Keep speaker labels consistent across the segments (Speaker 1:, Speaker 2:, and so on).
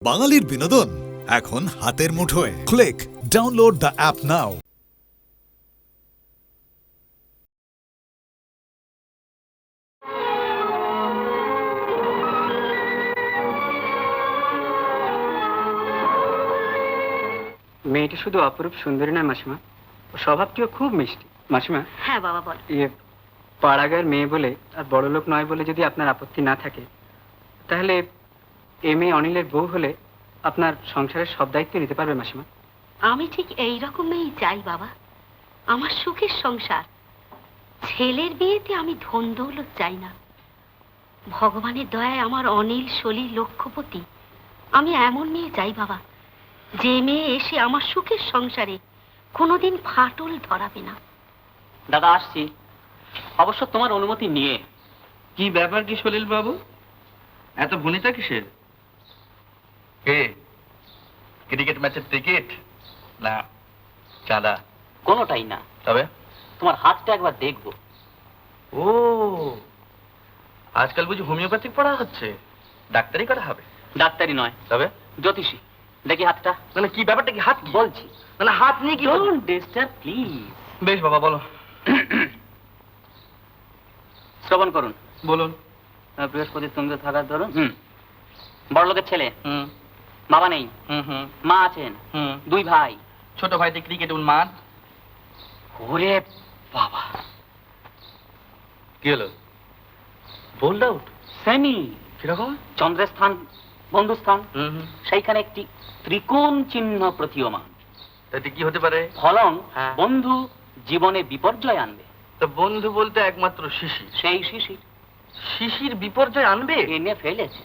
Speaker 1: বাঙালির বিনোদন এখন হাতের মুঠোয়। ক্লিক ডাউনলোড দ্য অ্যাপ নাও।
Speaker 2: মেয়েটি শুধু অপরূপ সুন্দরী নয় মাসিমা, ও স্বভাবটিও খুব মিষ্টি। মাসিমা,
Speaker 3: হ্যাঁ বাবা বল।
Speaker 2: পাড়াগার মেয়ে বলে আর বড় লোক নয় বলে যদি আপনার আপত্তি না থাকে, তাহলে এ মেয়ে অনিলের বউ হলে আপনার সংসারের সব দায়িত্ব নিতে পারবে মাসিমা।
Speaker 3: আমি ঠিক এই রকমই চাই বাবা, আমার সুখের সংসার। ছেলের বিয়েতে আমি ধন দৌলত চাই না। ভগবানের দয়ায় আমার অনিল, সলিল, লক্ষ্যপতি, আমি এমন মেয়ে চাই বাবা, যে মেয়ে এসে আমার সুখের সংসারে কোনোদিন ফাটল ধরাবে না।
Speaker 4: দাদা আসছি, অবশ্য তোমার অনুমতি নিয়ে।
Speaker 5: কি ব্যাপার কি সলিল বাবু, এত ভনিতা কিসের? কে ক্রিকেট ম্যাচের টিকিট না চাঁদা?
Speaker 4: কোনোটাই না,
Speaker 5: তবে
Speaker 4: তোমার হাতটা একবার দেখবো।
Speaker 5: ও, আজকাল বুঝি হোমিওপ্যাথিক পড়া হচ্ছে, ডাক্তারি করা হবে?
Speaker 4: ডাক্তারি নয়,
Speaker 5: তবে
Speaker 4: জ্যোতিষী। দেখি হাতটা।
Speaker 5: মানে কি ব্যাপারটা, কি হাত কি?
Speaker 4: বলছি,
Speaker 5: মানে হাত নিয়ে কি?
Speaker 4: Don't disturb please.
Speaker 5: বেশ বাবা বলো।
Speaker 4: শ্রবণ করুন।
Speaker 5: বলুন।
Speaker 4: বৃহস্পতি তুঙ্গে থাকার ধরুন। বড় লোকের ছেলে,
Speaker 5: হুম
Speaker 4: বাবা নেই,
Speaker 5: হুম হুম
Speaker 4: মা আছেন,
Speaker 5: হুম।
Speaker 4: দুই ভাই।
Speaker 5: ছোট ভাইতে ক্রিকেট উন্মাদ।
Speaker 4: ওরে বাবা,
Speaker 5: কি হলো? Bold out?
Speaker 4: সেমি।
Speaker 5: কিরকম?
Speaker 4: চন্দ্রের স্থান বন্ধুস্থান,
Speaker 5: হুম হুম।
Speaker 4: সেইখানে একটি ত্রিকোণ চিহ্ন প্রতীয়মান।
Speaker 5: তাতে কি হতে পারে?
Speaker 4: ফলং
Speaker 5: হ্যাঁ।
Speaker 4: বন্ধু জীবনে বিপর্যয় আনবে।
Speaker 5: তো বন্ধু বলতে একমাত্র শিশির।
Speaker 4: সেই শিশির
Speaker 5: শিশির বিপর্যয় আনবে?
Speaker 4: এনে ফেলেছে।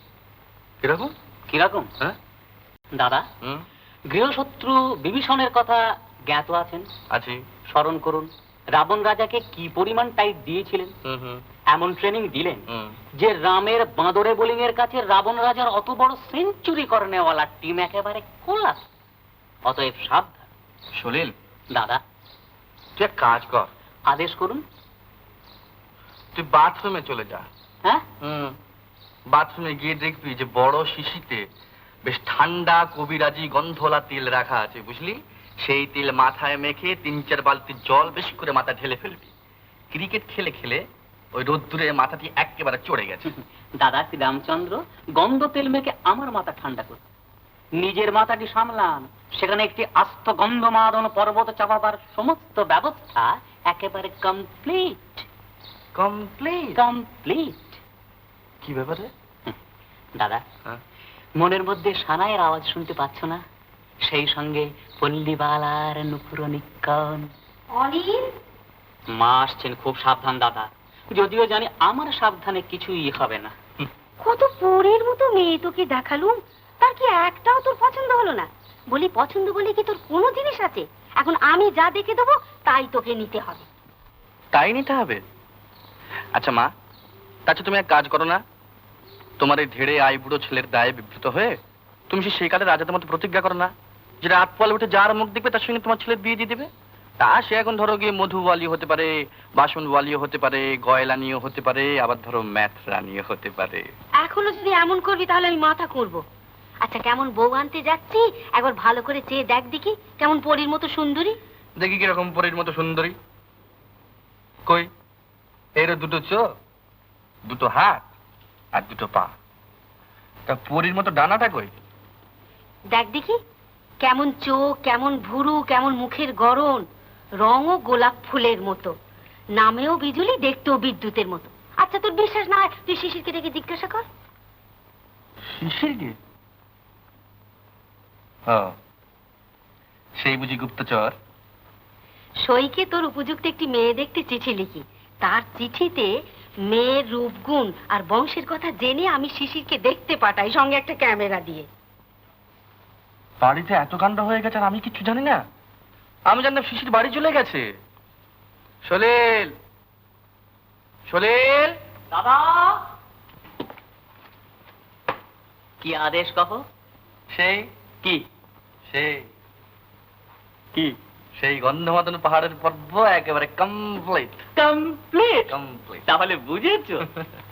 Speaker 5: কিরকম?
Speaker 4: কিরকম?
Speaker 5: হ্যাঁ।
Speaker 4: দাদা,
Speaker 5: হুম।
Speaker 4: গৃহশত্রু বিভীষণের কথা জ্ঞাত আছেন?
Speaker 5: আছি।
Speaker 4: স্মরণ করুন, রাবণ রাজাকে কি পরিমাণ টাইট দিয়েছিলেন।
Speaker 5: হুম হুম
Speaker 4: এমন ট্রেনিং দিলেন
Speaker 5: হুম।
Speaker 4: যে রামের বাঁদরে বোলিং এর কাছে রাবণ রাজার অত বড় সেঞ্চুরি করনেওয়ালা টিম একেবারে কোলাস। অতএব সাবধান।
Speaker 5: সলিল,
Speaker 4: দাদা,
Speaker 5: তুই এক কাজ কর,
Speaker 4: আদেশ করুন।
Speaker 5: তুই বাথরুমে চলে যা।
Speaker 4: হ্যাঁ,
Speaker 5: হুম। বাথরুমে গিয়ে দেখবি যে বড় শিশিতে বেশ ঠান্ডা কবিরাজি গন্ধওয়ালা তেল রাখা আছে, বুঝলি? সেই তেল মাথায় মেখে 3-4 বালতি জল বেশি করে মাথা ঢেলে ফেলবি। ক্রিকেট খেলে খেলে ওই রোদ্দুরে মাথাটি একেবারে চড়ে গেছে।
Speaker 4: দাদা শ্রীরামচন্দ্র গন্ধ তেল মেখে আমার মাথা ঠান্ডা করুন। নিজের মাথাটি সামলান, সেখানে একটি আস্ত গন্ধমাদন পর্বত চাপাবার সমস্ত ব্যবস্থা একেবারে কমপ্লিট।
Speaker 5: কমপ্লিট?
Speaker 4: কমপ্লিট।
Speaker 5: কি ব্যাপারে?
Speaker 4: দাদা,
Speaker 5: হ্যাঁ।
Speaker 4: মনের মধ্যে সানাইয়ের আওয়াজ শুনতে পাচ্ছ না? সেই সঙ্গে পল্লীবালার নুপুর নিক্ষণ।
Speaker 3: অনিল,
Speaker 4: মা আসছেন, খুব সাবধান দাদা। যদিও জানি আমার সাবধানে কিছুই হবে না।
Speaker 3: কত পরের মতো মেয়ে তোকে দেখালুম, তার কি একটাও তোর পছন্দ হলো না? বলি পছন্দ বলে কি তোর কোনো জিনিস আছে? এখন আমি যা দেখে দেবো তাই তোকে নিতে হবে।
Speaker 5: তাই নিতে হবে? আচ্ছা মা, তাছাড়া তুমি এক কাজ করো না, তোমার এই ধেড়ে আইবুড়ো ছেলের দায়ে বিব্রত হয়ে তুমি সেই কালে রাজাদের মতো প্রতিজ্ঞা করো না, যে রাত পোয়ালে উঠে যার মুখ দেখবে তার সঙ্গে তোমার ছেলের বিয়ে দিয়ে দেবে। তা সে এখন ধরো গিয়ে মধুওয়ালি হতে পারে, বাসনওয়ালিও হতে পারে, গয়লানিও হতে পারে, আবার ধরো ম্যাথ রানিও হতে পারে।
Speaker 3: এখনো যদি এমন করবি তাহলে আমি মাথা করব। আচ্ছা, কেমন বউ আনতে যাচ্ছি একবার ভালো করে চেয়ে দেখ দেখি, কেমন পরীর মতো সুন্দরী।
Speaker 5: দেখি কিরকম পরীর মতো সুন্দরী। কই, এর দুটো চোখ, দুটো হাত আর দুটো পা। তা পরীর মতো ডানাটা কই?
Speaker 3: দেখ দেখি কেমন চোখ, কেমন ভুরু, কেমন মুখের গড়ন, রঙও গোলাপ ফুলের মতো, নামেও বিজুলি, দেখতেও বিদ্যুতের মতো। আচ্ছা, তোর বিশ্বাস না হয় তুই শিশিরকে ডেকে জিজ্ঞাসা কর।
Speaker 5: শিশিরকে? হ্যাঁ, সেই বুঝি গুপ্তচর?
Speaker 3: সইকে তোর উপযুক্ত একটি মেয়ে দেখতে চিঠি লিখি, তার চিঠিতে মেয়ের রূপগুণ আর বংশের কথা জেনে আমি শিশিরকে দেখতে পাঠাই, সঙ্গে একটা ক্যামেরা দিয়ে।
Speaker 5: বাড়িতে এত কাণ্ড হয়ে গেছে আর আমি কিছু জানি না? আমি জানতাম শিশির বাড়ি চলে গেছে। সলিল, সলিল।
Speaker 4: দাদা, কি আদেশ কহ?
Speaker 5: সেই
Speaker 4: কি?
Speaker 5: সেই
Speaker 4: কি?
Speaker 5: সেই গন্ধমাদন পাহাড়ের পর্ব একেবারে কমপ্লিট।
Speaker 4: কমপ্লিট?
Speaker 5: কমপ্লিট।
Speaker 4: তাহলে বুঝেছো,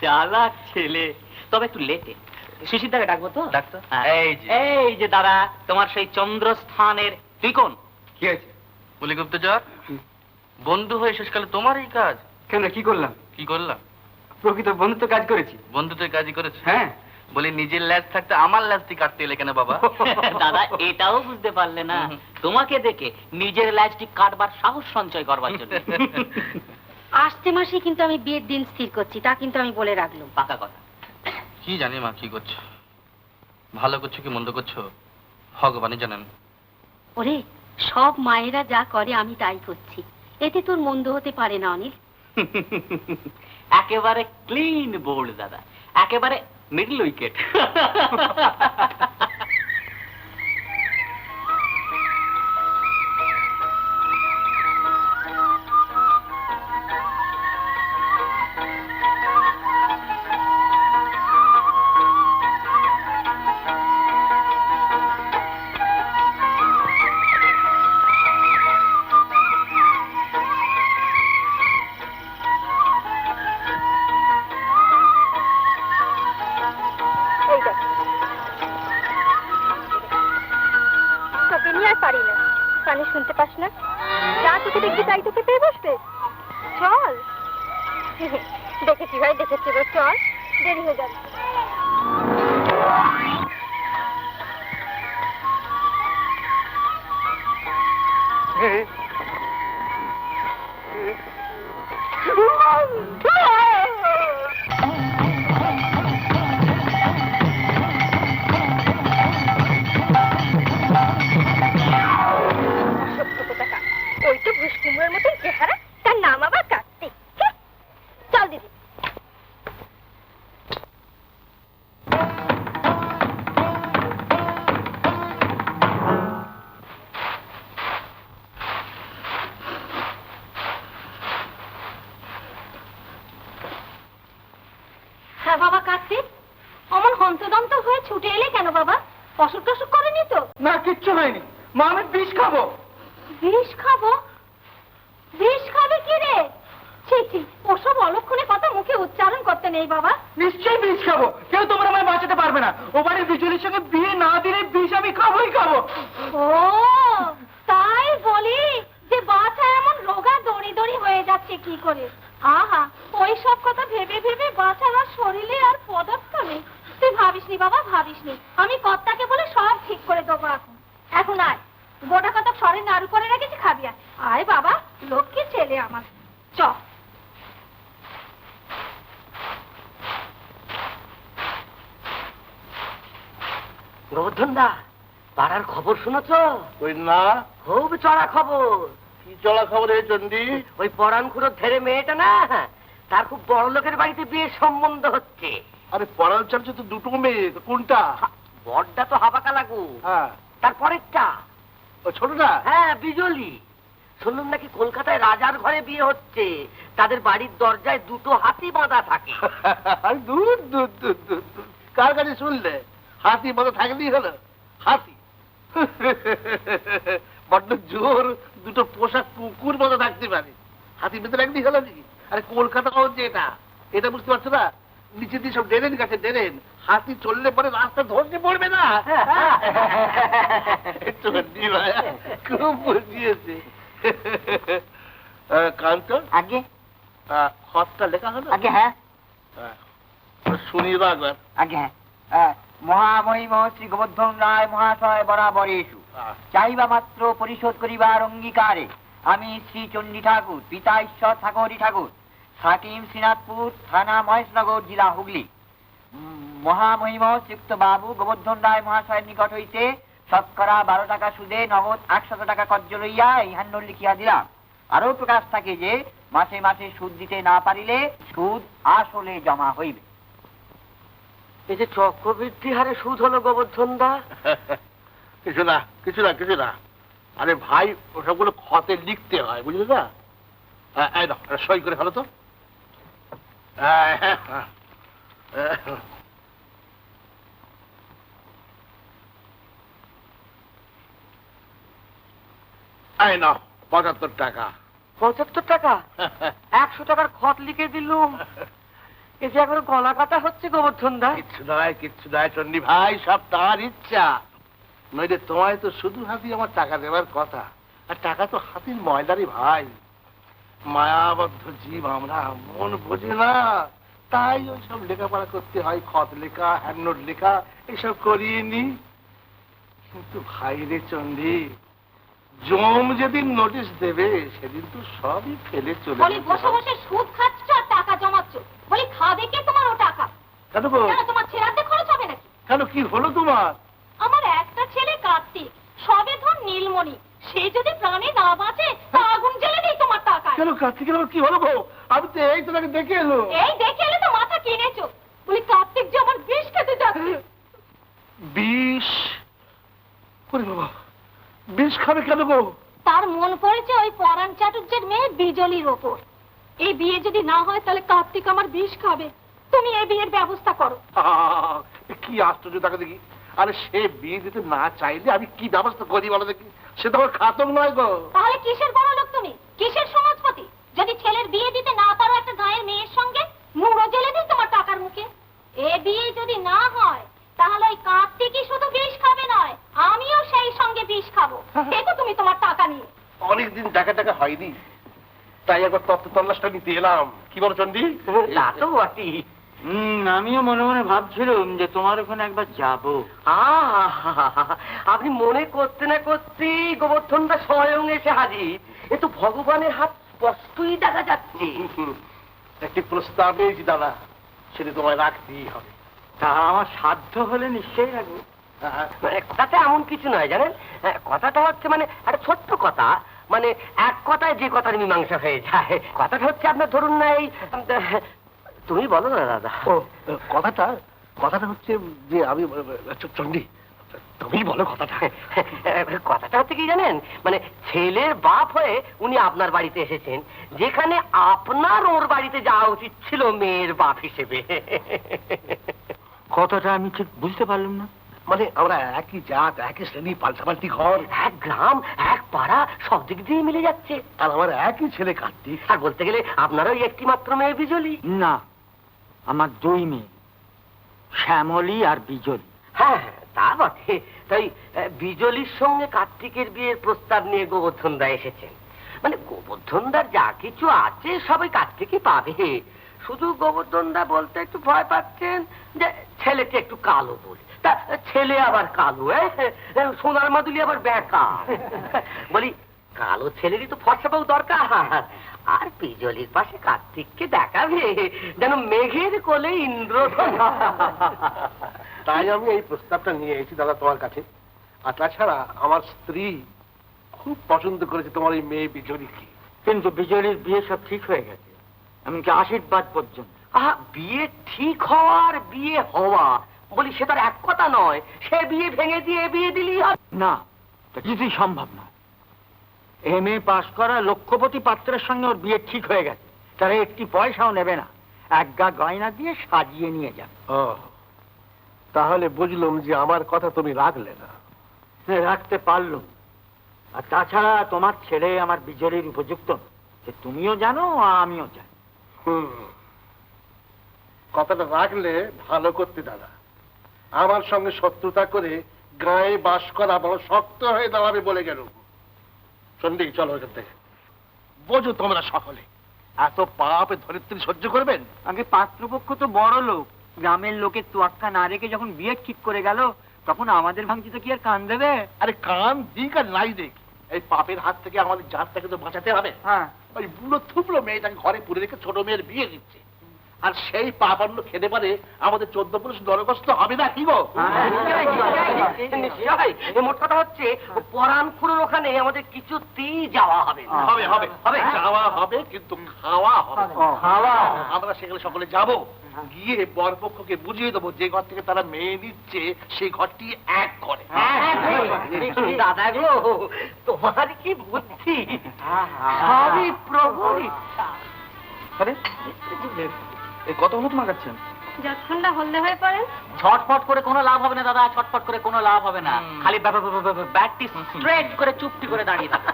Speaker 4: চালাক ছেলে। তবে একটু লেটে। শিশিরদাকে ডাকবো তো?
Speaker 5: ডাক্তার
Speaker 4: হ্যাঁ।
Speaker 5: এই যে
Speaker 4: এই যে দাদা, তোমার সেই চন্দ্রস্থানের ত্রিকোণ।
Speaker 2: কি হয়েছে?
Speaker 5: বলি গুপ্তচর, বন্ধু হয়ে শেষকালে তোমার এই কাজ?
Speaker 2: কেন, কি করলাম?
Speaker 5: কি করলাম?
Speaker 2: প্রকৃত বন্ধুত্ব কাজ করেছি।
Speaker 5: বন্ধু তো এই কাজই করেছে।
Speaker 2: হ্যাঁ।
Speaker 5: বলি নিজের ল্যাজ থাকতে আমার ল্যাজটি কাটতে এলে কেন বাবা?
Speaker 4: দাদা এটাও বুঝতে পারলে না?
Speaker 5: হুম।
Speaker 4: তোমাকে দেখে নিজের ল্যাজটি কাটবার সাহস সঞ্চয় করবার জন্য।
Speaker 3: আসছে মাসে কিন্তু আমি বিয়ের দিন স্থির করছি, তা কিন্তু আমি বলে রাখলাম।
Speaker 4: পাকা কথা।
Speaker 5: কি জানি মা কি করছো, ভালো করছো কি মন্দ করছো ভগবানই জানেন।
Speaker 3: ওরে, সব মায়েরা যা করে আমি তাই করছি, এতে তোর মন্দ হতে পারে না অনিল।
Speaker 4: একেবারে ক্লিন বোল্ড দাদা, একেবারে মিডল উইকেট।
Speaker 6: তোকে নিয়ে আর পারি না, কানে শুনতে পাস না? যা তোকে দেখবি তাই তোকে পেয়ে বসবে। চল। দেখেছি ভাই, দেখেছি, চল, দেরি হয়ে যাবে। ওই তো ভুসকুমড়োর মতন চেহারা, তার নাম আবার কার্তিক। চল দিদি।
Speaker 3: হ্যাঁ বাবা কার্তিক, অমন হন্তদন্ত হয়ে ছুটে এলে কেন বাবা? অসুখ টসুখ করেনি তো?
Speaker 2: না, কিচ্ছু হয়নি মা, আমি বিষ খাবো।
Speaker 3: বিষ খাবো? বিষ খাবে কি রে? ছি ছি, ওসব অলক্ষণে কথা মুখে উচ্চারণ করতে নেই বাবা।
Speaker 2: নিশ্চয়ই বিষ খাবো, কেউ তোমার আমায় বাঁচাতে পারবে না। ও বাড়ির বিজুলির সঙ্গে বিয়ে না দিলে বিষ আমি খাবোই খাবো।
Speaker 3: ও তাই বলি যে বাচ্চা এমন রোগা দড়ি দড়ি হয়ে যাচ্ছে কি করে? আহা, ওই সব কথা ভেবে ভেবে বাচ্চার আর শরীরে আর পদার্থ নেই। তুই ভাবিসনি বাবা, ভাবিসনি, আমি কর্তাকে বলে সব ঠিক করে দেবো। এখন এখন আয়, গোটা কত সরের নাড়ু করে রেখেছি, খাবি আয়। আয় বাবা, লক্ষ্মী ছেলে আমার। চ।
Speaker 4: গোবর্ধন দা, পাড়ার খবর শুনেছো?
Speaker 7: ওই না,
Speaker 4: খুব চড়া খবর।
Speaker 7: কি চলা খবর হে চন্ডী?
Speaker 4: ওই পরাণ খুঁড়ো ধেরে মেয়েটা না, তার খুব বড় লোকের বাড়িতে বিয়ের সম্বন্ধ হচ্ছে।
Speaker 7: আরে পড়াল চালছে তো দুটো মেয়ে, তো কোনটা?
Speaker 4: বড়টা তো হাবাকা লাগু,
Speaker 7: হ্যাঁ,
Speaker 4: তারপরেরটা
Speaker 7: ও ছোটটা?
Speaker 4: হ্যাঁ বিজলি। শুনলাম নাকি কলকাতায় রাজার ঘরে বিয়ে হচ্ছে, তাদের বাড়ির দরজায় দুটো হাতি বাঁধা থাকে।
Speaker 7: আরে দূর দূর দূর দূর দূর। কার কাছে শুনলে? হাতি বাঁধা থাকলেই হলো। হাতি বড্ড জোর, দুটো পোশাক কুকুর বাঁধা থাকতে পারে, হাতি বেঁধে রাখলেই হলো নাকি? আরে কলকাতা হচ্ছে এটা, এটা বুঝতে পারছো না? নিচে দিয়ে সব ড্রেন কাছে ড্রেন, হাতি চললে পরে রাস্তা ধসে পড়বে না। চন্ডী ভাই খুব বুঝিয়েছে। কান্ত,
Speaker 4: আগে
Speaker 7: খতটা লেখা হলো?
Speaker 4: আগে হ্যাঁ,
Speaker 7: শুনি একবার।
Speaker 4: আগে হ্যাঁ। মহামহিম শ্রী গোবর্ধন রায় মহাশয় বরাবরেষু চাইবা মাত্র পরিশোধ করিবার অঙ্গীকারে আমি শ্রী চণ্ডী ঠাকুর, পিতা ঈশ্বর ঠাকুরী ঠাকুর, হাকিম শ্রীনাথপুর, থানা মহেশনগর, জেলা হুগলি, মহামহিম শ্রীযুক্ত বাবু গোবর্ধন রায় মহাশয়ের নিকট হইতে শতকরা 12 টাকা সুদে নগদ 100 টাকা কর্য লইয়া ইহান্ন লিখিয়া দিলাম। আরো প্রকাশ থাকে যে মাসে মাসে সুদ দিতে না পারিলে সুদ আসলে জমা হইবে। এই যে চক্রবৃদ্ধি হারে সুদ হলো গোবর্ধন দা।
Speaker 7: কিছু না কিছু না কিছু না। আরে ভাই, ওসবগুলো খতে লিখতে হয়, বুঝলি না? এই দাও, সই করে ফেলো তো। এই নাও 75 টাকা।
Speaker 4: 75 টাকা? 100 টাকার খত লিখে দিলুম। এ যে এখন গলা কাটা হচ্ছে গোবর্ধন দা।
Speaker 7: কিচ্ছু নয় চন্ডী ভাই, সব তার ইচ্ছা। নইলে তোমায় তো শুধু হাতি আমার টাকা দেওয়ার কথা, আর টাকা তো হাতির ময়দারি ভাই। মায়াবদ্ধ জীব আমরা, মন বোঝে না, তাই ওই সব লেখাপড়া করতে হয়, খত লেখা, হ্যান্ডনোট লেখা, এসব করিয়ে নি। কিন্তু ভাই রে চন্ডী, জম যেদিন নোটিশ দেবে সেদিন তো সবই ফেলে চলে
Speaker 6: বলি
Speaker 7: যেতে
Speaker 6: বসে
Speaker 7: হবে।
Speaker 6: বসে সুদ খাচ্ছ আর টাকা জমাচ্ছ, বলি খাবে কে তোমার ও টাকা?
Speaker 7: কেন গো?
Speaker 6: কেন তোমার ছেলেতে খরচ হবে নাকি?
Speaker 7: কেন, কি হলো তোমার?
Speaker 6: আমার একটা ছেলে কার্তিক, সবে ধর নীলমণি, সে যদি প্রাণে না বাঁচে তা আগুন জ্বেলে দিই তোমার টাকা।
Speaker 7: কেন কার্তিকের আবার কি হলো গো? আমি তো এই তোমাকে দেখে এলো।
Speaker 6: এই দেখে এলে তো মাথা কিনেছো। বলি কার্তিক যে আমার বিষ খেতে যাচ্ছে।
Speaker 7: বিষ? ওরে বাবা, বিষ খাবে কেন গো?
Speaker 6: তার মন পড়েছে ওই পরাণ চাটুর্যের মেয়ে বিজলির ওপর। এই বিয়ে যদি না হয় তাহলে কার্তিক আমার বিষ খাবে। তুমি এই বিয়ের ব্যবস্থা করো।
Speaker 7: কি আশ্চর্য তাকে দেখি। আরে সে বিয়ে দিতে না চাইলে আমি কি ব্যবস্থা করি বলো দেখি? সে তো আমার খাতক নয় গো।
Speaker 6: তাহলে কিসের বড় লোক তুমি, কিসের সমাজপতি? যদি ছেলের বিয়ে দিতে না পারো একটা গায়ের মেয়ের সঙ্গে, নুড়ো জেলে দিই তোমার টাকার মুখে। এ বিয়ে যদি না হয় তাহলে ওই কার্তিকই শুধু বিষ খাবে নয়, আমিও সেই সঙ্গে বিষ খাবো। দেখো তুমি তোমার টাকা নিয়ে।
Speaker 7: অনেকদিন টাকা হয়নি, তাই একবার তত্ত্ব তল্লাশটা নিতে এলাম। কি বলো চন্ডী?
Speaker 4: তা তো বটি। আমিও মনে মনে ভাবছিলাম যে তোমার ওখানে একবার যাব। আপনি মনে করতে না করতেই গোবর্ধনটা স্বয়ং এসে হাজির। এ তো ভগবানের হাত স্পষ্টই দেখা যাচ্ছে।
Speaker 7: একটি প্রস্তাব পেয়েছি দাদা, সেটা তোমায় রাখতেই হবে।
Speaker 4: তা আমার সাধ্য হলে নিশ্চয়ই রাখবো। কথাটা এমন কিছু নয় জানেন, কথাটা হচ্ছে মানে একটা ছোট্ট কথা, মানে এক কথায় যে কথার মীমাংসা হয়ে যায়। কথাটা হচ্ছে আপনার ধরুন না এই, তুমি বলো না দাদা।
Speaker 7: ও, কথাটা হচ্ছে যে আমি চন্ডী, তুমি বলো কথাটা।
Speaker 4: কথাটা হচ্ছে কি জানেন, মানে ছেলের বাপ হয়ে উনি আপনার বাড়িতে এসেছেন, যেখানে আপনার ওর বাড়িতে যাওয়া উচিত ছিল মেয়ের বাপ হিসেবে। কথাটা আমি ঠিক বুঝতে পারলাম না।
Speaker 7: মানে আমরা একই জাত, একই শ্রেণী, পাল্টাপাল্টি ঘর,
Speaker 4: এক গ্রাম, এক পাড়া, সব দিক দিয়ে মিলে যাচ্ছে।
Speaker 7: আর আমার একই ছেলে কার্তিক।
Speaker 4: আর বলতে গেলে আপনারও একটি মাত্র মেয়ে বিজলি।
Speaker 8: না, আমার দুই মেয়ে, শ্যামলী আর বিজলি।
Speaker 4: হ্যাঁ তা বটে। তাই বিজলির সঙ্গে কার্তিকের বিয়ের প্রস্তাব নিয়ে গোবর্ধনদা এসেছেন। মানে গোবর্ধনদার যা কিছু আছে সবাই কার্তিকই পাবে। শুধু গোবর্ধনদা বলতে একটু ভয় পাচ্ছেন যে ছেলেকে একটু কালো বলে। তা ছেলে আবার কালো, সোনার মাদুলি আবার বেকা। বলি কালো ছেলেরই তো ফর্সা বউ দরকার। আর বিজলির পাশে কার্তিককে দেখাবে যেন মেঘের কোলে ইন্দ্রধন।
Speaker 7: তাই আমি এই প্রস্তাবটা নিয়ে এসেছি দাদা তোমার কাছে। আর তাছাড়া আমার স্ত্রী খুব পছন্দ করেছে তোমার এই মেয়ে বিজলিকে।
Speaker 8: কিন্তু বিজলির বিয়ে সব ঠিক হয়ে গেছে, এমনকি আশীর্বাদ পর্যন্ত।
Speaker 4: বিয়ে ঠিক হওয়ার বিয়ে হওয়া, বলি সে তার এক কথা নয়। সে বিয়ে ভেঙে দিয়ে বিয়ে দিলেই হবে
Speaker 8: না, তা কিছুই সম্ভব না। MA পাশ করা লক্ষপতি পাত্রের সঙ্গে ওর বিয়ে ঠিক হয়ে গেছে। তারা একটি পয়সাও নেবে না, এক গা গয়না দিয়ে সাজিয়ে নিয়ে যাবে।
Speaker 7: ও, তাহলে বুঝলাম যে আমার কথা তুমি রাখলে না।
Speaker 8: রাখতে পারলো। আর তাছাড়া তোমার ছেলে আমার বিজলির উপযুক্ত, সে তুমিও জানো আমিও জানি।
Speaker 7: কথাটা রাখলে ভালো করতে দাদা। আমার সঙ্গে শত্রুতা করে গায়ে বাস করা বড় শক্ত হয়ে দাঁড়াবে বলে গেল। চন্ডী চলো এখান থেকে। বোঝো তোমরা সকলে এত পাপে ধরিত্রী সহ্য করবেন?
Speaker 8: আগে পাত্রপক্ষ তো বড় লোক, গ্রামের লোকের তোয়াক্কা না রেখে যখন বিয়ে ঠিক করে গেল, তখন আমাদের ভাঙচিতে কি আর কান দেবে?
Speaker 7: আরে কান দিক আর নাই দিক, এই পাপের হাত থেকে আমাদের জাতটাকে তো বাঁচাতে হবে।
Speaker 8: হ্যাঁ,
Speaker 7: ওই বুড়ো থুবলো মেয়েটাকে ঘরে পুরে রেখে ছোট মেয়ের বিয়ে দিচ্ছে, আর সেই পাপান্ন খেতে পারে আমাদের 14 পুরুষ নরকষ্ট হবে না কি গো?
Speaker 4: নিশ্চয়ই। মোট কথা হচ্ছে পরাণ খুড়োর ওখানে আমাদের কিছুতেই যাওয়া হবে না।
Speaker 7: হবে হবে হবে, যাওয়া হবে কিন্তু খাওয়া হবে।
Speaker 8: খাওয়া
Speaker 7: আমরা সেখানে সকলে যাব, গিয়ে বরপক্ষকে বুঝিয়ে দেবো যে ঘর থেকে তারা মেয়ে নিচ্ছে সেই ঘরটি এক করে।
Speaker 4: দাদা গো, তোমার কি বুদ্ধি! সবই প্রভুর ইচ্ছা।
Speaker 5: আরে এই কত হলো তোমার কাছে?
Speaker 6: যতক্ষণটা হলদে হয়ে পড়েন।
Speaker 4: ছটফট করে কোনো লাভ হবে না দাদা, ছটফট করে কোনো লাভ হবে না। খালি ব্যাটটি স্ট্রেট করে চুপটি করে দাঁড়িয়ে থাকো।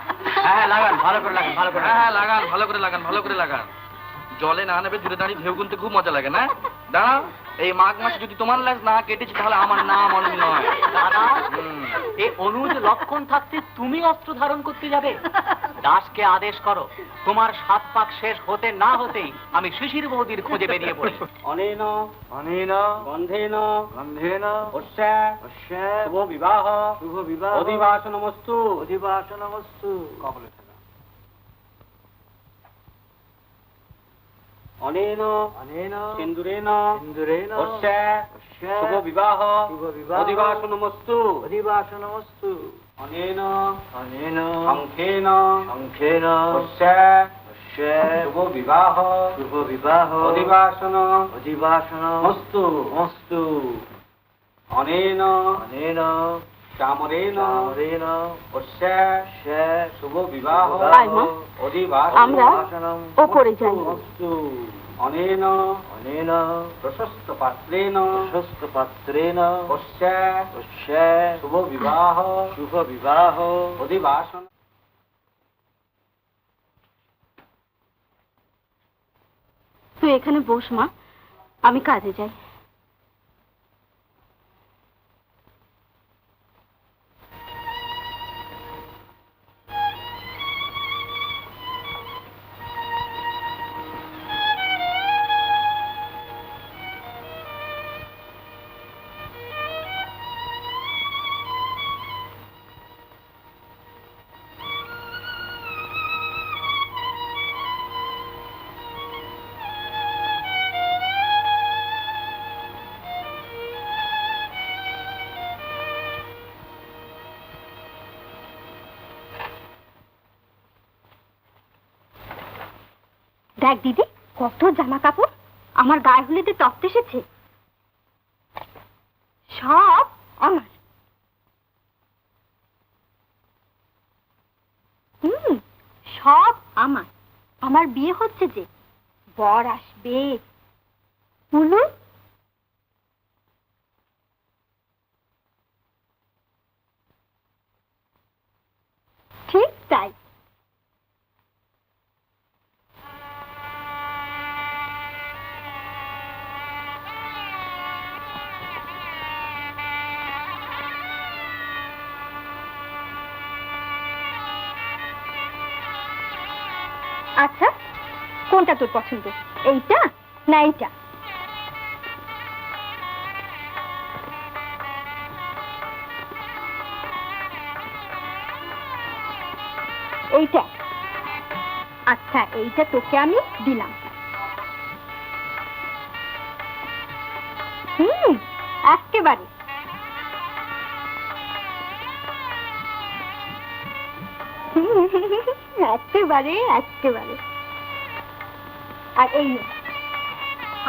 Speaker 8: হ্যাঁ লাগান, ভালো করে লাগান, ভালো করে।
Speaker 5: হ্যাঁ লাগান, ভালো করে লাগান, ভালো করে লাগান। জলে না নেবে দূরে দাঁড়িয়ে ঢেউ গুনতে খুব মজা লাগে না? দাঁড়াও, এই মাঘ মাসে যদি তোমার লাশ না কেটেছে তাহলে আমার নাম অনেক নয়।
Speaker 4: দাদা, এই অনুজ লক্ষণ থাকতে তুমি অস্ত্র ধারণ করতে যাবে? দাসকে আদেশ করো, তোমার 7 পাক শেষ হতে না হতেই আমি শিশির বৌদির খোঁজে বেরিয়ে পড়ি।
Speaker 8: অনেন অনেন গন্ধেন গন্ধেন অস্যা অস্যা শুভ বিবাহ শুভ বিবাহ অধিবাসনমস্তু অধিবাসনমস্তু। কপালে থাকা অনেন অনেন সিন্দুরেন সিন্দুরেন অস্যা অস্যা শুভ বিবাহ শুভ বিবাহ অধিবাসনমস্তু অধিবাসনমস্তু। অনেন অনেন শঙ্খেন শঙ্খেন অস্যা অস্যা শুভ বিবাহ শুভ বিবাহ অধিবাসন অধিবাসন মস্তু মস্তু। অনেন অনেন চামরেন চামরেন অস্যা অস্যা শুভ বিবাহ অধিবাসন
Speaker 6: আমরা ওপরে যাই।
Speaker 8: মস্তু। অনেন অনেন প্রশস্ত পাত্রেণ প্রশস্ত পাত্রেণ অস্যা অস্যা শুভ বিবাহ শুভ বিবাহ অধিবাসন।
Speaker 3: তুই এখানে বস মা, আমি কাজে যাই। দেখ দিদি, কত জামা কাপড় আমার গায়ে হলুদে তপ্ত এসেছে। সব আমার। সব আমার। আমার বিয়ে হচ্ছে যে, বর আসবে। বলুন ঠিক তাই। আচ্ছা, কোনটা তোর পছন্দ, এইটা না এইটা? এইটা। আচ্ছা, এইটা তোকে আমি দিলাম। একেবারে। একেবারে একেবারে। আর এই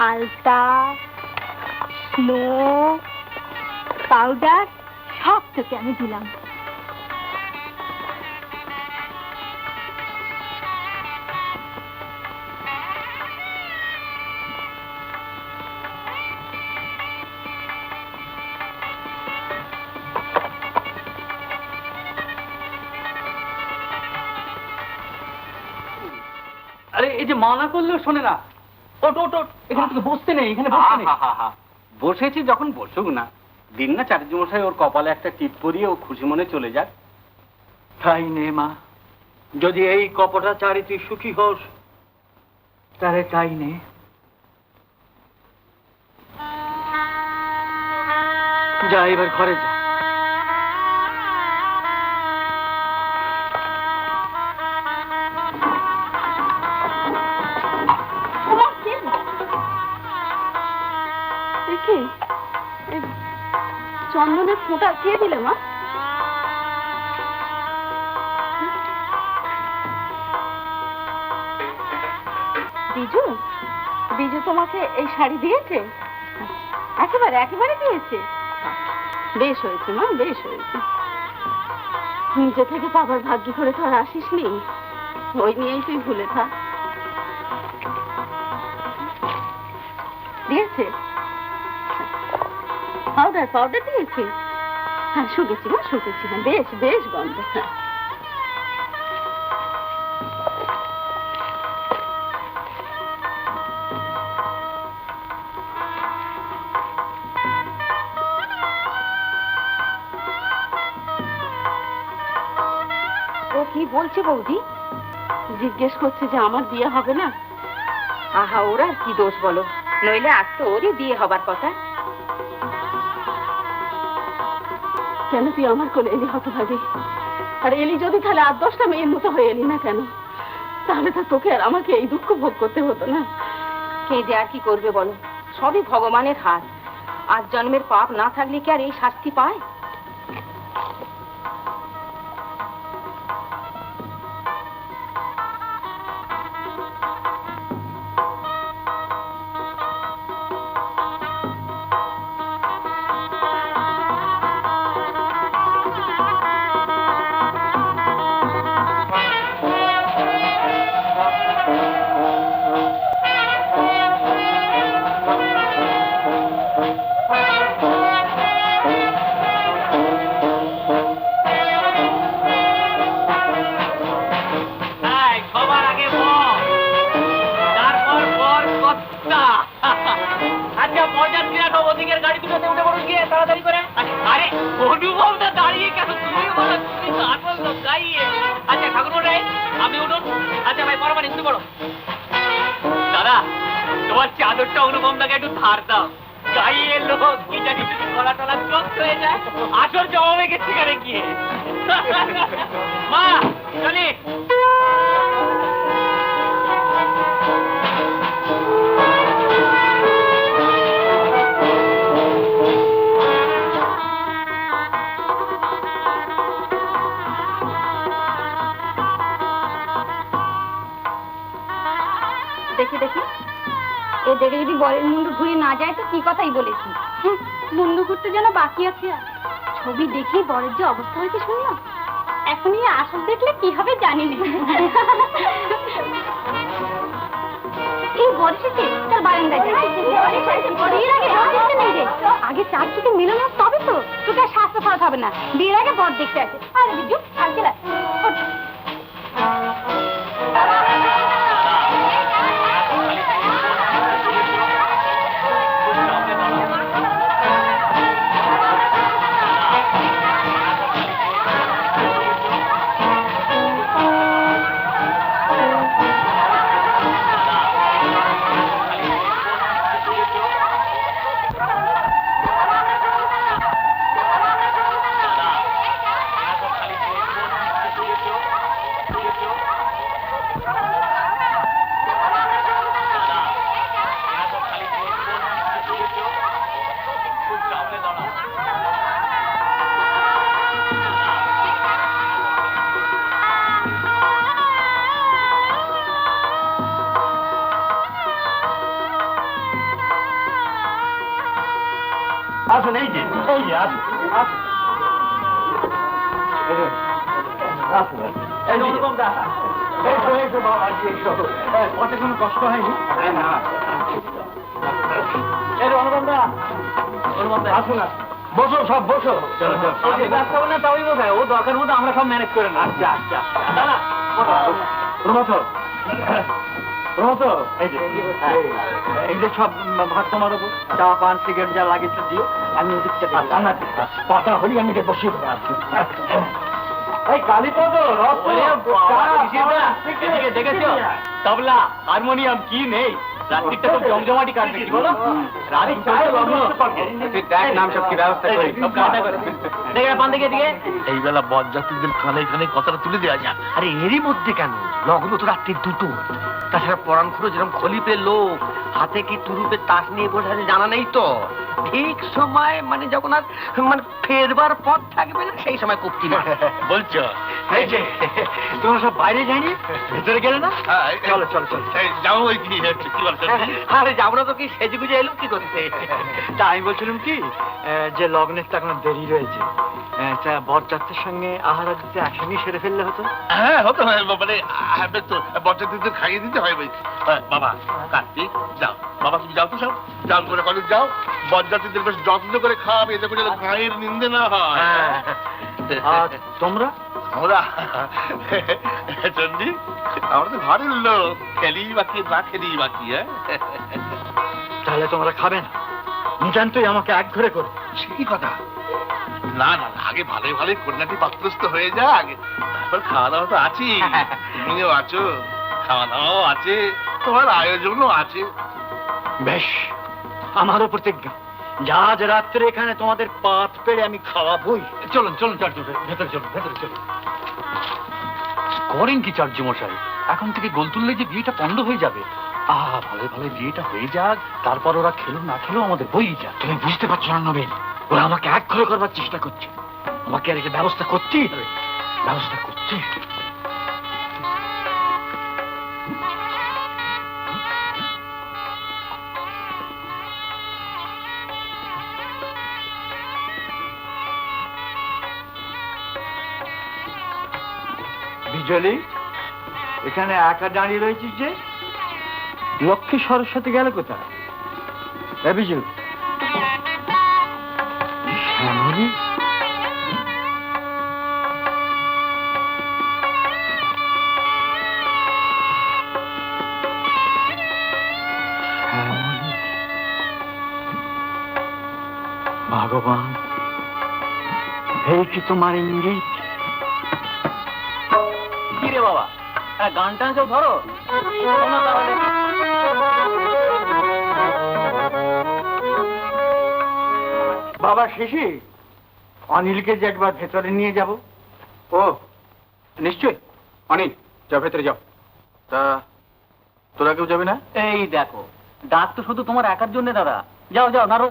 Speaker 3: আলতা, স্নো, পাউডার সব তোকে আমি দিলাম।
Speaker 4: আরে এই যে মানা করলেও শোনে না। ওট ওট ওট, এখানে তোকে বসতে নেই, এখানে বসতে নেই।
Speaker 2: বসেছি যখন বসুক না, দিন না চাটুর্য মশাই ওর কপালে একটা টিপ পরিয়ে ও খুশি মনে চলে যাক।
Speaker 8: তাই নে মা, যদি এই কপটা চারি তুই সুখী হোস তাহলে তাই নে। যা এবার ঘরে যা।
Speaker 3: চন্দনের ফোঁটা কে দিলে মা? বিজু, বিজু তোমাকে এই শাড়ি দিয়েছে? একেবারে একেবারে দিয়েছে। বেশ হয়েছে মা, বেশ হয়েছে। নিজে থেকে বাবার ভাগ্য করে তো আর আসিস নি, ওই নিয়েই তুই ভুলে থাক। দিয়েছে পাউডার, পাউডার দিয়েছে। হ্যাঁ শুকেছি মা, শুকেছি। হ্যাঁ বেশ বেশ গন্ধ। হ্যাঁ
Speaker 6: ও কি বলছে বৌদি?
Speaker 3: জিজ্ঞেস করছে যে আমার বিয়ে হবে না।
Speaker 6: আহা, ওর আর কি দোষ বলো, নইলে আজ তো ওরই বিয়ে হবার কথা।
Speaker 3: কেন তুই আমার কোলে এলি হতভাগী? আর এলি যদি তাহলে 8-10টা মেয়ের মতো হয়ে এলি না কেন? তাহলে তো তোকে আর আমাকে এই দুঃখ ভোগ করতে হতো না।
Speaker 6: কেঁদে আর কি করবে বলো, সবই ভগবানের হাত। আজ জন্মের পাপ না থাকলে কি আর এই শাস্তি পায়?
Speaker 4: সবার আগে বর, তারপর বর কর্তা। আচ্ছা বরযাত্রীরা সব ওদিকের গাড়ি দুটোতে উঠে পড়ুন গিয়ে তাড়াতাড়ি করে। আরে অনুভব না দাঁড়িয়ে কেন, তুমি বলো, তুমি তো আসল লোক গাইয়ে। আচ্ছা ঠাকুরমশাই আপনি উঠুন। আচ্ছা ভাই পরমানি শুরু করো। দাদা তোমার চাদরটা অনুপম দাকে একটু ধার দাও। গাইয়ে লোক কি জানি তুমি গলা টলা চোখ হয়ে যায়, আসল জমাবে গেছে সেখানে গিয়ে। মা চলি।
Speaker 6: দেখি দেখি, এ দেখে যদি বরের মুন্ডু ঘুরে না যায় তো কি কথাই বলেছি। মুন্ডু ঘুরতে যেন বাকি আছে। আর ছবি দেখে বরের যে অবস্থা হয়েছে শুনলাম, এখনই আসল দেখলে কি হবে জানি না। এই বর এসেছে, তার বারান্দায় যাই। বিয়ের আগে বর দেখতে নেই রে, আগে চার চোখে মিলন হোক তবে তো। তোকে আর স্বাস্থ্য খারাপ হবে না, বিয়ের আগে বর দেখতে আছে। আর বিজু আর গেলা
Speaker 8: আসুন, এই যে আসুন আসুন অনুপম দা। এসো বাবা, এসো। পথে কোনো কষ্ট হয়নি? না। অনুপম দা, অনুপম দা আসুন। বসো, সব বসো। আপনি ব্যস্ত হবেন না তবেই বোধ হয়, ও দরকার মতো আমরা সব ম্যানেজ করে না। আচ্ছা আচ্ছা দাদা প্রমথ, প্রমথ, এই যে সব ভাত তোমার উপর, চা পান সিগারেট যা লাগে দিও। আমি ওদিকটা পাতা হলি আমি বসিয়ে দেবো। এই কালীপদ, দেখেছ তবলা হারমোনিয়াম কি নেই? রাত্রিটা তো জমজমাটি কাটবে, কি বলো? নাম সব কি ব্যবস্থা করি। দেখে পান দেখে দিকে
Speaker 7: এই বেলা বরযাত্রীদের কানে কানে কথাটা তুলে দেওয়া যাক।
Speaker 5: আরে এরই মধ্যে কেন? লগ্ন তো রাত্রি 2টো। তাছাড়া পরাণ খুঁড়ো যেরকম খলিপের লোক, হাতে কি তুরুপের তাস নিয়ে বসে আছে জানা নেই তো। ঠিক সময় মানে যখন আর মানে ফেরবার পথ থাকবে না সেই সময় কুপটি
Speaker 7: বলছো?
Speaker 8: এই যে তোমরা সব বাইরে যায়নি, ভেতরে গেলে না? চলো চলো চলো।
Speaker 7: যাবো ওই কি বলছো?
Speaker 5: আরে যাবো না তো কি, সেজে গুজে এলুম কি করতে?
Speaker 8: তা আমি বলছিলাম কি, যে লগ্নের তো এখনো দেরি রয়েছে, তা বরযাত্রীর সঙ্গে আহার দিতে একসঙ্গে সেরে ফেললে হতো।
Speaker 7: হ্যাঁ হতো, মানে তো বরযাত্রীদের খাইয়ে দিতে হয় বলছি। বাবা কার্তিক যাও, বাবা তুমি যাও তো, সব যাও করে কলেজ যাও, বরযাত্রীদের বেশ যত্ন করে খাওয়াবে, এতে করে ভাইয়ের নিন্দে না হয়।
Speaker 8: আর তোমরা?
Speaker 7: আমরা চন্ডী, আমরা তো ঘরের লোক, খেলেই বাকি না খেলেই বাকি।
Speaker 8: তাহলে তোমরা খাবে না? নিতান্তই আমাকে এক ঘরে করো।
Speaker 7: সেই কথা না না না, আগে ভালোই ভালোই কন্যাটি পাত্রস্থ হয়ে যা আগে, তারপর খাওয়া দাওয়া তো আছেই। তুমিও আছো, খাওয়া দাওয়াও আছে, তোমার আয়োজনও আছে।
Speaker 8: বেশ, আমারও প্রতিজ্ঞা, যা আজ রাত্রে এখানে তোমাদের পাত পেড়ে আমি খাওয়াবই। চলুন চলুন চার্য, ভেতরে চলুন, ভেতরে চলুন। করেন কি চার্য মশাই, এখন থেকে গোল তুললে যে বিয়েটা পণ্ড হয়ে যাবে। ভালো ভালো বিয়েটা হয়ে যাক, তারপর ওরা খেলো না খেলো আমাদের বই যাক। তুমি বুঝতে পারছো না নবীন, ওরা আমাকে এক ঘরে করবার চেষ্টা করছে। আমাকে আর একটা ব্যবস্থা করতেই হবে, ব্যবস্থা করতে। বিজলি, এখানে একা দাঁড়িয়ে রয়েছিস যে? লক্ষ্মী সরস্বতী গেল কোথায়? বিজু, শ্যামলী, ভগবান, এই কি তোমার ইঙ্গিত? কি রে বাবা, গান টান সব ধরো তাহলে। বাবা শেষে অনিলকে যে একবার ভেতরে নিয়ে যাব। ও নিশ্চয়, অনিল যাও, ভেতরে যাও।
Speaker 5: তা তোরা কেউ যাবি না?
Speaker 8: এই দেখো, ডাক তো শুধু তোমার একার জন্য দাদা। যাও যাও, নারো।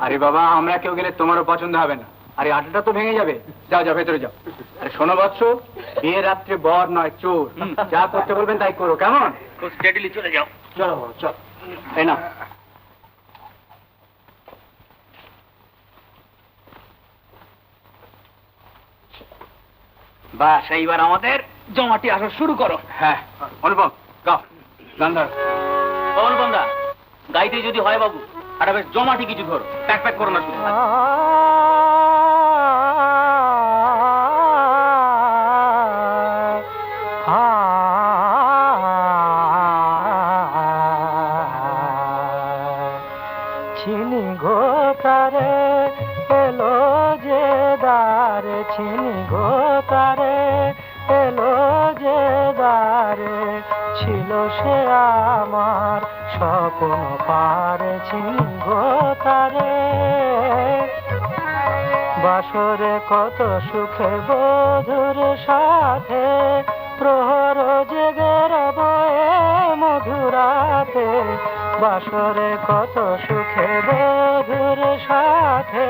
Speaker 8: আরে বাবা, আমরা কেউ গেলে তোমারও পছন্দ হবে না। আরে আড্ডাটা তো ভেঙে যাবে। যাও যাও, ভেতরে যাও। আরে শোনো বৎস, বিয়ে রাত্রে বর নয় চোর। যা করতে বলবেন তাই করো, কেমন? খুব স্টেডিলি চলে যাও। চলো বাবা, চল। এই না, বাস এইবার আমাদের জমাটি আসা শুরু করো। হ্যাঁ, অনুপম গাও, গান ধর। অনুপম দা, গাইতে যদি হয় বাবু, আর বেশ জমাটি কিছু ধরো, প্যাক প্যাক করো না শুধু।
Speaker 9: চিনি গোতারে এলো যে দারে, চিনি গোতারে এলো যে দারে, ছিল সে আমার স্বপ্ন পারে, চিনি গোতারে। বাসরে কত সুখে বধুর সাথে, প্রহর জেগে রবে মধুরাতে, বাসরে কত সুখে বধুর সাথে।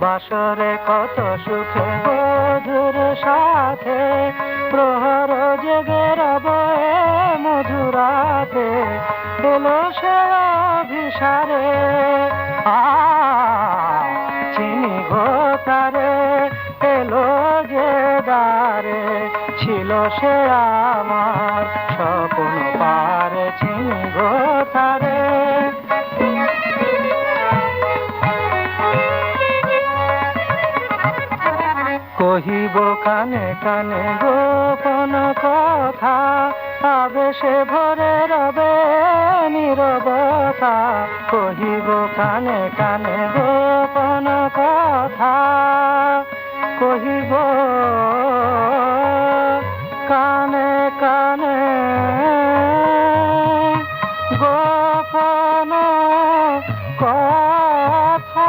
Speaker 9: বাসরে কত সুখে বধুর সাথে, প্রহর জেগে রবে মধুরাতে, এলো সে অভিসারে। চিনি গোতারে এলো যে দারে, ছিল সে আমার স্বপ্ন পারে, চিনি গোতারে। কহিব কানে কানে গোপন কথা, আবেশে ভরে রবে নীরবতা। কহিব কানে কানে গোপন কথা, কহিব কানে কানে গোপন কথা।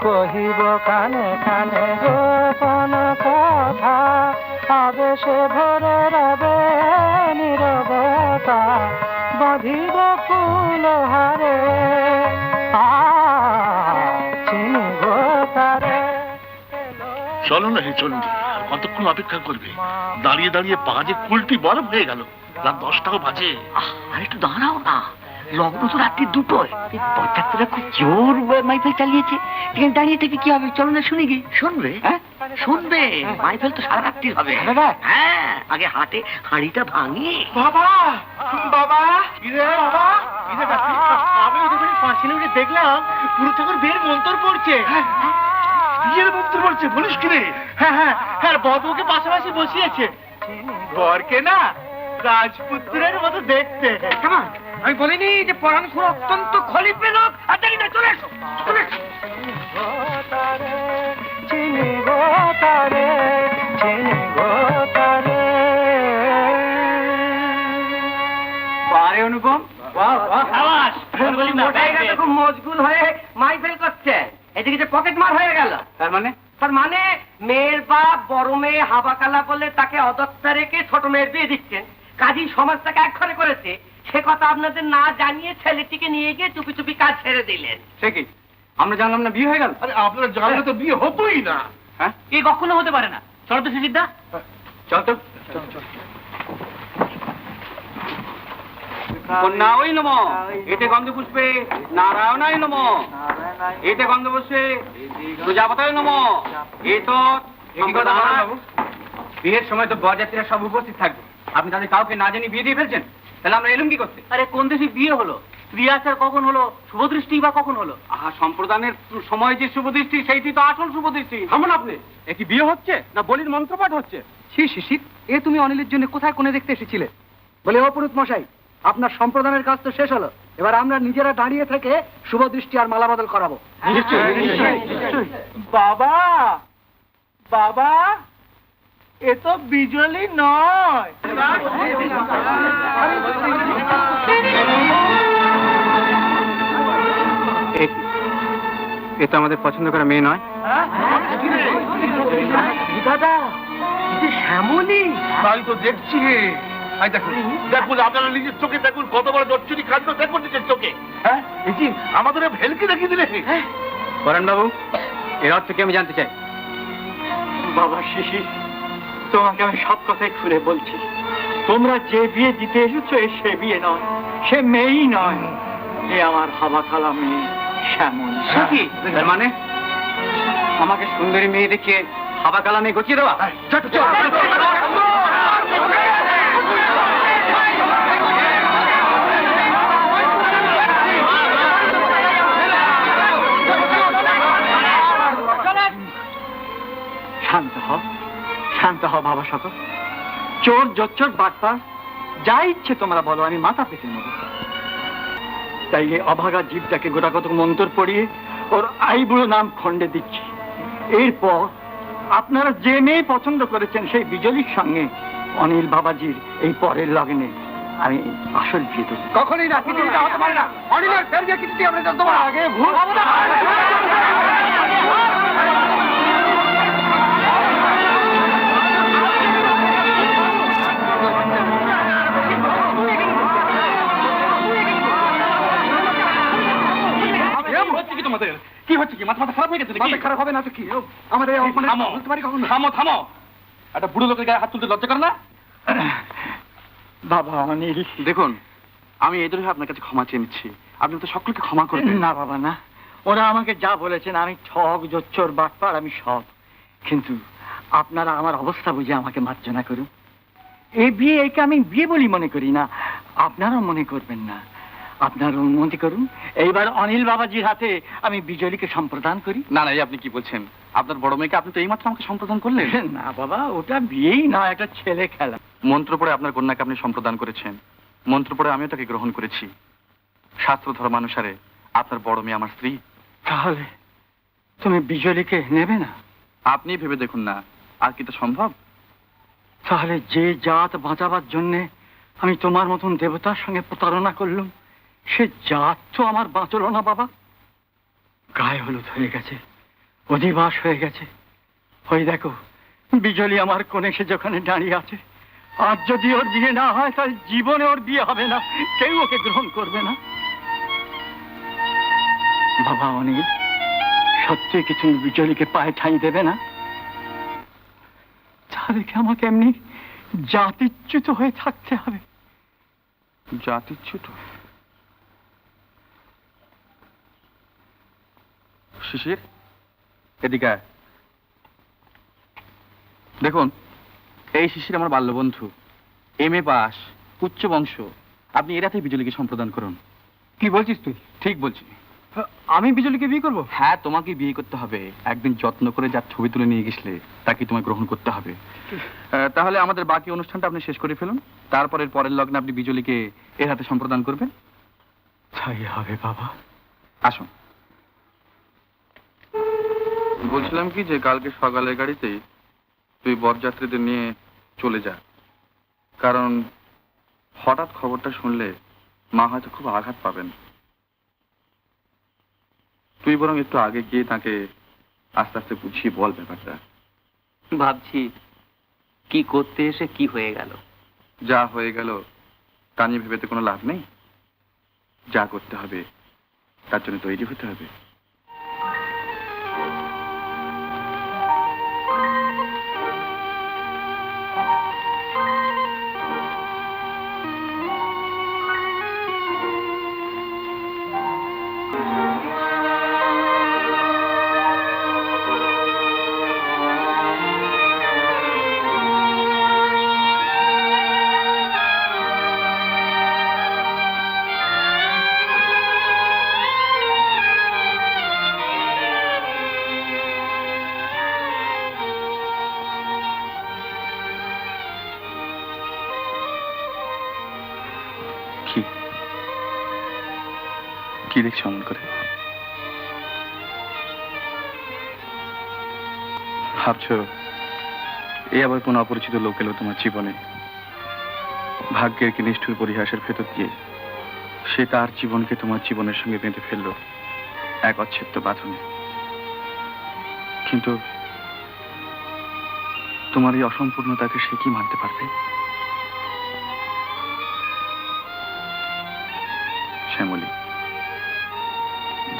Speaker 9: কহিব কানে কানে গোপন কথা, আবেশে ভরে রবে নীরবতা। বাঁধিব ফুল হারে চিনি গো তারে।
Speaker 7: চলো না হে চন্ডী, কতক্ষণ অপেক্ষা করবে? দাঁড়িয়ে দাঁড়িয়ে পা যে কুলটি বরফ হয়ে গেল। রাত 10টাও বাজে।
Speaker 4: আর একটু দাঁড়াও না, লগ্ন তো রাত্রি 2টোয়। বরযাত্রীরা খুব জোর মাইফেল চালিয়েছে, এখানে দাঁড়িয়ে থেকে কি হবে? চলো না শুনে গিয়ে। শুনবে? হ্যাঁ শুনবে। মাইফেল তো সারা রাত্রি হবে। হ্যাঁ, আগে হাটে হাঁড়িটা ভাঙি।
Speaker 8: বাবা বাবা বাবা, আমি ওদের পাশে উঠে দেখলাম পুরো তখন বের মন্তর পড়ছে।
Speaker 7: বিয়ের মন্ত্র বলছে, বলিস কি রে?
Speaker 8: হ্যাঁ হ্যাঁ হ্যাঁ, বধূকে পাশাপাশি বসিয়েছে। বরকে না রাজপুত্রের মতো দেখতে। কেমন? আমি বলিনি যে পরাণখুর অত্যন্ত খলিফে লোক? চলে এসো, চলে এসো।
Speaker 9: চিনি গো তারে, চিনি গো তারে।
Speaker 8: বারে অনুপম, খুব মজগুল হয়ে মাইফেল করছে। এদিকে যে পকেট মার হয়ে গেল। তার মানে মেয়ের বাপ বড় মেয়ে হাবাকালা বলে তাকে অদত্তা রেখে ছোট মেয়ের বিয়ে দিচ্ছেন। কাজী সমাজটাকে এক ঘরে করেছে, সে কথা আপনাদের না জানিয়ে ছেলেটিকে নিয়ে গিয়ে চুপি চুপি কাজ ছেড়ে দিলেন। সে কি আমরা জানলাম না বিয়ে হয়ে গেল?
Speaker 7: আরে আপনারা জানলে তো বিয়ে হতোই না।
Speaker 8: হ্যাঁ, এ কখনো হতে পারে না। চল তো সুজিতদা, চল তো। কন্যাই নম, এতে গন্ধ পুষ্পে নারায়ণাই নম, এতে গন্ধ পুষ্পে প্রজাপতায় নম। এ তো বিয়ের সময় তো বরযাত্রীরা সব উপস্থিত থাকবে, আপনি তাদের কাউকে না জানি বিয়ে দিয়ে ফেলছেন, তাহলে আমরা এলুম কি করতে? আরে কোন দেশে বিয়ে হলো, স্ত্রী আচার কখন হলো, শুভদৃষ্টি বা কখন হলো? আহা, সম্প্রদানের সময় যে শুভদৃষ্টি সেইটি তো আসল শুভদৃষ্টি। থামুন আপনি, এ কি বিয়ে হচ্ছে না বলির মন্ত্রপাঠ হচ্ছে?
Speaker 2: শিশির, এ তুমি অনিলের জন্য কোথায় কোণে দেখতে এসেছিলে? বলে ও পুরুত মশাই, আপনার সম্প্রদানের কাজ তো শেষ হলো, এবার আমরা নিজেরা দাঁড়িয়ে থেকে শুভ দৃষ্টি আর মালা বদল করাবো।
Speaker 8: বাবা বাবা, এ তো বিজলি নয়।
Speaker 2: এ তো আমাদের পছন্দ করা মেয়ে নয়।
Speaker 8: দাদা, শ্যামলী
Speaker 7: তাই তো দেখছি। দেখুন দেখুন, আপনারা নিজের চোখে দেখুন, কত বড় জচ্চুরি কাণ্ড দেখুন নিজের চোখে। হ্যাঁ, এই যে আমাদের ভেলকে দেখিয়ে দিলে।
Speaker 2: বরেন বাবু, এর অর্থ কি আমি জানতে চাই।
Speaker 8: বাবা শিশির, তোমাকে আমি সব কথাই খুলে বলছি। তোমরা যে বিয়ে দিতে এসেছো সে বিয়ে নয়, সে মেয়েই নয়, এ আমার হাবাখালা মেয়ে শ্যামল।
Speaker 2: তার মানে আমাকে সুন্দরী মেয়ে দেখিয়ে হাবা কালামে গচিয়ে দেওয়া?
Speaker 8: শান্ত হও বাবা সকল। চোর জচ্চর বাটপার যা ইচ্ছে তোমরা বলো, আমি মাথা পেতে নেব। তাই এই অভাগা জীবটাকে গোটাকত মন্তর পড়িয়ে ওর আইবুড়ো নাম খণ্ডে দিচ্ছি। এরপর আপনারা যে মেয়ে পছন্দ করেছেন সেই বিজলির সঙ্গে অনিল বাবাজির এই পরের লগ্নে আমি আসল বিয়ে দেব।
Speaker 2: কখনই না, কিছুটা হতে পারে না। অনিলের ফেরগে কিছুটি আমরা জানতে পারি।
Speaker 8: আগে ভুল কি হচ্ছে? কি মাথা খারাপ হয়ে গেছে?
Speaker 2: খারাপ হবে না তো কি? আমাদের বুঝতে পারি কখন?
Speaker 8: থামো, একটা বুড়ো লোকের গায়ে হাত তুলতে লজ্জা করে না? বাবা অনিল,
Speaker 5: দেখুন, আমি এই ধরে আপনার কাছে ক্ষমা চেয়ে নিচ্ছি, আপনি তো সকলকে ক্ষমা করবেন।
Speaker 8: না বাবা না, ওরা আমাকে যা বলেছেন আমি ঠক জচ্চর বাটপার আমি সব, কিন্তু আপনারা আমার অবস্থা বুঝে আমাকে মার্জনা করুন। এই বিয়ে একে আমি বিয়ে বলি মনে করি না, আপনারাও মনে করবেন না। আপনার অনুমতি করুন, এইবার অনিল বাবাজির হাতে আমি বিজলীকে সম্প্রদান করি।
Speaker 5: না না, এই আপনি কি বলছেন? আপনার বড় মেয়েকে আপনি তো এইমাত্র আমাকে সম্প্রদান করলেন।
Speaker 8: না বাবা, ওটা বিয়েই নয়, একটা ছেলে খেলা।
Speaker 5: মন্ত্র পড়ে আপনার কন্যাকে আপনি সম্প্রদান করেছেন, মন্ত্র পড়ে আমিও তাকে গ্রহণ করেছি। শাস্ত্র ধর্মানুসারে আপনার বড় মেয়ে আমার স্ত্রী।
Speaker 8: তাহলে তুমি বিজলীকে নেবে না?
Speaker 5: আপনি ভেবে দেখুন না, আর কি তো সম্ভব?
Speaker 8: তাহলে যে জাত বাঁচাবার জন্যে আমি তোমার মতন দেবতার সঙ্গে প্রতারণা করলাম, সে জাত তো আমার বাঁচল না বাবা। গায়ে হলুদ হয়ে গেছে, অধিবাস হয়ে গেছে। ওই দেখো বিজলী আমার কোণে সে যেখানে দাঁড়িয়ে আছে। আজ যদি ওর বিয়ে না হয় তাহলে জীবনে ওর বিয়ে হবে না, কেউ ওকে গ্রহণ করবে না। বাবা অনিল, সত্যি কিছু বিজলীকে পায়ে ঠাঁই দেবে না? যা দেখে আমাকে এমনি জাতিচ্যুত হয়ে থাকতে হবে।
Speaker 5: জাতিচ্যুত? শিশির, এদিকে আয়। দেখুন, এই শিশির আমার বাল্যবন্ধু, MA পাস, উচ্চ বংশ। আপনি এরাতে বিজলীকে সম্প্রদান করুন।
Speaker 8: কি বলছিস তুই?
Speaker 5: ঠিক বলছি।
Speaker 8: আমি বিজলীকে বিয়ে করবো?
Speaker 5: হ্যাঁ, তোমাকে বিয়ে করতে হবে। একদিন যত্ন করে যার ছবি তুলে নিয়ে গেছিলে তাকে তোমায় গ্রহণ করতে হবে। তাহলে আমাদের বাকি অনুষ্ঠানটা আপনি শেষ করে ফেলুন, তারপরের পরের লগ্নে আপনি বিজলীকে এর হাতে সম্প্রদান করবেন।
Speaker 8: তাই হবে বাবা।
Speaker 5: আসুন। বলছিলাম কি যে কালকে সকালের গাড়িতেই তুই বরযাত্রীদের নিয়ে চলে যা, কারণ হঠাৎ খবরটা শুনলে মা হয়তো খুব আঘাত পাবেন। তুই বরং একটু আগে গিয়ে তাকে আস্তে আস্তে বুঝিয়ে বল ব্যাপারটা।
Speaker 4: ভাবছি কি করতে এসে কি হয়ে গেল।
Speaker 5: যা হয়ে গেল তা নিয়ে ভেবেতে কোনো লাভ নেই। যা করতে হবে তার জন্য তৈরি হতে হবে। কি দেখছো অমন করে? ভাবছো এই আবার কোন অপরিচিত লোক এলো তোমার জীবনে, ভাগ্যের কি নিষ্ঠুর পরিহাসের ভেতর দিয়ে সে তার জীবনকে তোমার জীবনের সঙ্গে বেঁধে ফেললো এক অচ্ছেদ্য বাঁধনে। কিন্তু তোমার এই অসম্পূর্ণতাকে সে কি মানতে পারবে? শ্যামলী,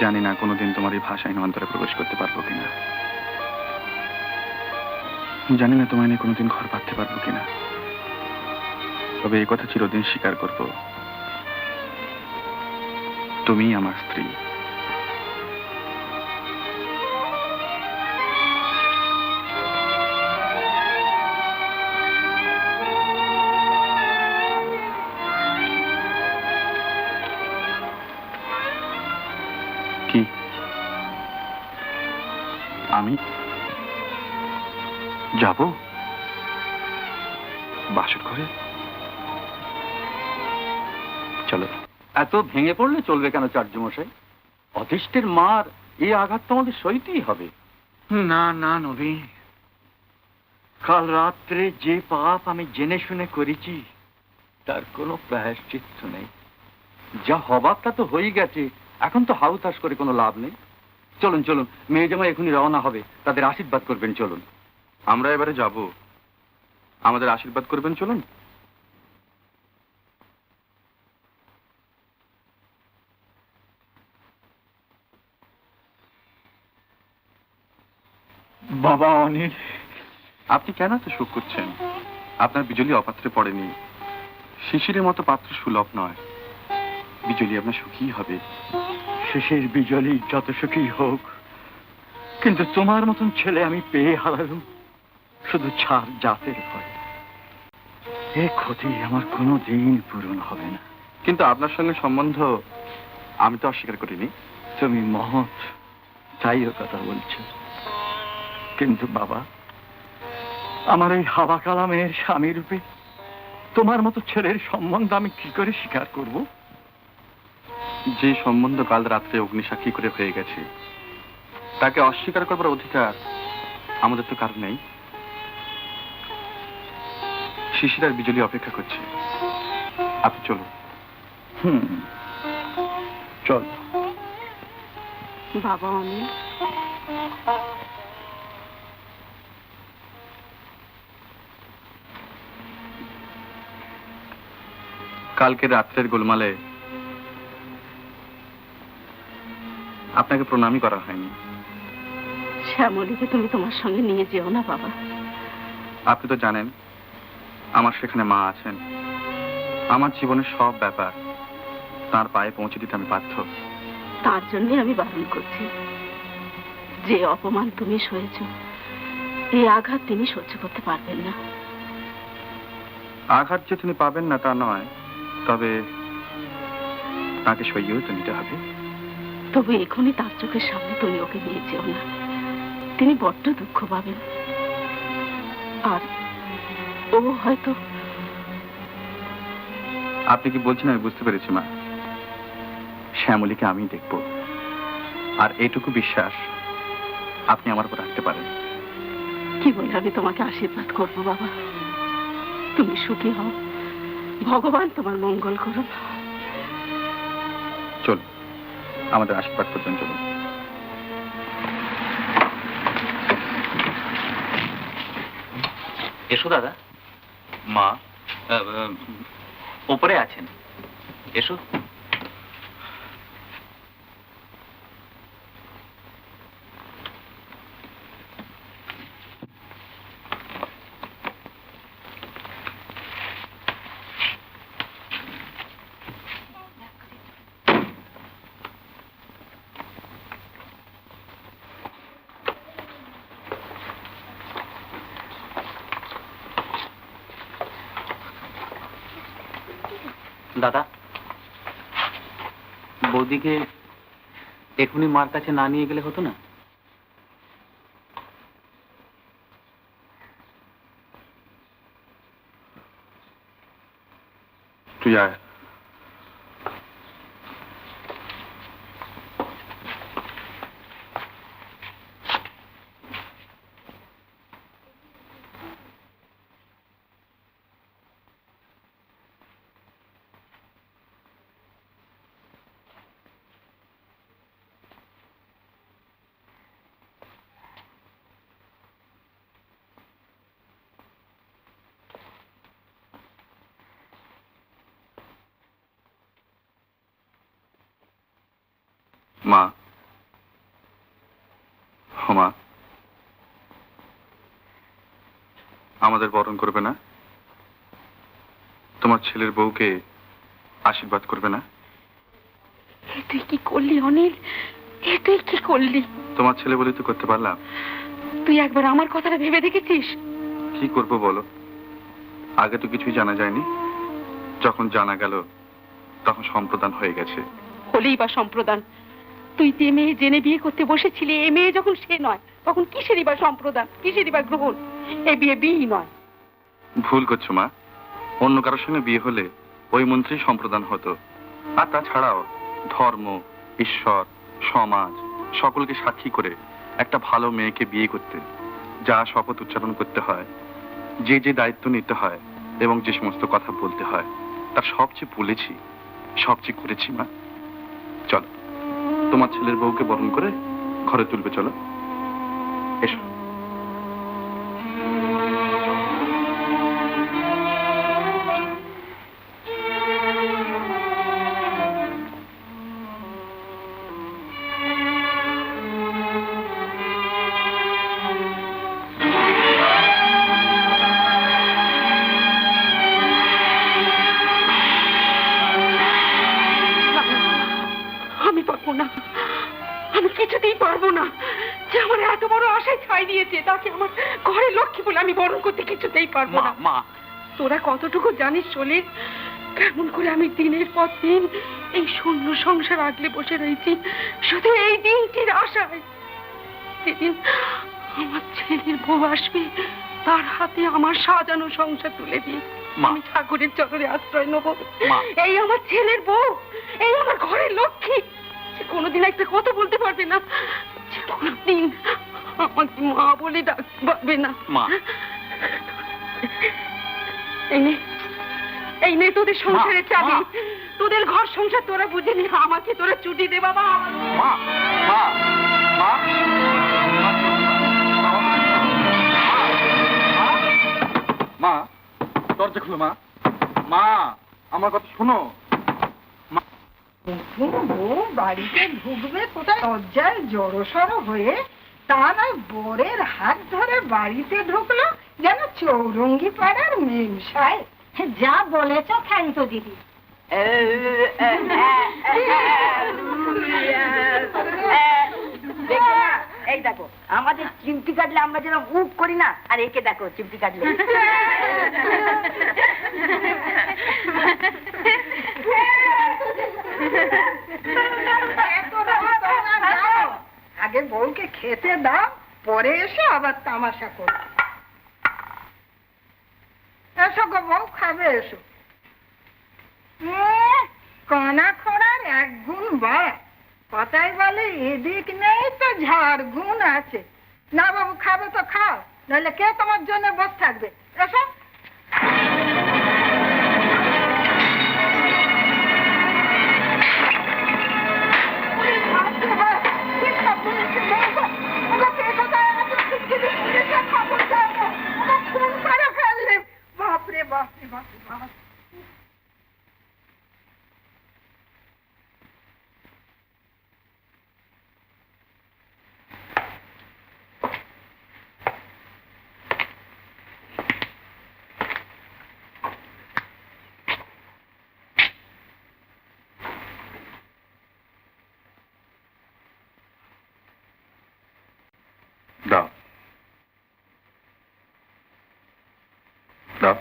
Speaker 5: জানি না কোনোদিন তোমার এই ভাষায় অন্তরে প্রবেশ করতে পারবো কিনা, জানি না তোমায় নিয়ে কোনোদিন ঘর পাততে পারবো কিনা, তবে এই কথা চিরদিন স্বীকার করব, তুমি আমার স্ত্রী। কি আমি যাব বাসর ঘরে? চলো।
Speaker 8: এত ভেঙে পড়লে চলবে কেন চার্যমশাই? অতিষ্ঠের মার এই আঘাত তো আমাদের সইতেই হবে। না না নবীন, কাল রাত্রে যে পাপ আমি জেনে শুনে করেছি তার কোনো প্রায়শ্চিত্ত নেই। যা হবার তা তো হয়ে গেছে, এখন তো হাউতাস করে কোনো লাভ নেই। চলুন চলুন, মেয়ে জামাই এখনই রওনা হবে, তাদের আশীর্বাদ করবেন। চলুন।
Speaker 5: আমরা এবারে যাব, আমাদের আশীর্বাদ করবেন। চলুন।
Speaker 8: বাবা অনিল,
Speaker 5: আপনি কেন এত শোক করছেন? আপনার বিজলী অপাত্রে পড়েনি, শিশিরের মতো পাত্র সুলভ নয়। বিজলী আপনার সুখী হবে।
Speaker 8: শেষের বিজলী যত সুখী হোক, কিন্তু তোমার মতন ছেলে আমি পেয়ে হারালুম শুধু ছাড় জাতের ভয়। এ ক্ষতি আমার কোনো দিন পূরণ হবে না।
Speaker 5: কিন্তু আপনার সঙ্গে সম্বন্ধ আমি তো অস্বীকার করিনি।
Speaker 8: তুমি মহৎ, তাই ও কথা বলছো। কিন্তু বাবা, আমার এই হাওয়া কালামের স্বামী রূপে তোমার মতো ছেলের সম্বন্ধ আমি কি করে স্বীকার করব?
Speaker 5: যে সম্বন্ধ কাল রাত্রে অগ্নিসাক্ষী করে হয়ে গেছে, তাকে অস্বীকার করবার অধিকার আমাদের তো কারণ নেই। শিশির আর বিজলী অপেক্ষা করছে, আপনি চলুন।
Speaker 8: চল
Speaker 3: বাবা অনিল,
Speaker 5: কালকে রাত্রের গোলমালে আপনি আপনাকে প্রণামই করা হয়নি।
Speaker 3: শ্যামলীকে তুমি তোমার সঙ্গে নিয়ে যেও না বাবা।
Speaker 5: আপনি তো জানেন আমার সেখানে মা আছেন। আমার জীবনের সব ব্যাপার তার পায়ে পৌঁছে দিতে আমি বাধ্য।
Speaker 3: তার জন্যই আমি বারণ করছি। যে অপমান তুমি সয়েছ, এই আঘাত তিনি সহ্য করতে পারবেন না।
Speaker 5: আঘাত যে তিনি পাবেন না তা নয়, তবে তাকে সইয়েও তো নিতে হবে।
Speaker 3: তবে এখনই তার চোখের সামনে তুমি ওকে নিয়ে যেও না। তিনি বড্ড দুঃখ পাবেন। আর ও হয়তো।
Speaker 5: আপনি কি বলছেন আমি বুঝতে পেরেছি মা। শ্যামলীকে আমি দেখব, আর এটুকু বিশ্বাস আপনি আমার উপর রাখতে পারেন।
Speaker 3: কি বলে আমি তোমাকে আশীর্বাদ করবো বাবা। তুমি সুখী হও, ভগবান তোমার মঙ্গল করুন।
Speaker 5: চলুন, আমাদের আশীর্বাদ করবেন, চলুন।
Speaker 8: এসো দাদা।
Speaker 5: মা
Speaker 8: ওপরে আছেন, এসো। দাদা, বৌদিকে এখনই মার কাছে না নিয়ে গেলে হতো না?
Speaker 5: তুই আয়। মা, মা, আমাদের বরণ করবে না? তোমার ছেলের বউকে আশীর্বাদ করবে না?
Speaker 3: তুই কি করলি অনিল? তুই কি করলি?
Speaker 5: তোমার ছেলে বলে তো করতে পারলাম।
Speaker 3: তুই একবার আমার কথাটা ভেবে দেখেছিস?
Speaker 5: কি করবো বলো? আগে তো কিছুই জানা যায়নি, যখন জানা গেল তখন সম্প্রদান হয়ে গেছে।
Speaker 3: হলেই বা সম্প্রদান? তুই যে মেয়ে জেনে বিয়ে করতে বসেছিলি, এ মেয়ে যখন সে নয়, তখন কিসেরই বা সম্প্রদান, কিসেরই বা গ্রহণ? এ বিয়ে বিয়েই নয়।
Speaker 5: ভুল করছো মা। অন্য কারোর সঙ্গে বিয়ে হলে ওই মন্ত্রী সম্প্রদান হতো। আর তাছাড়াও ধর্ম, ঈশ্বর, সমাজ সকলকে সাক্ষী করে একটা ভালো মেয়েকে বিয়ে করতে যা শপথ উচ্চারণ করতে হয়, যে যে দায়িত্ব নিতে হয় এবং যে সমস্ত কথা বলতে হয়, তার সবচেয়ে বলেছি, সবচেয়ে করেছি মা। চলো, তোমার ছেলের বউকে বরণ করে ঘরে তুলবে, চলো, এসো।
Speaker 3: আমি পারবো না, আমি কিছুতেই পারবো না। যে আমার এত বড় আশায় ছাই দিয়েছে, তাকে আমার ঘরের লক্ষ্মী বলে আমি বরণ করতে কিছুতেই পারবো না।
Speaker 8: মা,
Speaker 3: তোরা কতটুকু জানিস সলিল, কেমন করে আমি দিনের পর দিন এই শূন্য সংসার আগলে বসে রয়েছি শুধু এই দিনটির আশায়। যেদিন আমার ছেলের বউ আসবে, তার হাতে আমার সাজানো সংসার তুলে দিয়ে আমি ঠাকুরের চরণে আশ্রয় নেব। এই আমার ছেলের বউ, এই আমার ঘরের লক্ষ্মী, যে কোনোদিন একটা কথা বলতে পারবে না, যে কোনোদিন আমাকে মা বলে ডাকতে পারবে না।
Speaker 8: মা,
Speaker 3: এই নে তোদের সংসারের চাবি, তোদের ঘর সংসার তোরা বুঝে নি, আমাকে তোরা ছুটি দে বাবা।
Speaker 5: মা, মা, মা, মা, দরজা খুলো মা। মা, আমার কথা শোনো।
Speaker 10: নতুন বউ বাড়িতে ঢুকবে কোথায় লজ্জায় জড়সড় হয়ে, তা নয় বরের হাত ধরে বাড়িতে ঢুকলো যেন চৌরঙ্গি পাড়ার মেমসায়।
Speaker 6: যা বলেছ থ্যাংক ইউ দিদি।
Speaker 11: এই দেখো আমাদের চিমটি কাটলে আমরা যেন উপ করি না, আর একে দেখো চিমটি কাটলে।
Speaker 10: আগে বউকে খেতে দাও, পরে এসে আবার তামাশা করো। এসো গো বউ, খাবে এসো। কনা খোড়ার এক গুণ বাড়া, কথাই বলে এদিক নেই তো ঝাড় গুণ আছে। না বাবু খাবে তো খাও, নাহলে কে তোমার জন্য বসে থাকবে। এসো। বাপরে বাপরে বাপরে বাপ।
Speaker 5: দাও দাও।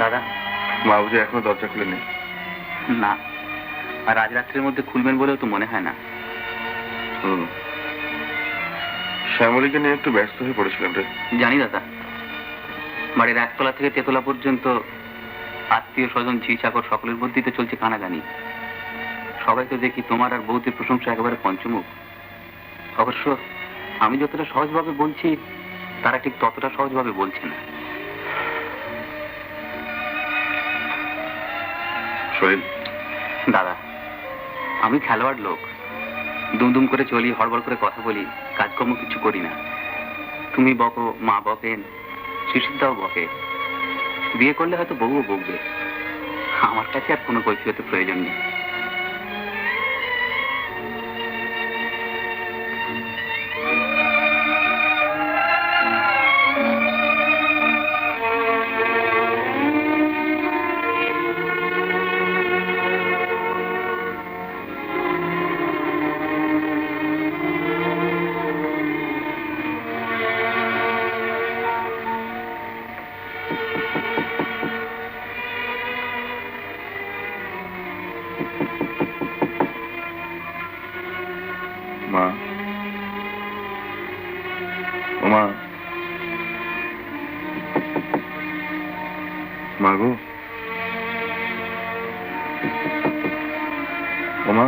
Speaker 5: দাদা, মা বুঝে এখনো দরজা খুলেনি? না, আর আজ রাত্রের মধ্যে খুলবেন বলেও তো মনে হয় না। শ্যামলীকে নিয়ে একটু ব্যস্ত হয়ে পড়েছিলাম রে। জানি দাদা, বাড়ির একতলা থেকে তেতলা পর্যন্ত আত্মীয় স্বজন ঝি চাকর সকলের মধ্যেই তো চলছে কানাকানি। সবাই তো দেখি তোমার আর বৌদির প্রশংসা একেবারে পঞ্চমুখ। অবশ্য আমি যতটা সহজভাবে বলছি তারা ঠিক ততটা সহজভাবে বলছে না। দাদা, আমি খেলোয়াড় লোক, দুমদুম করে চলি, হড়বড় করে কথা বলি, কাজকর্ম কিছু করি না। তুমি বকো, মা বকেন, শিশিরদাও বকে। বিয়ে করলে হয়তো বউও বকবে, আমার কাছে আর কোনো কৈফিয়তের প্রয়োজন নেই। মা, ও মা, মা গো, ও মা।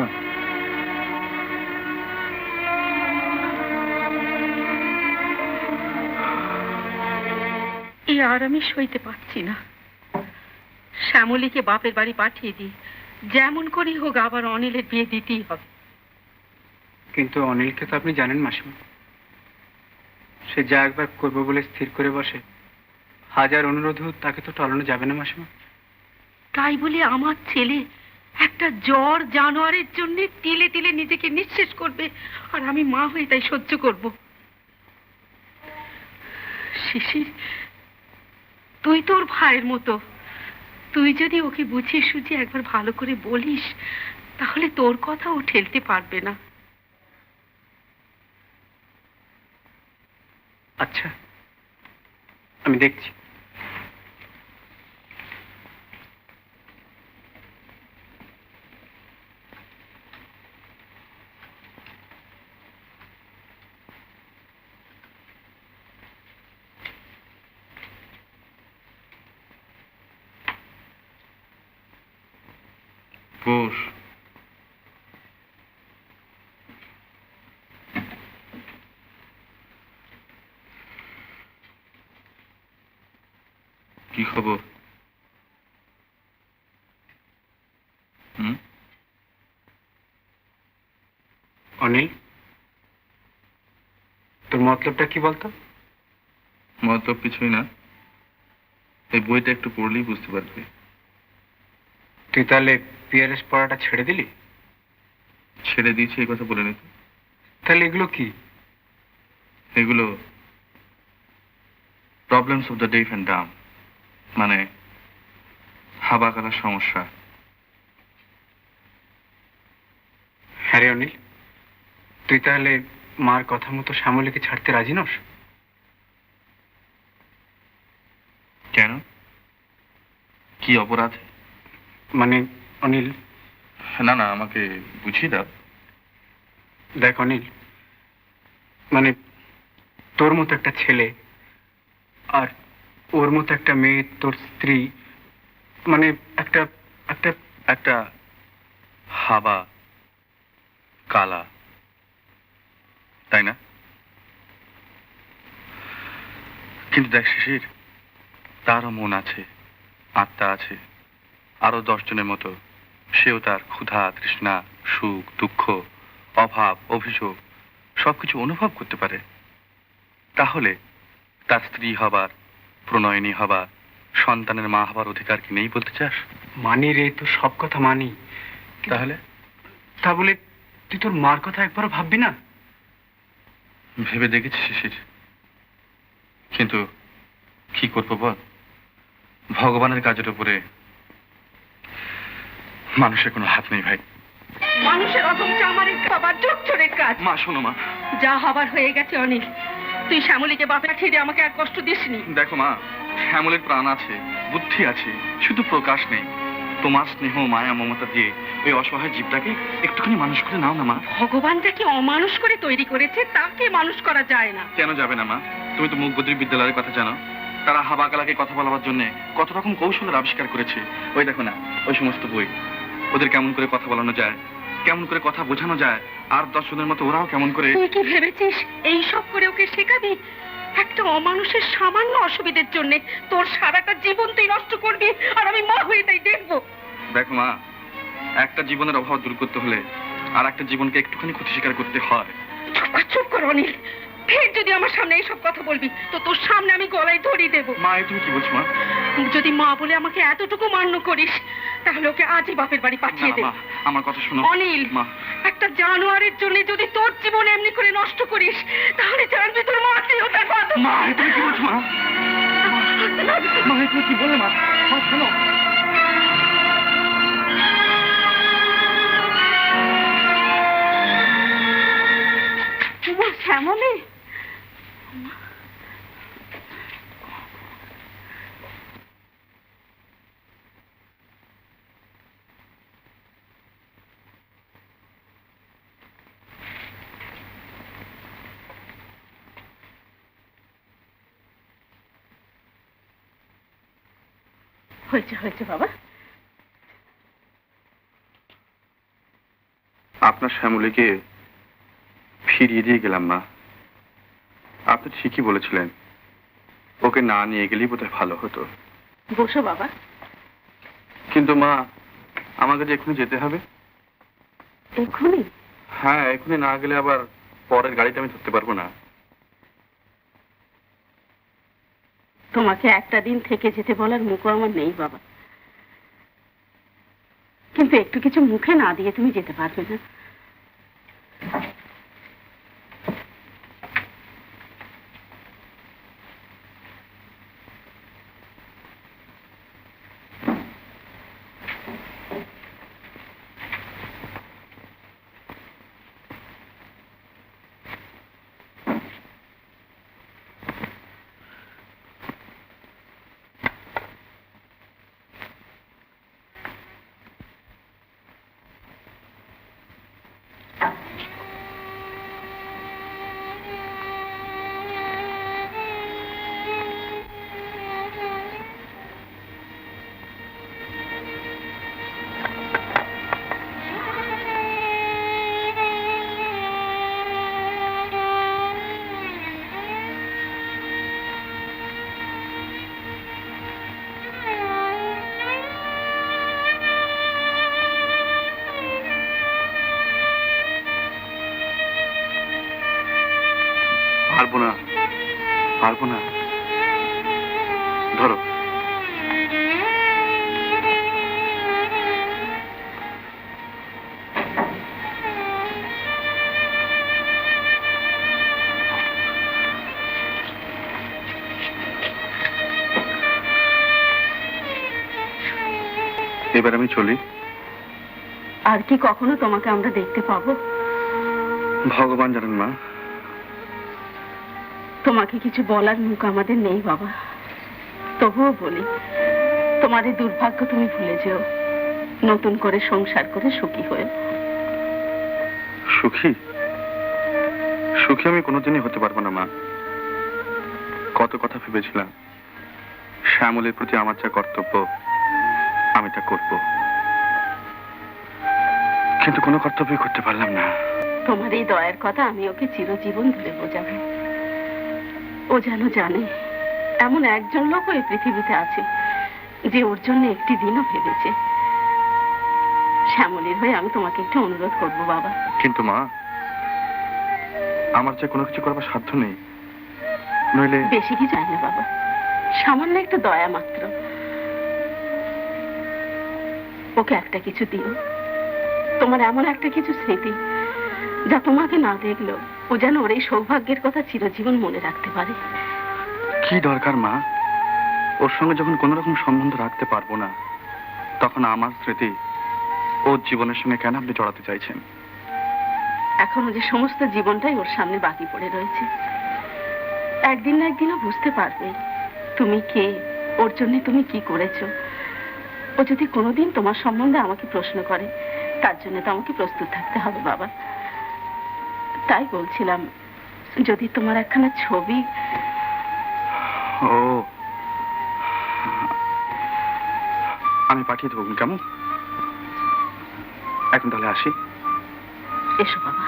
Speaker 3: এই আর আমি সইতে পারছি না। শ্যামলীকে বাপের বাড়ি পাঠিয়ে দিই, যেমন করেই হোক আবার অনিলের বিয়ে দিতেই হবে।
Speaker 2: কিন্তু অনিলকে তো আপনি জানেন মাসিমা, সে যা একবার করবো বলে স্থির করে বসে, হাজার অনুরোধ তাকে তো টলানো যাবে না মাসিমা।
Speaker 3: তাই বলে আমার ছেলে একটা জ্বর জানোয়ারের জন্য তিলে তিলে নিজেকে নিঃশেষ করবে, আর আমি মা হয়ে তাই সহ্য করব। শিশির, তুই তোর ভাইয়ের মতো, তুই যদি ওকে বুঝিয়ে সুঝিয়ে একবার ভালো করে বলিস, তাহলে তোর কথা ও ঠেলতে পারবে না।
Speaker 2: আচ্ছা, আমি দেখছি।
Speaker 5: বস। কি খবর?
Speaker 2: অনিল, তোর মতলবটা কি বলতো?
Speaker 5: মতলব কিছুই না, এই বইটা একটু পড়লেই বুঝতে পারবি।
Speaker 2: তুই তাহলে পিআরএস পড়াটা ছেড়ে দিলি?
Speaker 5: ছেড়ে দিয়েছি এই কথা বলে নিতে।
Speaker 2: তাহলে এগুলো কি?
Speaker 5: এগুলো problems of the deaf and dumb, মানে হাবা করার সমস্যা।
Speaker 2: হ্যাঁ রে অনিল, তুই তাহলে মার কথা মতো শ্যামলীকে ছাড়তে রাজি নস?
Speaker 5: কেন? কি অপরাধ?
Speaker 2: মানে অনিল,
Speaker 5: না না, আমাকে বুঝিয়ে দাও।
Speaker 2: দেখ অনিল, মানে তোর মতো একটা ছেলে আর ওর মতো একটা মেয়ে, তোর স্ত্রী, মানে একটা একটা
Speaker 5: একটা হাবা কালা, তাই না? কিন্তু দেখ শিশির, তারও মন আছে, আত্মা আছে, আরো 10 জনের মতো। সেও তার ক্ষুধা, তৃষ্ণা, সুখ, দুঃখ, অভাব, অভিযোগ সবকিছু অনুভব করতে পারে। তাহলে তার স্ত্রী হবার, প্রণয়িনী হবার, সন্তানের মা হবার অধিকার কি নেই বলতে চাস?
Speaker 2: মানি রে, তো সব কথা মানি।
Speaker 5: তাহলে
Speaker 2: তা বলে তুই তোর মার কথা একবারও ভাববি না?
Speaker 5: ভেবে দেখেছি শিশির, কিন্তু কি করবো বল, ভগবানের কাজের উপরে মানুষের কোনো হাত নেই ভাই।
Speaker 3: মানুষের অধম চামারের খাবার চোখ চোরের কাজ।
Speaker 5: মা শোনো মা,
Speaker 3: যা হবার হয়ে গেছে অনিল, তুই শ্যামলীকে বাপের ছেড়ে আমাকে আর কষ্ট দিসনি।
Speaker 5: দেখো মা, শ্যামলের প্রাণ আছে, বুদ্ধি আছে, শুধু প্রকাশ নেই। তোমার স্নেহ, মায়া, মমতা দিয়ে ওই অসহায় জীবটাকে একটুখানি মানুষ করে নাও না মা।
Speaker 3: ভগবান যাকে অমানুষ করে তৈরি করেছে তাকে মানুষ করা যায় না।
Speaker 5: কেন যাবে না মা? তুমি তো মুখ বদ্রী বিদ্যালয়ের কথা জানো। তারা হাবাকালাকে কথা বলাবার জন্য কত রকম কৌশলের আবিষ্কার করেছে। ওই দেখো না, ওই সমস্ত বই, ওদের কেমন করে কথা বলানো যায়, কেমন করে কথা বোঝানো যায়, আর 10 জনের মতো ওরাও কেমন করে।
Speaker 3: তুই কি ভেবেছিস এই সব করে ওকে শেখাবি? একটা অমানুষের সামান্য অসুবিধার জন্য তোর সারাটা জীবন তুই নষ্ট করবি, আর আমি মা হয়ে তাই দেখবো।
Speaker 5: দেখো মা, একটা জীবনের অভাব দূর করতে হলে আর একটা জীবনকে একটুখানি ক্ষতি স্বীকার করতে হয়।
Speaker 3: চুপ কর অনিল, ফের যদি আমার সামনে এইসব কথা বলবি তো তোর সামনে আমি গলায় ধরিয়ে দেবো।
Speaker 5: মা, তুমি কি বলছো মা?
Speaker 3: যদি মা বলে আমাকে এতটুকু মান্য করিস, তাহলে ওকে আজই বাপের বাড়ি পাঠিয়ে দে।
Speaker 5: আমার কথা শোনো
Speaker 3: অনিল,
Speaker 5: মা।
Speaker 3: একটা জানোয়ারের জন্য যদি তোর জীবন এমনি করে নষ্ট করিস, তাহলে জানবি তোর মাকেও তার বাধা।
Speaker 5: মা, তুমি কি বলছো মা? মা, তুমি কি বলে মা? মা শোনো।
Speaker 3: শ্যামলী, হয়েছে হয়েছে বাবা।
Speaker 5: আপনার শ্যামলীকে ফিরিয়ে দিয়ে গেলাম মা। আপনি ঠিকই বলেছিলেন, ওকে না নিয়ে গেলেই বোধহয় ভালো হতো।
Speaker 3: বসো বাবা।
Speaker 5: কিন্তু মা, আমাকে যে এক্ষুনি যেতে হবে।
Speaker 3: এক্ষুনি?
Speaker 5: হ্যাঁ, এক্ষুনি না গেলে আবার পরের গাড়িটা আমি ধরতে পারবো না।
Speaker 3: তোমাকে একটা দিন থেকে যেতে বলার মুখও আমার নেই বাবা, কিন্তু কিন্তু একটু কিছু মুখে না দিয়ে তুমি যেতে পারবে না।
Speaker 5: পারবো না, পারবো না। ধরো। এবার আমি চলি।
Speaker 3: আর কি কখনো তোমাকে আমরা দেখতে পাবো?
Speaker 5: ভগবান জানেন মা।
Speaker 3: তোমাকে কিছু বলার মুখ আমাদের নেই বাবা, তবুও বলি, তোমার এই দুর্ভাগ্য তুমি ভুলে যেও, নতুন করে সংসার করে সুখী হয়ে।
Speaker 5: সুখী? সুখী আমি কোনোদিনই হতে পারবো না মা। কত কথা ভেবেছিলাম, শ্যামলের প্রতি আমার যা কর্তব্য আমি তা করব, কিন্তু কোনো কর্তব্যই করতে পারলাম না।
Speaker 3: তোমার এই দয়ার কথা আমি ওকে চিরজীবন ধরে বোঝাবো। ও যেন জানে এমন একজন লোক এই পৃথিবীতে আছে যে ওর জন্য একটি দিনও ভেবেছে। শ্যামলীর হয়ে আমি তোমাকে একটু অনুরোধ করব বাবা।
Speaker 5: কিন্তু মা, আমার যে কোনো কিছু করবার সাধ্য নেই, নইলে।
Speaker 3: বেশি কি চাই না বাবা, সামান্য একটু দয়া মাত্র। ওকে একটা কিছু দিও, তোমার এমন একটা কিছু স্মৃতি যা তোমাকে না দেখলো ও যেন ওর এই সৌভাগ্যের কথা চিরজীবন মনে রাখতে পারে।
Speaker 5: কি দরকার মা? ওর সঙ্গে যখন কোন রকম সম্বন্ধ রাখতে পারবো না, তখন আমার স্মৃতি ওর জীবনের সঙ্গে কেন আপনি জড়াতে চাইছেন?
Speaker 3: এখনো যে সমস্ত জীবনটাই ওর সামনে বাকি পড়ে রয়েছে, একদিন না একদিনও বুঝতে পারবে তুমি কে, ওর জন্য তুমি কি করেছো। ও যদি কোনোদিন তোমার সম্বন্ধে আমাকে প্রশ্ন করে, তার জন্য তো আমাকে প্রস্তুত থাকতে হবে বাবা। তাই বলছিলাম, যদি তোমার একখানা ছবি।
Speaker 5: ও, আমি পাঠিয়ে দেবো, কেমন? এখন তাহলে আসি।
Speaker 3: এসো বাবা।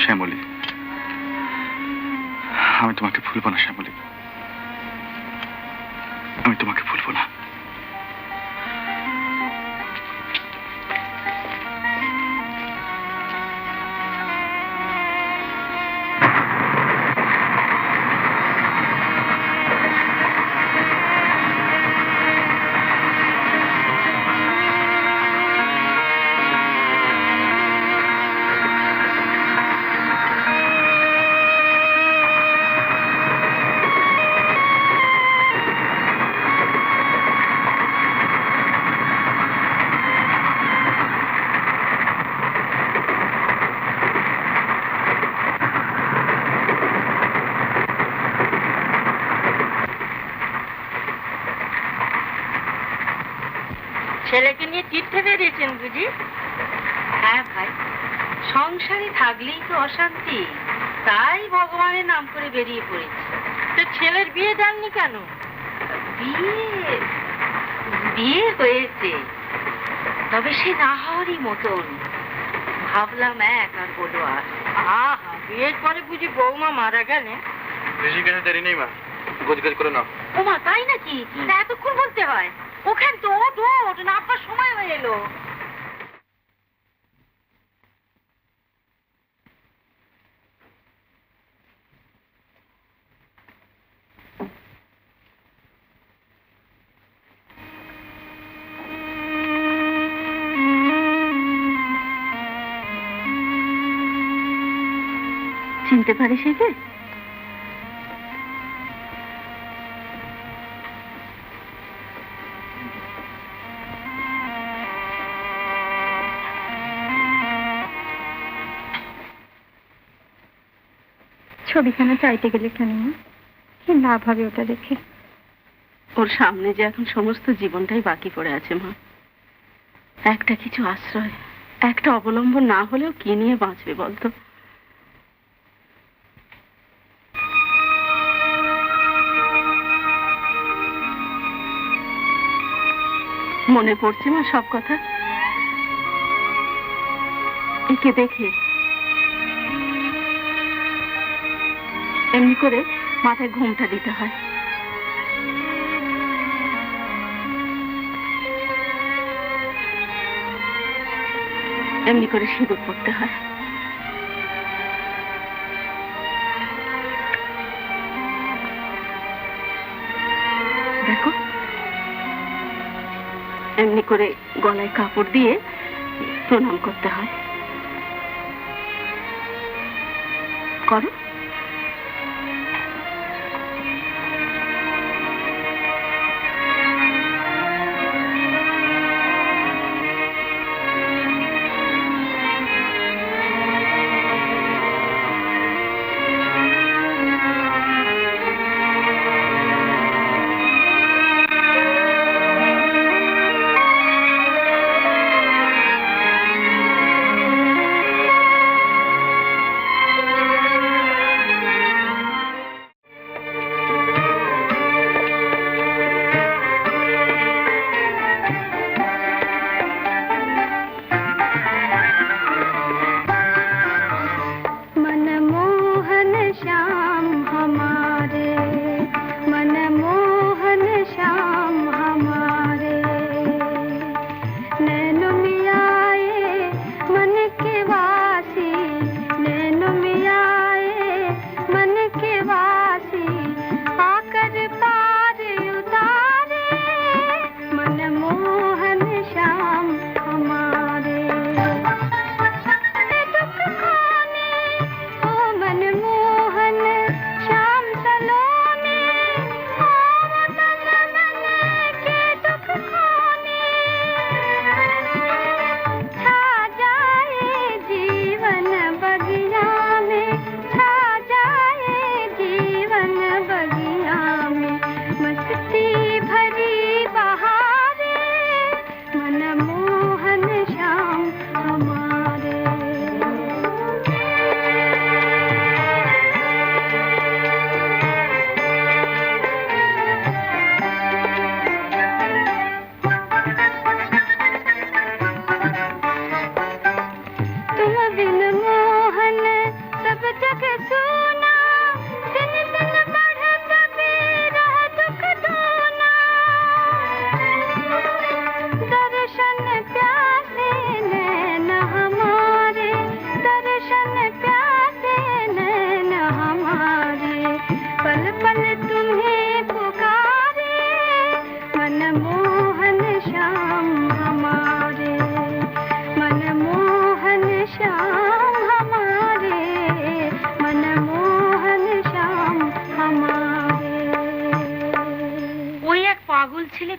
Speaker 5: শ্যামলী, আমি তোমাকে ভুলবো না শ্যামলী, আমি তোমাকে ভুলবো না।
Speaker 3: ছেলেকে নিয়ে তীর্থে বেরিয়েছেন বুঝি? হ্যাঁ ভাই, সংসারে থাকলেই তো অশান্তি। তাই ভগবানের নাম করে বেরিয়ে পড়েছি। তো ছেলের বিয়ে দেননি কেন? বিয়ে বিয়ে হয়েছে, তবে সে না হওয়ারই মতন। ভাবলাম এক আর বলো আর। আহা, বিয়ের পরে বুঝি বৌমা মারা গেলে?
Speaker 5: ঋষিকেশে দেরি নেই মা, গোজগাজ করে নাও।
Speaker 3: ও মা, তাই নাকি? তা এতক্ষণ বলতে হয়? ওখান তো ওঠ ওঠ, নামবার সময় হয়ে এলো। চিনতে পারিস একে?
Speaker 10: ছবিখানা চাইতে গেলে কেন মা? কি লাভ হবে ওটা দেখে?
Speaker 3: ওর সামনে যে এখন সমস্ত জীবনটাই বাকি পড়ে আছে মা। একটা কিছু আশ্রয়, একটা অবলম্বন না হলেও কি নিয়ে বাঁচবে বলতো? মনে পড়ছে মা সব কথা? একে দেখে এমনি করে মাথায় ঘুমটা দিতে হয়। এমনি করে সিঁদুর পড়তে হয়। দেখো, এমনি করে গলায় কাপড় দিয়ে প্রণাম করতে হয়। করো।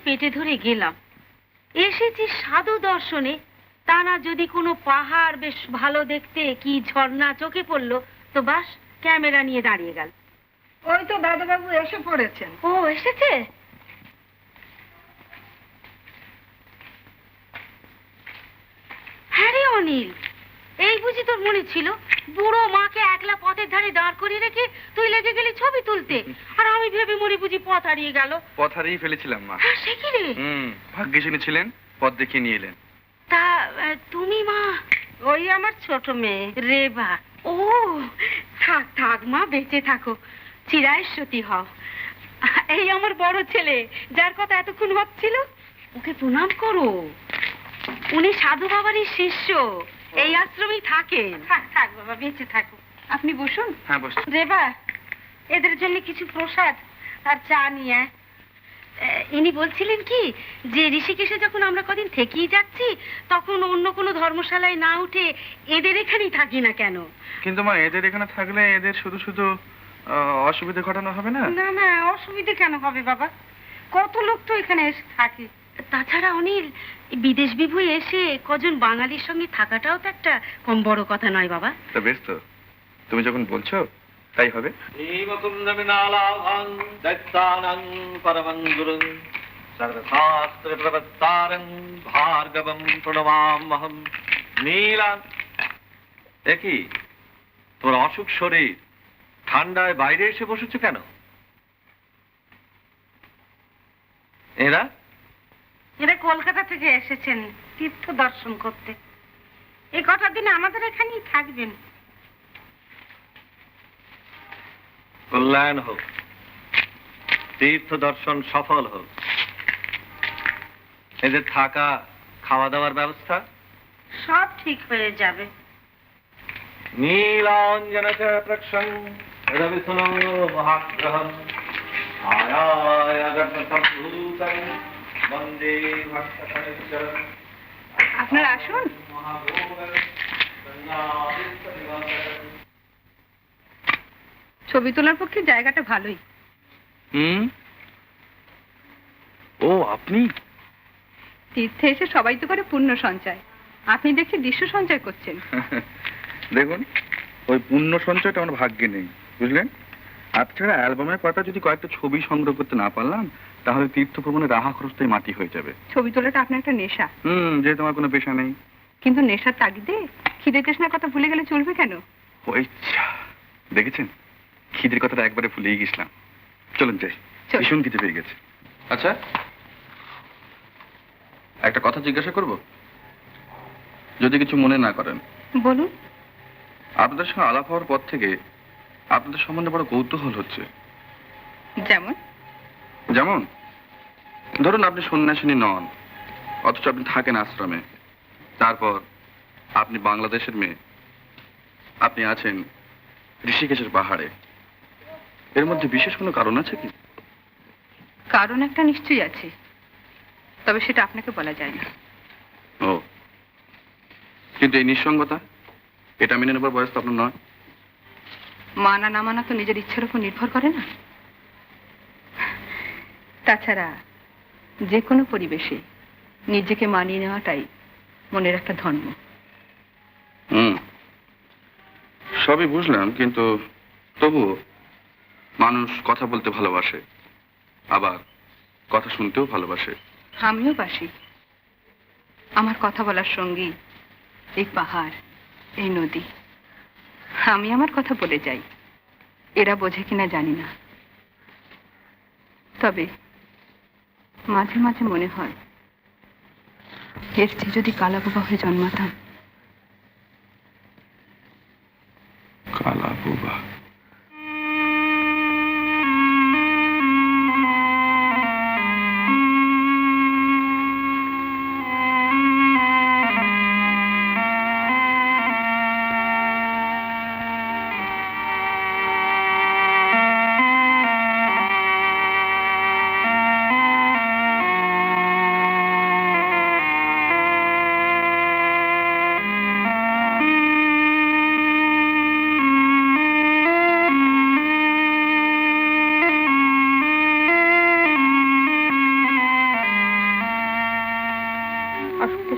Speaker 3: পেটে ধরে গেলাম, এসেছি সাধু দর্শনে, তা না যদি কোনো পাহাড় বেশ ভালো দেখতে কি ঝর্ণা চোখে পড়লো তো বাস ক্যামেরা নিয়ে দাঁড়িয়ে গেল।
Speaker 10: ওই তো দাদাবাবু এসে পড়েছেন।
Speaker 3: ও এসেছে? হ্যাঁ রে অনিল, এই বুঝি তোর মনে ছিল? বুড়ো মাকে একলা পথের ধারে দাঁড় করিয়ে রেখে তুই লেগে গেলি ছবি তুলতে, আর আমি ভেবে মরি বুঝি পথ হারিয়ে গেল।
Speaker 5: পথ হারিয়ে ফেলেছিলাম মা।
Speaker 3: সে কি রে?
Speaker 5: ভাগ্যিসিনী ছিলেন, পথ দেখিয়ে নিয়ে এলেন।
Speaker 3: তা তুমি মা? ওই আমার ছোট মেয়ে রেবা। ও থাক থাক মা, বেঁচে থাকো, চিরায়শ্বতী হও। এই আমার বড় ছেলে, যার কথা এতক্ষণ হচ্ছিল, ওকে প্রণাম করো। উনি সাধু বাবারই শিষ্য, এই আশ্রমেই থাকেন। থাক থাক বাবা, বেঁচে থাকো। আপনি বসুন।
Speaker 5: হ্যাঁ বসুন।
Speaker 3: রেবা, এদের জন্য কিছু প্রসাদ আর চা নিয়ে আয়। ইনি বলছিলেন কি যে ঋষিকেশে যখন আমরা কদিন থেকেই যাচ্ছি, তখন অন্য কোনো ধর্মশালায় না উঠে এদের এখানেই থাকি না কেন?
Speaker 5: কিন্তু মা, এদের এখানে থাকলে এদের শুধু শুধু অসুবিধা ঘটানো হবে না?
Speaker 3: না না, অসুবিধে কেন হবে বাবা, কত লোক তো এখানে এসে থাকে। তাছাড়া অনিল, বিদেশ বিভুঁই এসে কজন বাঙালির সঙ্গে থাকাটাও তো একটা কম বড় কথা নয় বাবা।
Speaker 5: তা বেশ তো, তুমি যখন বলছো তাই হবে।
Speaker 8: এইমতুন্দমিনালাভং দত্তানং পরমং গুরুং সর্বশাস্ত্র প্রবত্তারং ভার্গবং প্রণমাম্যহম। নীলা, দেখি তোর অসুখ শরীর, ঠান্ডায় বাইরে এসে বসেছো কেন? এরা
Speaker 3: এরা কলকাতা থেকে এসেছেন তীর্থ দর্শন করতে, এই কটা দিন আমাদের এখানেই থাকবেন।
Speaker 8: কল্যাণ হোক, তীর্থ দর্শন সফল হোক। এদের থাকা খাওয়া দাওয়ার ব্যবস্থা
Speaker 3: সব ঠিক হয়ে যাবে।
Speaker 8: নীলাঞ্জন প্রক্ষং রবিসুনো মহাগ্রহম আয়ায়াগতভূতং বন্দে ভক্তকনিষ্ঠম।
Speaker 3: আপনারা আসুন। ছবি তোলার পক্ষে জায়গাটা ভালোই।
Speaker 5: ও আপনি?
Speaker 3: তীর্থে এসে সবাই তো করে পুণ্য সঞ্চয়, আপনি দেখছি দৃশ্য সঞ্চয় করছেন।
Speaker 5: দেখুন, ওই পুণ্য সঞ্চয়টা আমার ভাগ্যে নেই, বুঝলেন? আপনারা অ্যালবামের পাতা যদি কয়েকটা ছবি সংগ্রহ করতে না পারলাম, তাহলে তীর্থ ভ্রমণের রাহা খরচটাই মাটি হয়ে যাবে।
Speaker 3: ছবি তোলাটা আপনার একটা নেশা।
Speaker 5: যেহেতু আমার কোনো পেশা নেই।
Speaker 3: কিন্তু নেশার তাগিদে খিদে তৃষ্ণার কথা ভুলে গেলে চলবে কেন?
Speaker 5: ওই দেখেছেন, খিদের কথাটা একবারে ভুলেই গেছিলাম। চলুন যাই, ভীষণ খিদে পেয়ে গেছে। আচ্ছা, একটা কথা জিজ্ঞাসা করব, যদি কিছু মনে না করেন।
Speaker 3: বলুন।
Speaker 5: আপনাদের সঙ্গে আলাপ হওয়ার পর থেকে আপনাদের সম্বন্ধে বড় কৌতূহল হচ্ছে।
Speaker 3: যেমন?
Speaker 5: যেমন ধরুন, আপনি সন্ন্যাসিনী নন, অথচ আপনি থাকেন আশ্রমে। তারপর আপনি বাংলাদেশের মেয়ে, আপনি আছেন ঋষিকেশের পাহাড়ে। এর মধ্যে বিশেষ কোনো কারণ আছে কি?
Speaker 3: কারণ একটা নিশ্চয়ই আছে, তবে সেটা আপনাকে বলা যায় না।
Speaker 5: ও, কিন্তু এই নিঃসঙ্গতা, এটা মেনে নেবার বয়স তো আপনার নয়।
Speaker 3: মানা না মানা তো নিজের ইচ্ছার উপর নির্ভর করে না। তাছাড়া যে কোনো পরিবেশে নিজেকে মানিয়ে নেওয়াটাই মনের একটা ধর্ম।
Speaker 5: সবই বুঝলাম, কিন্তু তবুও মানুষ কথা বলতে ভালোবাসে, আবার কথা শুনতেও ভালোবাসে।
Speaker 3: আমিও বাসি। আমার কথা বলার সঙ্গী এই পাহাড়, এই নদী। আমি আমার কথা বলে যাই, এরা বোঝে কিনা জানি না, তবে মাঝে মাঝে মনে হয় এর চেয়ে যদি কালাবোবা হয়ে জন্মাতাম।
Speaker 5: কালাবোবা?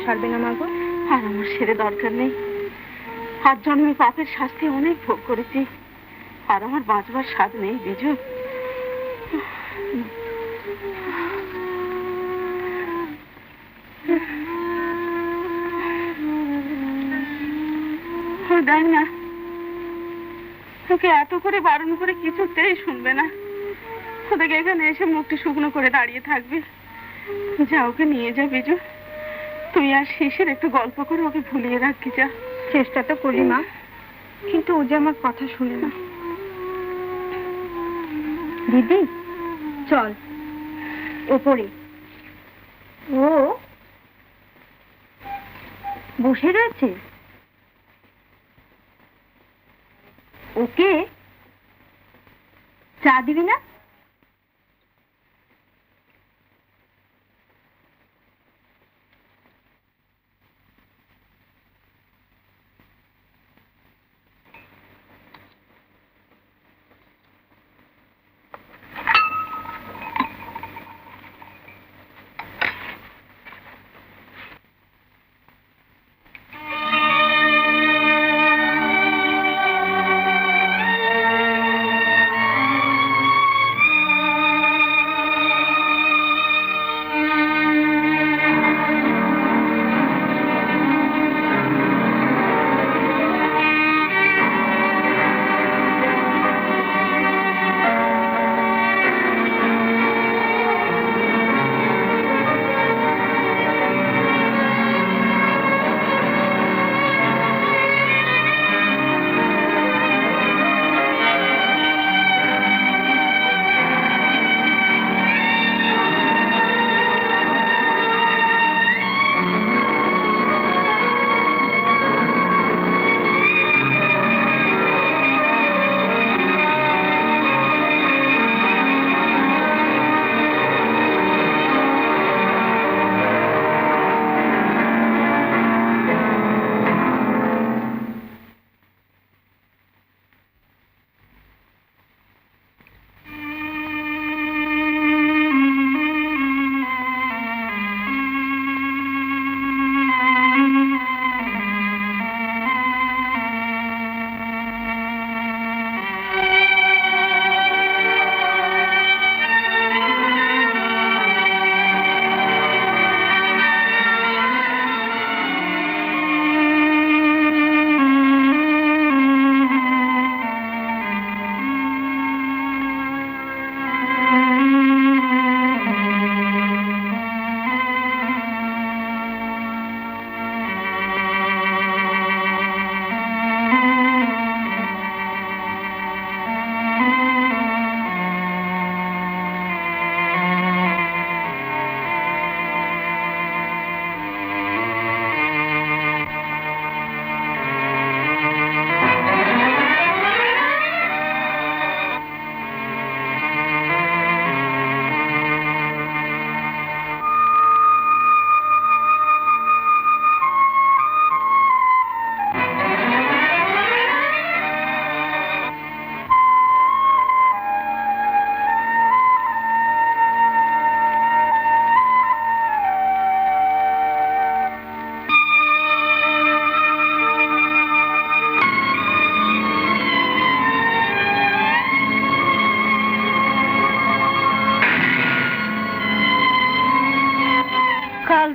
Speaker 3: সারবে না মাগো? আর আমার সেরে দরকার নেই। আর জন্মে পাপের শাস্তি অনেক ভোগ করেছি, আর আমার বাঁচবার স্বাদ নেই বিজু। দেখ না,
Speaker 12: ওকে এত করে বারণ করে কিছুতেই শুনবে না। ওদেরকে এখানে এসে মুখটি শুকনো করে দাঁড়িয়ে থাকবে। যা, ওকে নিয়ে যা বিজু। তুই আর শিশির একটু গল্প করে ওকে ভুলিয়ে রাখবি। যা।
Speaker 10: চেষ্টা তো করি মা, কিন্তু ও যে আমার কথা শুনে না। দিদি চল ওপরে। ও বসে রয়েছে, ওকে চা দিবি না?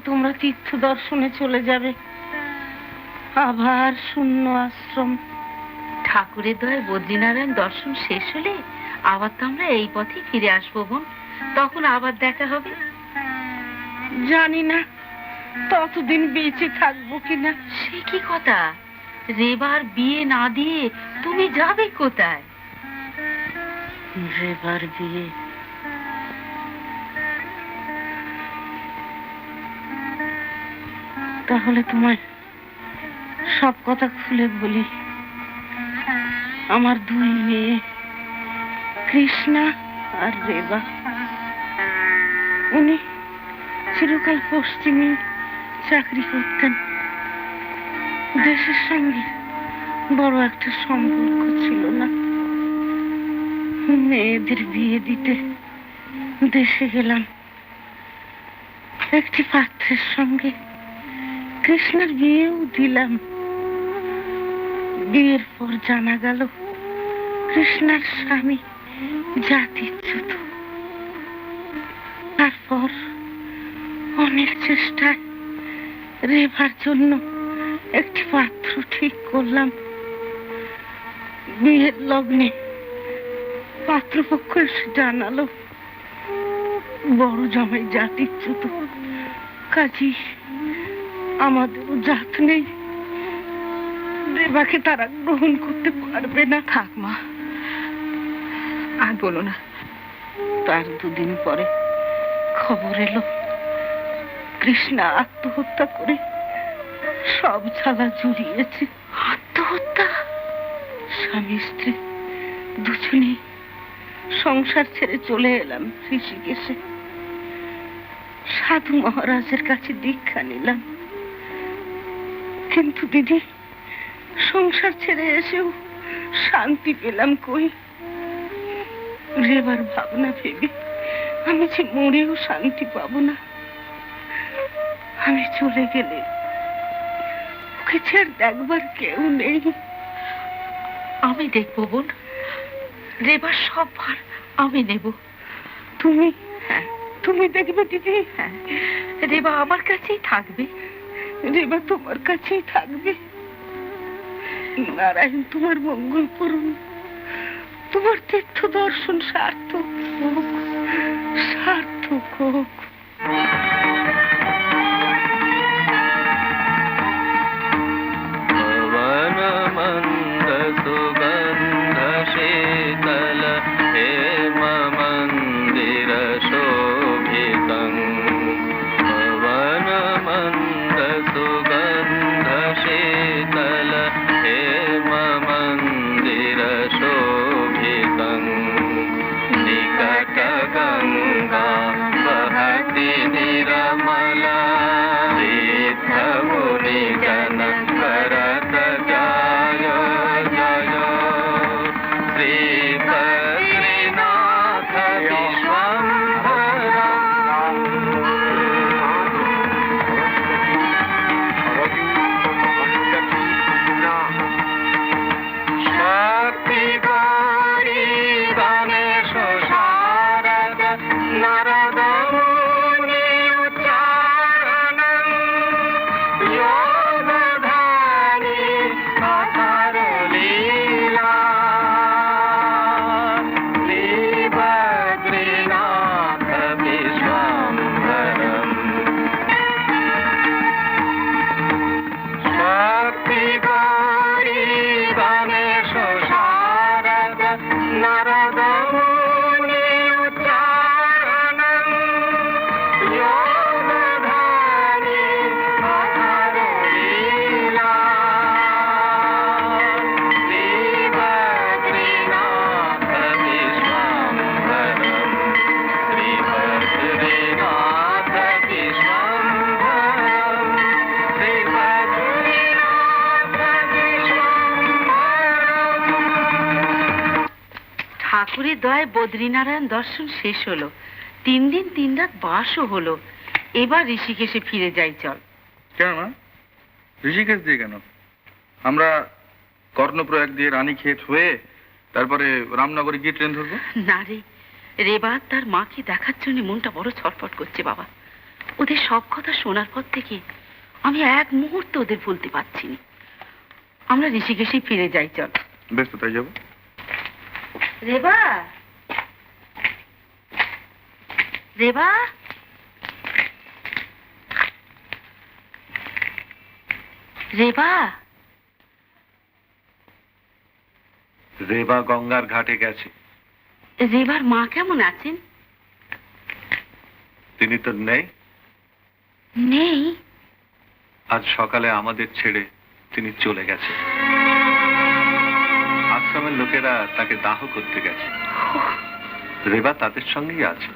Speaker 12: তোমরা তীর্থ দর্শনে চলে যাবে, আবার শূন্য আশ্রম।
Speaker 3: ঠাকুরের দয়ায় বদ্রীনারায়ণ দর্শন শেষ হলে আবার তো আমরা এই পথে ফিরে আসবো বোন, তখন আবার দেখা হবে।
Speaker 12: জানি না ততদিন বেঁচে থাকবো কিনা।
Speaker 3: সে কি কথা, রেবার বিয়ে না দিয়ে তুমি যাবে কোথায়?
Speaker 12: রেবার বিয়ে? তাহলে তোমায় সব কথা খুলে বলি। আমার দুই মেয়ে, কৃষ্ণা আর রেবা, উনি চিরকাল পশ্চিমে চাকরি করতেন। দেশের সঙ্গে বড় একটা সম্পর্ক ছিল না। মেয়েদের বিয়ে দিতে দেশে গেলাম। একটি পাত্রের সঙ্গে কৃষ্ণের বিয়েও দিলাম। বিয়ের পর জানা গেল কৃষ্ণার স্বামী জাতিচ্যুত। তারপর অনেক চেষ্টায় রেবার জন্য একটি পাত্র ঠিক করলাম। বিয়ের লগ্নে পাত্রপক্ষ এসে জানালো বড় জামাই জাতিচ্যুত, কাজী আমাদেরও জাত নেই, রেবাকে তারা গ্রহণ করতে পারবে না।
Speaker 10: থাক মা, আর বলো না।
Speaker 12: তার দুদিন পরে খবর এলো কৃষ্ণা আত্মহত্যা করে সব ঝালা জুড়িয়েছে। আত্মহত্যা? স্বামী স্ত্রী দুজনেই সংসার ছেড়ে চলে এলাম ঋষিকেশে। সাধু মহারাজের কাছে দীক্ষা নিলাম, কিন্তু দিদি সংসার ছেড়ে এসেও শান্তি পেলাম কই। রেবার ভাবনা ভেবে আমি যে মরেও শান্তি পাবো না। আমি চলে গেলে ওকে ছেড়ে দেখবার কেউ নেই।
Speaker 3: আমি দেখবো বোন, রেবার সব ভার আমি নেব।
Speaker 12: তুমি? হ্যাঁ, তুমি দেখবে দিদি?
Speaker 3: হ্যাঁ, রেবা আমার কাছেই থাকবে।
Speaker 12: রেবা তোমার কাছেই থাকবে। নারায়ণ তোমার মঙ্গল করুন, তোমার তীর্থ দর্শন সার্থক হোক, সার্থক হোক।
Speaker 5: शीतल हेम मंदिर शोभितं पवन मंद सुगंध शीतल हेम मंदिर शोभितं निकट गंगा बहति निर्मला तीर्थ मुनि जन करत जाय जय श्री बद्रीनाथ विश्वम्भरा शक्ति गौरी गणेश शारद नारद मुनि उच्चारणं योगधानी अथर लीला श्री बद्रीनाथ विश्वम्भरम् शक्ति गौरी गणेश शारद नारद मुनि उच्चारणं योगधानी अथर लीला श्री बद्रीनाथ विश्वम्भरम् श्री बद्रीनाथ विश्वम्भरम् श्री बद्रीनाथ विश्वम्भरम्।
Speaker 3: ঠাকুরের দয়ায় বদ্রীনারায়ণ দর্শন শেষ হলো, 3 দিন 3 রাত বাসও হলো। এবার ঋষিকেশে ফিরে যাই চল।
Speaker 5: কেন না? ঋষিকেশ দিয়ে কেন? আমরা কর্ণপ্রয়াগ দিয়ে রানীক্ষেত হয়ে তারপরে রামনগরে গিয়ে ট্রেন ধরবো।
Speaker 3: না রে, রেবা তার মাকে দেখার জন্য মনটা বড় ছটফট করছে বাবা। ওদের সব কথা শোনার পর থেকে আমি এক মুহূর্ত ওদের ভুলতে পারছি না। আমরা ঋষিকেশেই ফিরে যাই চল।
Speaker 5: বেশ, তো তাই যাবো।
Speaker 3: রেবা, রেবা, রেবা।
Speaker 13: রেবা গঙ্গার ঘাটে গেছে।
Speaker 3: রেবার মা কেমন আছেন?
Speaker 13: তিনি তো নেই।
Speaker 3: নেই?
Speaker 13: আজ সকালে আমাদের ছেড়ে তিনি চলে গেছে। আশ্রমের লোকেরা তাকে দাহ করতে গেছে। রেবা তাদের সঙ্গেই আছে।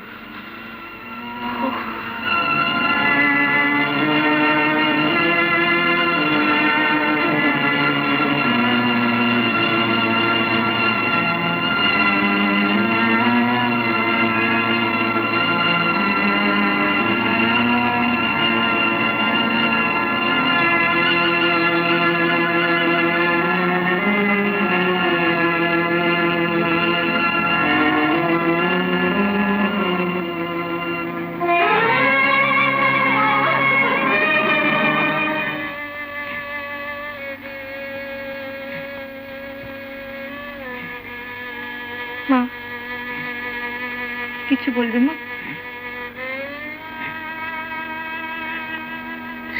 Speaker 10: মা কিছু বলবি মা?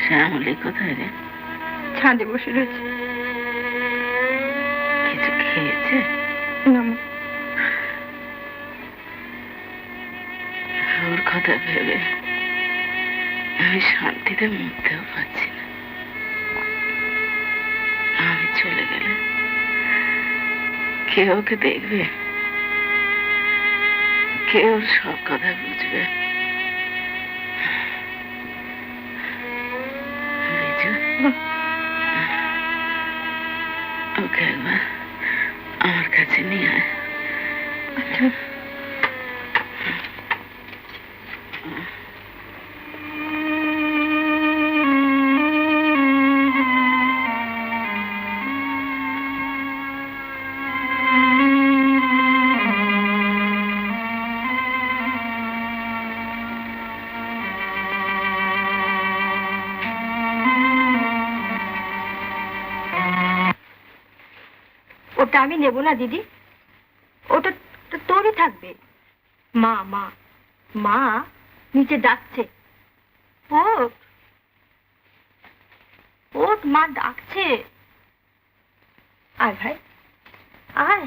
Speaker 12: শ্যামলি কোথায় রে?
Speaker 10: ছাদে বসে রয়েছে।
Speaker 12: কিছু খেয়েছে?
Speaker 10: না মা।
Speaker 12: ওর কথা ভেবে আমি শান্তিতে মুখতেও পাচ্ছি না। আমি চলে গেলে কে ওকে দেখবে? কে ওর সব কথা বুঝবে? ওকে একবার আমার কাছে নিয়ে আয়।
Speaker 10: আচ্ছা। ওটা আমি নেব না দিদি, ওটা তো তোরই থাকবে। মা মা মা নিচে ডাকছে। ওঠ ওঠ, মা ডাকছে। আয় ভাই আয়,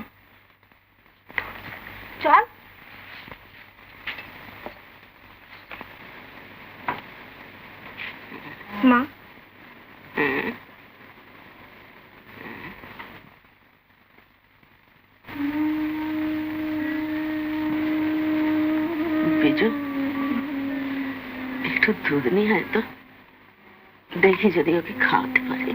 Speaker 10: চল। মা
Speaker 12: বিজু, একটু দুধ নিয়ে আয় তো, দেখি যদি ওকে খাওয়াতে পারি।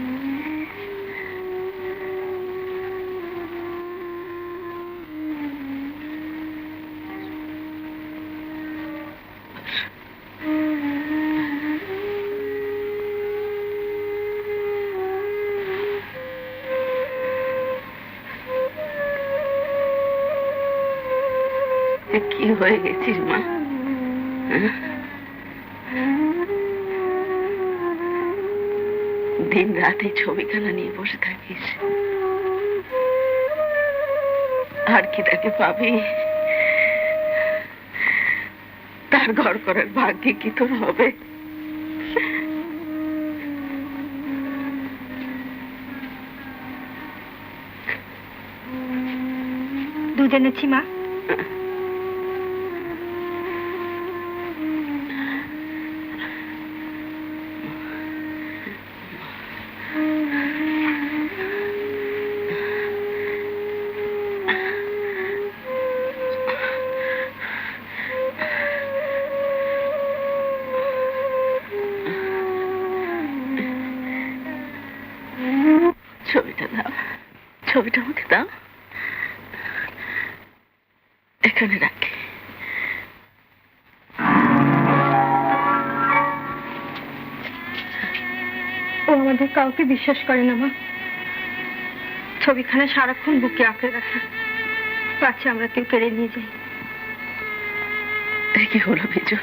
Speaker 12: কি হয়ে গেছিস মা? দিন রাতে ছবিখানা নিয়ে বসে থাকিস, আর কি তাকে পাবি? তার ঘর করার ভাগ্যে কি তোর হবে?
Speaker 10: দুধ এনেছি মা।
Speaker 12: ছবিটা দাও, ছবিটা আমাকে দাও, এখানে রাখি।
Speaker 10: ও আমাদের কাউকে বিশ্বাস করে না মা। ছবিখানা সারাক্ষণ বুকে আঁকড়ে রাখে, পাচ্ছে আমরা কেউ কেড়ে নিয়ে যাই।
Speaker 12: কি হলো বিজু?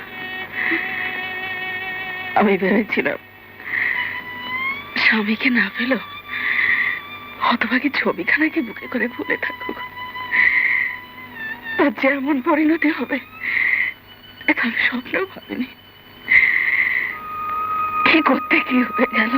Speaker 12: আমি ভেবেছিলাম স্বামীকে না পেল হতভাগী ছবিখানাকে বুকে করে ভুলে থাকুক, তার যে এমন পরিণতি হবে এটা আমি স্বপ্নেও ভাবিনি। কি করতে কি হয়ে গেল?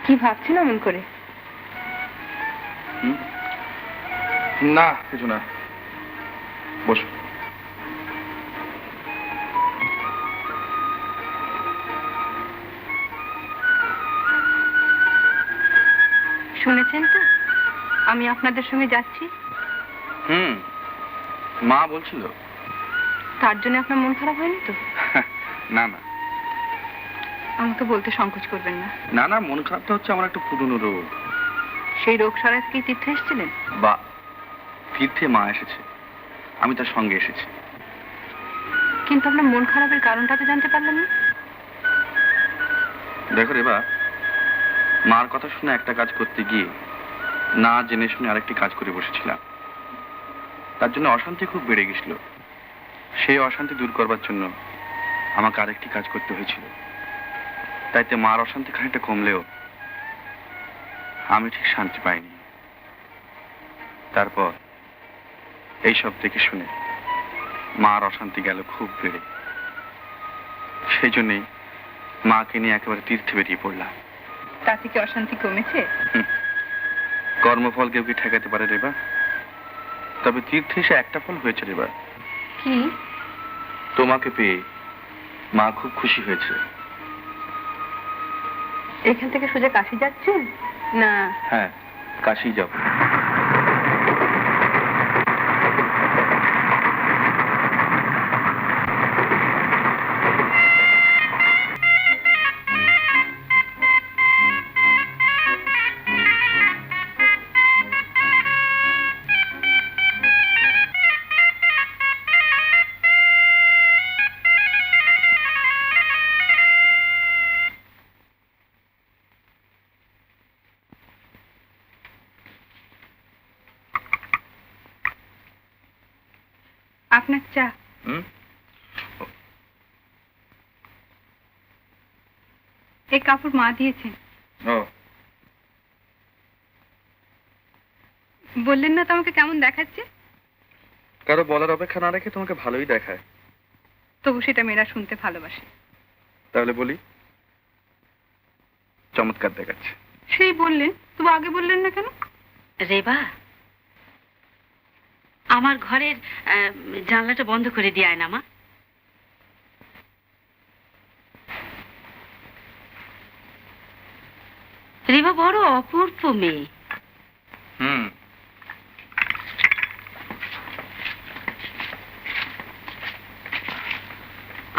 Speaker 10: কি ভাবছেন এমন করে?
Speaker 5: না কিছু না, বসো।
Speaker 10: শুনেছেন তো আমি আপনাদের সঙ্গে যাচ্ছি?
Speaker 5: মা বলছিল।
Speaker 10: তার জন্য আপনার মন খারাপ হয়নি তো?
Speaker 5: না না,
Speaker 12: আমাকে বলতে সংকোচ করবেন না।
Speaker 5: না না, মন খারাপটা হচ্ছে আমার একটা পুরনো রোগ।
Speaker 12: সেই রোগ সারাতে কি তীর্থে এসেছিলেন?
Speaker 5: বা তীর্থে মা এসেছে, আমি তার সঙ্গে এসেছি।
Speaker 12: কিন্তু আপনার মন খারাপের কারণটা তো জানতে পারলাম না।
Speaker 5: দেখো রেবা, মার কথা শুনে একটা কাজ করতে গিয়ে না জেনে শুনে আরেকটি কাজ করে বসেছিলাম। তার জন্য অশান্তি খুব বেড়ে গেছিল। সেই অশান্তি দূর করবার জন্য আমাকে আরেকটি কাজ করতে হয়েছিল। তাইতে মার অশান্তি খানিকটা কমলেও আমি ঠিক শান্তি পাইনি। তারপর এইসব দেখে শুনে মার অশান্তি গেল খুব বেড়ে। সেই জন্যেই মাকে নিয়ে একেবারে তীর্থে বেরিয়ে পড়লাম।
Speaker 12: তাতে কি অশান্তি কমেছে?
Speaker 5: কর্মফল কেউ কি ঠেকাতে পারে রেবা? তবে তীর্থে এসে একটা ফল হয়েছে রেবা।
Speaker 12: কি?
Speaker 5: তোমাকে পেয়ে মা খুব খুশি হয়েছে।
Speaker 12: এখান থেকে সোজা কাশি যাচ্ছেন? না।
Speaker 5: হ্যাঁ, কাশি যাব।
Speaker 12: আপনার চা। এই কাপড় মা দিয়েছেন। বললেন না তো আমাকে কেমন দেখাচ্ছে?
Speaker 5: কারো বলার অপেক্ষা না রেখে তোমাকে ভালোই দেখায়।
Speaker 12: তবু সেটা মেয়েরা শুনতে ভালোবাসে।
Speaker 5: তাহলে বলি, চমৎকার দেখাচ্ছে।
Speaker 12: সেই বললেন, তবু আগে বললেন না কেন?
Speaker 3: রেবা, আমার ঘরের জানলাটা বন্ধ করে দিয়ে আয় না মা। রেবা বড় অপূর্ব মেয়ে।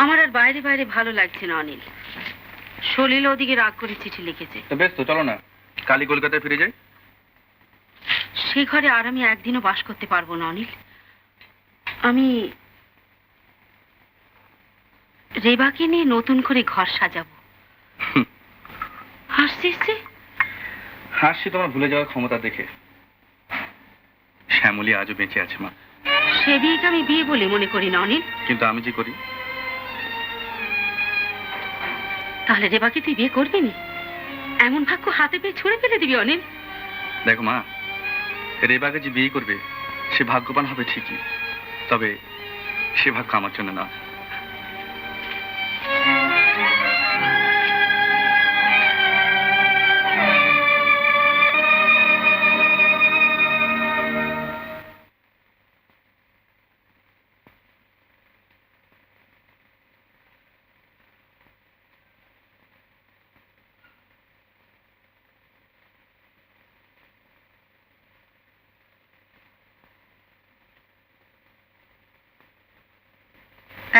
Speaker 3: আমার আর বাইরে বাইরে ভালো লাগছে না অনিল। সলিল ওদিকে রাগ করে চিঠি লিখেছে।
Speaker 5: বেশ তো, চলো না কালই কলকাতায় ফিরে যাই।
Speaker 3: সেই ঘরে আর আমি একদিনও বাস করতে পারবো না অনিল। আমি রেবাকে নিয়ে নতুন করে ঘর সাজাবো। হাসছিস?
Speaker 5: হাসছি তোমার ভুলে যাওয়ার ক্ষমতা দেখে। শ্যামলী আজও বেঁচে আছে মা।
Speaker 3: সে বিয়েকে আমি বিয়ে বলে মনে করি না অনিল।
Speaker 5: কিন্তু আমি যে করি।
Speaker 3: তাহলে রেবাকে তুই বিয়ে করবি নি? এমন ভাগ্য হাতে পেয়ে ছুঁড়ে ফেলে দিবি অনিল?
Speaker 5: দেখো মা, রেবাকে যে বিয়ে করবে সে ভাগ্যবান হবে ঠিকই, তবে সে ভাগ্য আমার জন্য না।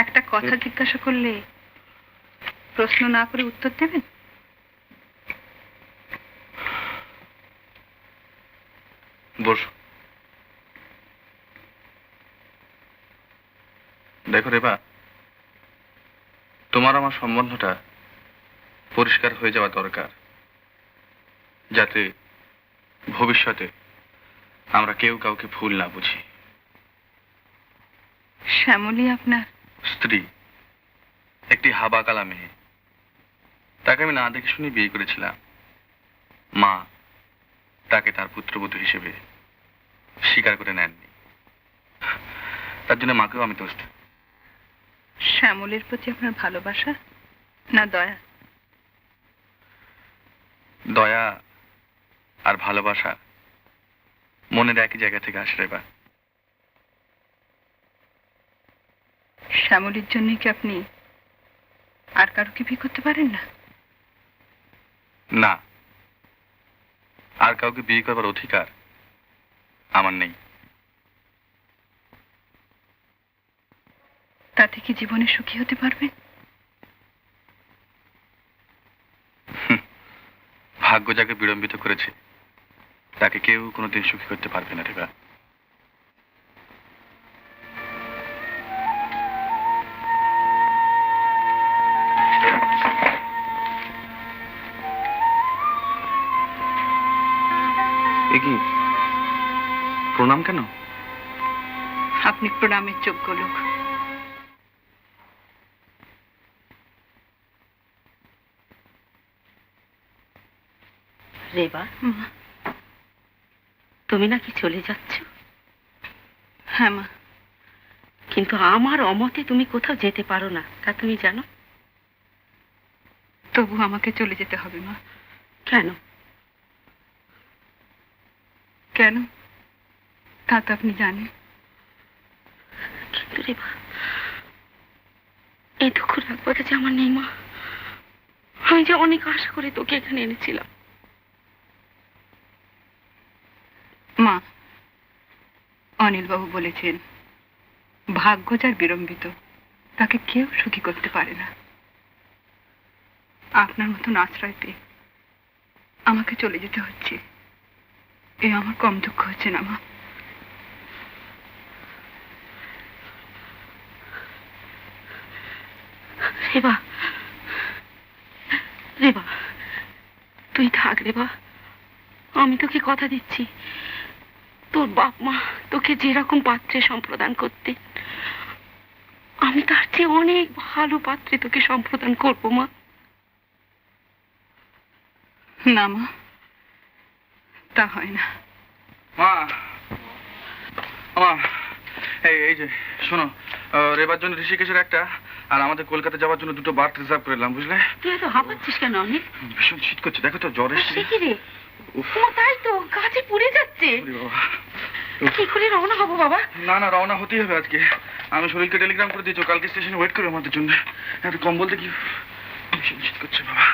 Speaker 12: একটা কথা জিজ্ঞাসা করলে প্রশ্ন না করে উত্তর দেবেন?
Speaker 5: বসো। দেখো রেবা, তোমার আমার সম্বন্ধটা পরিষ্কার হয়ে যাওয়া দরকার, যাতে ভবিষ্যতে আমরা কেউ কাউকে ভুল না বুঝি।
Speaker 12: শ্যামলী আপনার
Speaker 5: স্ত্রী, একটি হাবাকালা মেয়ে। তাকে আমি না দেখে শুনে বিয়ে করেছিলাম। মা তাকে তার পুত্রবধূ হিসেবে স্বীকার করে নেননি। তার জন্য মাকেও আমি দোষ দিই।
Speaker 12: শ্যামলীর প্রতি আপনার ভালোবাসা না দয়া?
Speaker 5: দয়া আর ভালোবাসা মনের একই জায়গা থেকে আসে রেবা।
Speaker 12: শ্যামলীর জন্য কি আপনি আর কারোকে বিয়ে করতে পারেন না?
Speaker 5: না, আর কাউকে বিয়ে করবার অধিকার আমার নেই।
Speaker 12: তাতে কি জীবনে সুখী হতে পারবেন?
Speaker 5: ভাগ্য যাকে বিড়ম্বিত করেছে তাকে কেউ কোনোদিন সুখী করতে পারবে না রেবা। এ কি প্রণাম কেন?
Speaker 12: আপনি প্রণামের যোগ্য লোক।
Speaker 3: রেবা, তুমি নাকি চলে যাচ্ছ?
Speaker 12: হ্যাঁ মা।
Speaker 3: কিন্তু আমার অমতে তুমি কোথাও যেতে পারো না, তা তুমি জানো?
Speaker 12: তবু আমাকে চলে যেতে হবে মা।
Speaker 3: কেন?
Speaker 12: কেন তা তো আপনি জানেন।
Speaker 3: কিন্তু রেবা, এই দুঃখ রাখবার কাছে আমার নেই মা। আমি যে অনেক আশা করে তোকে এখানে এনেছিলাম।
Speaker 12: মা, অনিলবাবু বলেছেন ভাগ্য যার বিড়ম্বিত তাকে কেউ সুখী করতে পারে না। আপনার মতন আশ্রয় পেয়ে আমাকে চলে যেতে হচ্ছে, এ আমার কম দুঃখ হচ্ছে না মা।
Speaker 3: রেবা, রেবা, তুই থাক রেবা। আমি তোকে কথা দিচ্ছি, তোর বাপ মা তোকে যেরকম পাত্রে সম্প্রদান করতে, আমি তার চেয়ে অনেক ভালো পাত্রে তোকে সম্প্রদান করবো মা।
Speaker 12: না মা, তা হয় না।
Speaker 5: মা, মা, এই যে শোনো, রেবার জন্য ঋষিকেশের একটা আর আমাদের কলকাতা যাওয়ার জন্য দুটো বার্থ রিজার্ভ করলাম, বুঝলে?
Speaker 3: তুই এত হাঁপাচ্ছিস কেন অনেক?
Speaker 5: ভীষণ শীত করছে, দেখো তো জ্বর এসছে।
Speaker 3: কি রে? তাই তো, গাছে পুড়ে যাচ্ছে। কি করে রওনা হবো বাবা?
Speaker 5: না না, রওনা হতেই হবে আজকে। আমি শরীরকে টেলিগ্রাম করে দিয়েছো, কালকে স্টেশনে ওয়েট করবে আমাদের জন্য। এত কম্বল দেখি ভীষণ শীত করছে বাবা।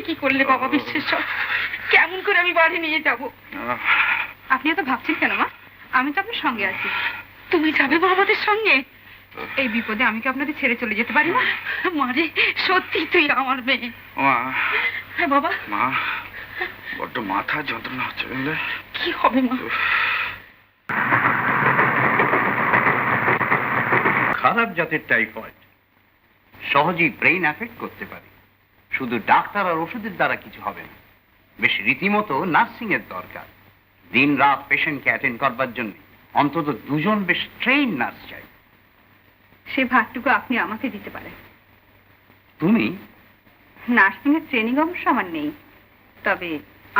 Speaker 12: কি করলে বাবা বিশ্বেশ্বর? কেমন করে আমি বাড়ি নিয়ে যাব? আপনি এত ভাবছেন কেন মা? আমি তো আপনার সঙ্গে আছি।
Speaker 3: তুমি যাবে মা আমাদের সঙ্গে?
Speaker 12: এই বিপদে আমি কি আপনাদের ছেড়ে চলে যেতে পারি না?
Speaker 3: মারে, সত্যি তুই আমার মেয়ে।
Speaker 5: মা,
Speaker 3: হ্যাঁ বাবা।
Speaker 5: মা, বড্ড মাথা যন্ত্রণা হচ্ছে, বুঝলে?
Speaker 3: কি হবে মা?
Speaker 14: খারাপ জাতের টাইফয়েড সহজেই ব্রেইন এফেক্ট করতে পারে। শুধু ডাক্তার আর ওষুধের দ্বারা কিছু হবে না, বেশ রীতিমতো নার্সিং এর দরকার। দিন রাত পেশেন্টকে অ্যাটেন্ড করবার জন্য অন্তত দুজন বেশ ট্রেইন নার্স চাই।
Speaker 12: সে ভাগটুকু আপনি আমাকে দিতে পারেন।
Speaker 14: তুমি?
Speaker 12: নার্সিং এর ট্রেনিং অবশ্য আমার নেই, তবে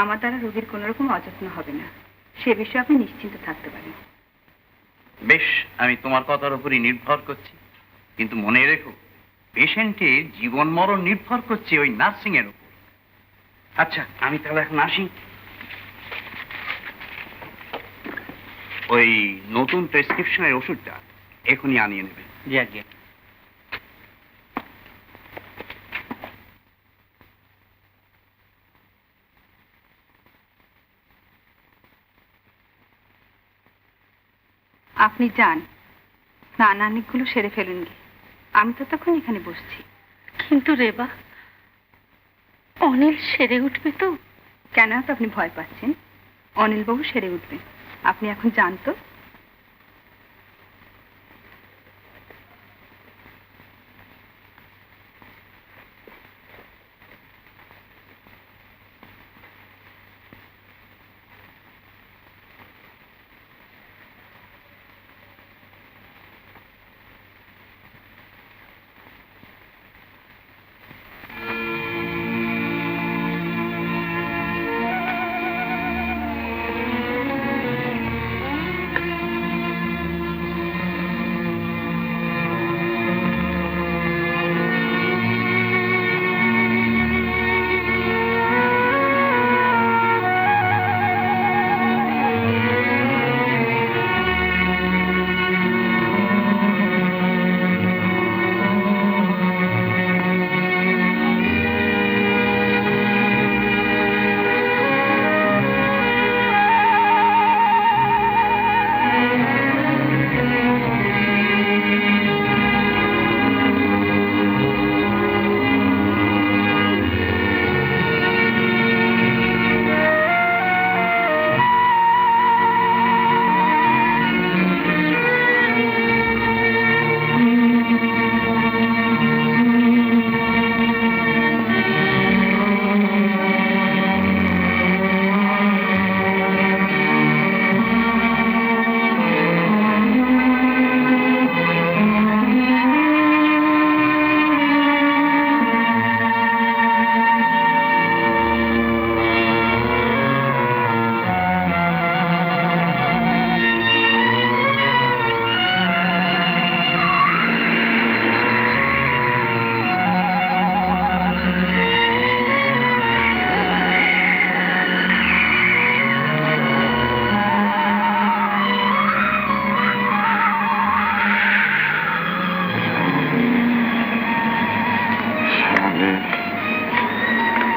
Speaker 12: আমার দ্বারা রোগীর কোন রকম অযত্ন হবে না, সে বিষয়ে আপনি নিশ্চিন্ত থাকতে পারেন।
Speaker 14: বেশ, আমি তোমার কথার উপরই নির্ভর করছি, কিন্তু মনে রেখো পেশেন্টের জীবন মরণ নির্ভর করছে ওই নার্সিং এর উপর। আচ্ছা, আমি তাহলে এখন আসি। ওই নতুন প্রেসক্রিপশনের ওষুধটা এখনই আনিয়ে নেবে।
Speaker 4: জি আজ্ঞে।
Speaker 12: আপনি যান, স্নানানিকগুলো সেরে ফেলুন গিয়ে, আমি তো তখন এখানে বসছি।
Speaker 3: কিন্তু রেবা, অনিল সেরে উঠবে তো?
Speaker 12: কেন তো আপনি ভয় পাচ্ছেন? অনিলবাবু সেরে উঠবেন, আপনি এখন যান তো।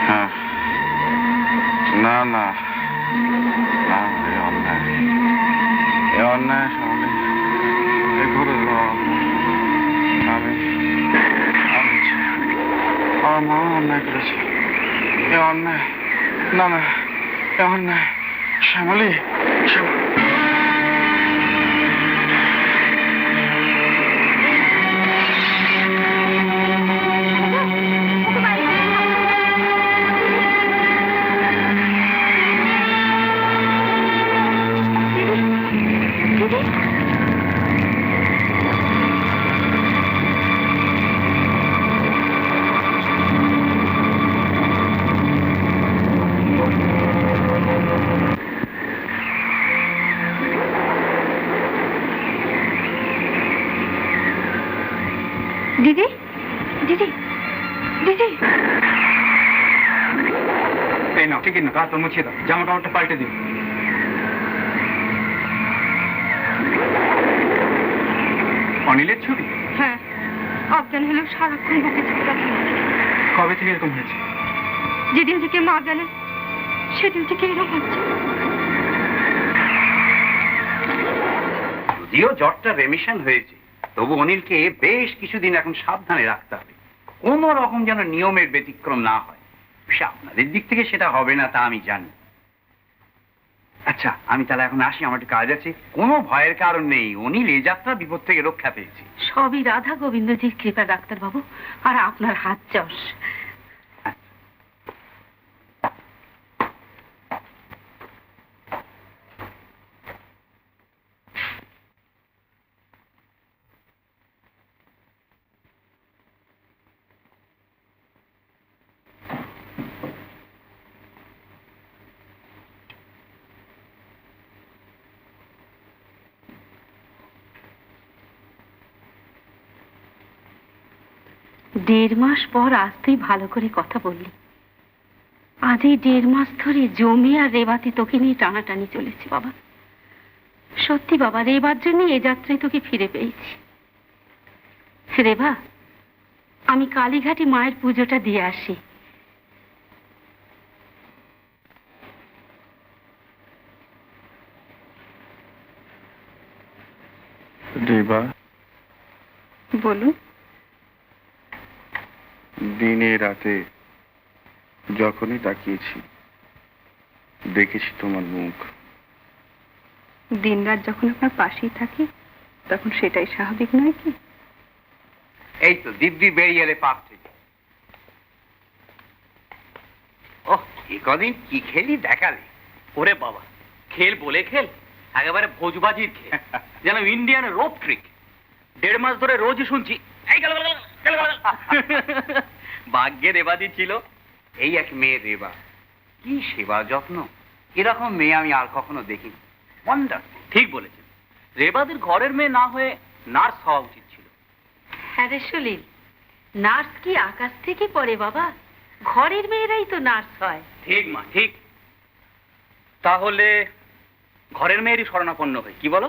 Speaker 13: হ্যাঁ না না না এ অন্যায় শ্যামলী এ ঘরে আমি আমার মা অন্যায় করেছে এ অন্যায় না না এ অন্যায় শ্যামলী
Speaker 3: দিদি দিদি দিদি
Speaker 14: এই নাও ঠিকই না কাপড় মুছিয়ে দাও জামা কাপড়টা পাল্টে দিন অনিলের ছবি?
Speaker 3: হ্যাঁ, অজ্ঞান হলেও সারাক্ষণ বুকে চেপে রাখে।
Speaker 14: কবে থেকে এরকম হয়েছে?
Speaker 3: যেদিন থেকে মা গেলেন সেদিন থেকে এরকম হচ্ছে।
Speaker 14: যদিও জ্বরটা রেমিশন হয়েছে, তবু অনিলকে বেশ কিছুদিন এখন সাবধানে রাখতে হবে। কোন রকম যেন নিয়মের ব্যতিক্রম না হয়। আপনাদের দিক থেকে সেটা হবে না তা আমি জানি। আচ্ছা, আমি তাহলে এখন আসি, আমার একটু কাজ আছে। কোনো ভয়ের কারণ নেই, অনিল এ যাত্রা বিপদ থেকে রক্ষা পেয়েছে।
Speaker 3: সবই রাধা গোবিন্দজির কৃপা ডাক্তারবাবু, আর আপনার হাত চস। দেড় মাস পর আজ তুই ভালো করে কথা বললি। আজ এই 1.5 মাস ধরে জমি আর রেবাতে তোকে নিয়ে টানাটানি চলেছে বাবা। সত্যি বাবা, রেবার জন্য এ যাত্রায় তোকে ফিরে পেয়েছি। রেবা, আমি কালীঘাটে মায়ের পুজোটা দিয়ে আসি।
Speaker 13: রেবা,
Speaker 3: বলুন।
Speaker 13: দিনে রাতে যখনই তাকিয়েছি দেখেছি তোমার মুখ।
Speaker 3: দিন রাত যখন আপনার পাশেই থাকি তখন সেটাই স্বাভাবিক নয় কি?
Speaker 14: এই তো দিব্যি বেরিয়ে এলে পাক থেকে। ওহ, এ কদিন কি খেলি দেখালে।
Speaker 4: ওরে বাবা, খেল বলে খেল, একেবারে ভোজবাজির খেল, যেন ইন্ডিয়ান রোপ ট্রিক। 1.5 মাস ধরে রোজই শুনছি এই গেল গেল গেল গেল।
Speaker 14: ভাগ্যের রেবাদি ছিল এই এক মেয়ে রেবা। কি সেবা যত্ন, এরকম মেয়ে আমি আর কখনো দেখিনি। ওয়ান্ডারফুল।
Speaker 4: ঠিক বলেছেন, রেবাদের ঘরের মেয়ে না হয়ে নার্স হওয়া উচিত ছিল।
Speaker 3: হ্যাঁ রে সলিল, নার্স কি আকাশ থেকে পড়ে বাবা? ঘরের মেয়েরাই তো নার্স হয়।
Speaker 4: ঠিক মা, ঠিক। তাহলে ঘরের মেয়েরই শরণাপন্ন হই, কি বলো?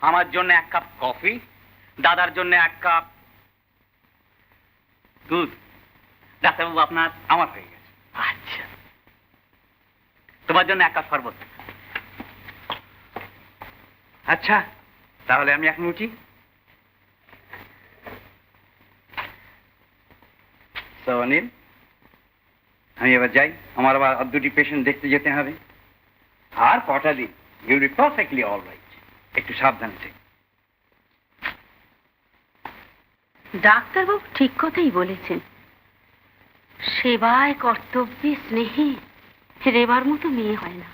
Speaker 4: আমার জন্য 1 কাপ কফি, দাদার জন্য 1 কাপ দুধ। ডাক্তারবাবু আপনার?
Speaker 14: আমার হয়ে গেছে।
Speaker 4: আচ্ছা, তোমার জন্য 1 কাপ শরবত।
Speaker 14: আচ্ছা, তাহলে আমি এখন উঠি। অনিল, আমি এবার যাই, আমার আবার 2টি পেশেন্ট দেখতে যেতে হবে। আর কটা দিন you will be perfectly alright. একটু সাবধানে থেকে।
Speaker 3: ডাক্তারবাবু ঠিক কথাই বলেছেন। সেবায় কর্তব্যে স্নেহে রেবার মতো মেয়ে হয় না,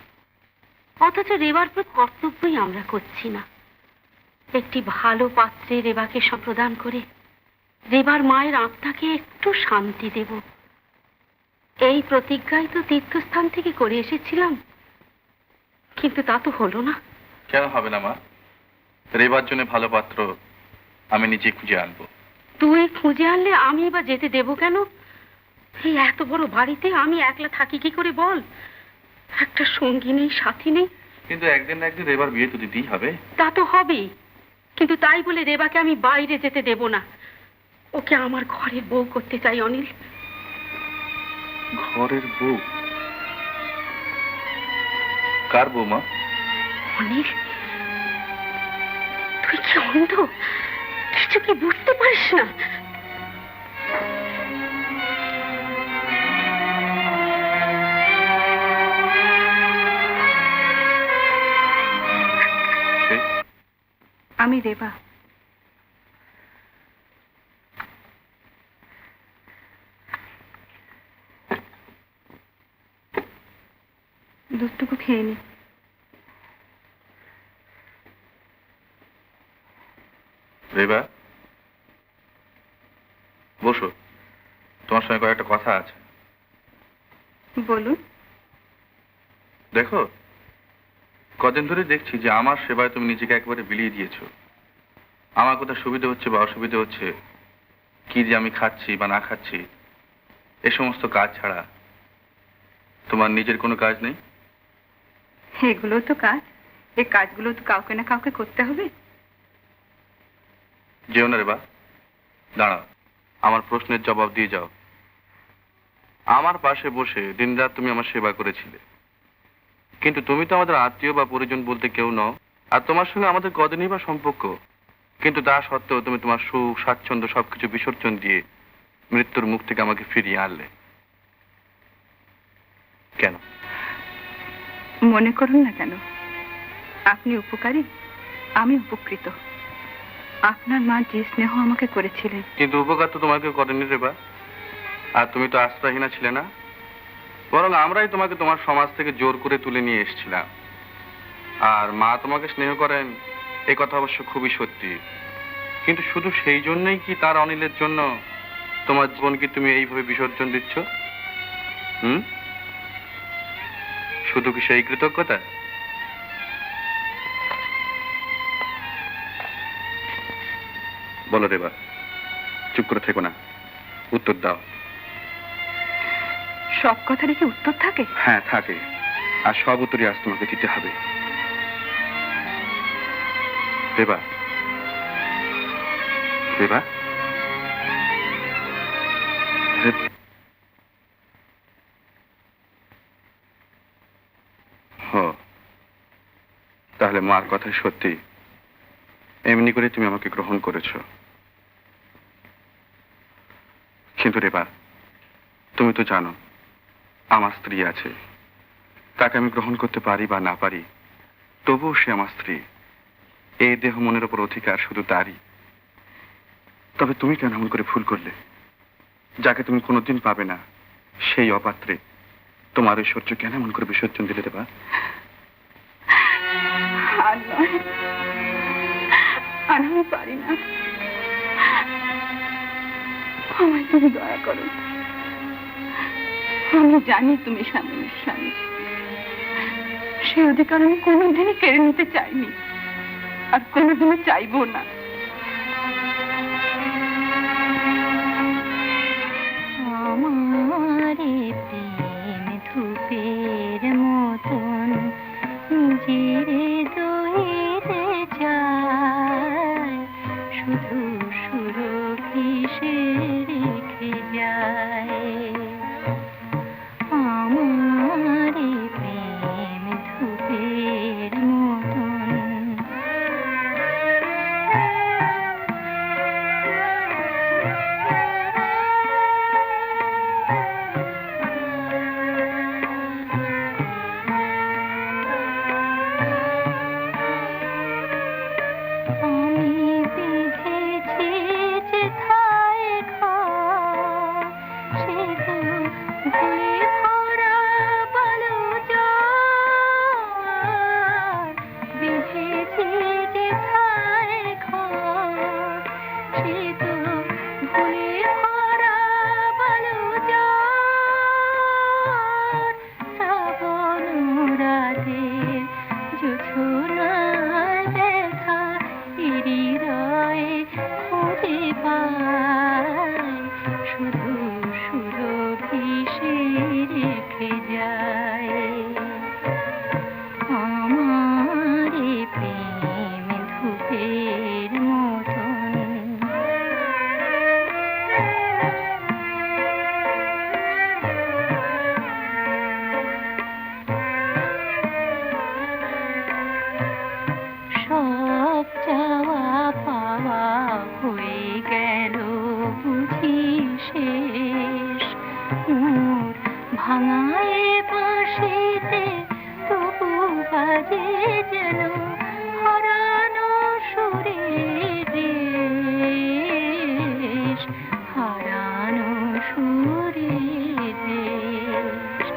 Speaker 3: অথচ রেবার প্রতি কর্তব্যই আমরা করছি না। একটি ভালো পাত্রে রেবাকে সম্প্রদান করে রেবার মায়ের আত্মাকে একটু শান্তি দেব, এই প্রতিজ্ঞাই তো তীর্থস্থান থেকে করে এসেছিলাম, কিন্তু তা তো হলো না।
Speaker 5: কেন হবে না মা? রেবার জন্য ভালো পাত্র আমি নিজে খুঁজে আনবো।
Speaker 3: তুই খুঁজে আনলে আমি এবার যেতে দেবো কেন? এই এত বড় বাড়িতে আমি একলা থাকি কি করে বল? একটা সঙ্গী নেই, সাথী নেই।
Speaker 5: কিন্তু একদিন না একদিন রেবার বিয়ে তো দিতেই হবে।
Speaker 3: তা তো হবেই, কিন্তু তাই বলে রেবাকে আমি বাইরে যেতে দেব না। ওকে আমার ঘরের বউ করতে চাই অনিল।
Speaker 5: ঘরের বউ? কার বউ মা?
Speaker 3: অনিল, তুই কি অন্ধ? কিছু কি বুঝতে পারিস না?
Speaker 12: আমি রেবা। দুধটুকু খেয়ে নি।
Speaker 5: রেবা, বসো, তোমার সঙ্গে কয়েকটা কথা আছে।
Speaker 12: বলুন।
Speaker 5: দেখো, কদিন ধরে দেখছি যে আমার সেবায় তুমি নিজেকে একবারে বিলিয়ে দিয়েছো। আমার কোথাও সুবিধা হচ্ছে বা অসুবিধা হচ্ছে, কি যে আমি খাচ্ছি বা না খাচ্ছি, এ সমস্ত কাজ ছাড়া তোমার নিজের কোনো কাজ নেই?
Speaker 12: এগুলো তো কাজ, এই কাজগুলো তো কাউকে না কাউকে করতে হবে।
Speaker 5: যেও না রেবা, দাঁড়াও, আমার প্রশ্নের জবাব দিয়ে যাও। আমার পাশে বসে দিনরাত তুমি আমার সেবা করেছিলে, কিন্তু তুমি তো আমাদের আত্মীয় বা পরিজন বলতে কেউ নও। আর তোমার সঙ্গে আমাদের কদিনই বা সম্পর্ক, কিন্তু তা সত্ত্বেও তুমি তোমার সুখ স্বাচ্ছন্দ্য সবকিছু বিসর্জন দিয়ে মৃত্যুর মুখ থেকে আমাকে ফিরিয়ে আনলে কেন?
Speaker 12: মনে করুন না কেন, আপনি উপকারী, আমি উপকৃত। আপনার মা যে স্নেহ আমাকে করেছিলেন।
Speaker 5: কিন্তু উপকার তো তোমাকে করেনি রেবা, আর তুমি তো আশ্রয়হীনা ছিলে না, বরং আমরাই তোমাকে তোমার সমাজ থেকে জোর করে তুলে নিয়ে এসেছিলাম। আর মা তোমাকে স্নেহ করেন, এই কথা অবশ্য খুবই সত্যি, কিন্তু শুধু সেই জন্যই কি তার অনিলের জন্য তোমার জীবনকে তুমি এইভাবে বিসর্জন দিচ্ছ? শুধু কি সেই কৃতজ্ঞতা? বলো রেবা, চুপ করে থেকো না, উত্তর দাও।
Speaker 12: সব কথারই কি উত্তর থাকে?
Speaker 5: হ্যাঁ থাকে, আর সব উত্তরই আজ তোমাকে দিতে হবে। রেবা, রেবা, তাহলে মার কথা সত্যি, এমনি করে তুমি আমাকে গ্রহণ করেছো। কিন্তু রেবা, তুমি তো জানো আমার স্ত্রী আছে, তাকে আমি গ্রহণ করতে পারি বা না পারি, তবুও সে আমার স্ত্রী। এই দেহ মনের উপর অধিকার শুধু তারই। তবে তুমি কেন এমন করে ভুল করলে? যাকে তুমি কোনোদিন পাবে না, সেই অপাত্রে তোমার ঐশ্বর্য কেন এমন করে বিসর্জন দিলে রেবা?
Speaker 12: আর আমি পারি না, আমায় তুমি দয়া করো। আমি জানি তুমি স্বামীর স্বামী, সে অধিকার আমি কোনোদিনই কেড়ে নিতে চাইনি, আর কোনোদিনও চাইবো না।
Speaker 6: আমারে প্রেম ধূপের মতন জিরে দইতে যায়, শুধু সুরভিসে রেখে যায়। আমারে প্রেম ধূপের মতন ভাঙায় বাঁশিতে তবু বাজে যেন হারানো সুরের রেশ, হারানো সুরের রেশ।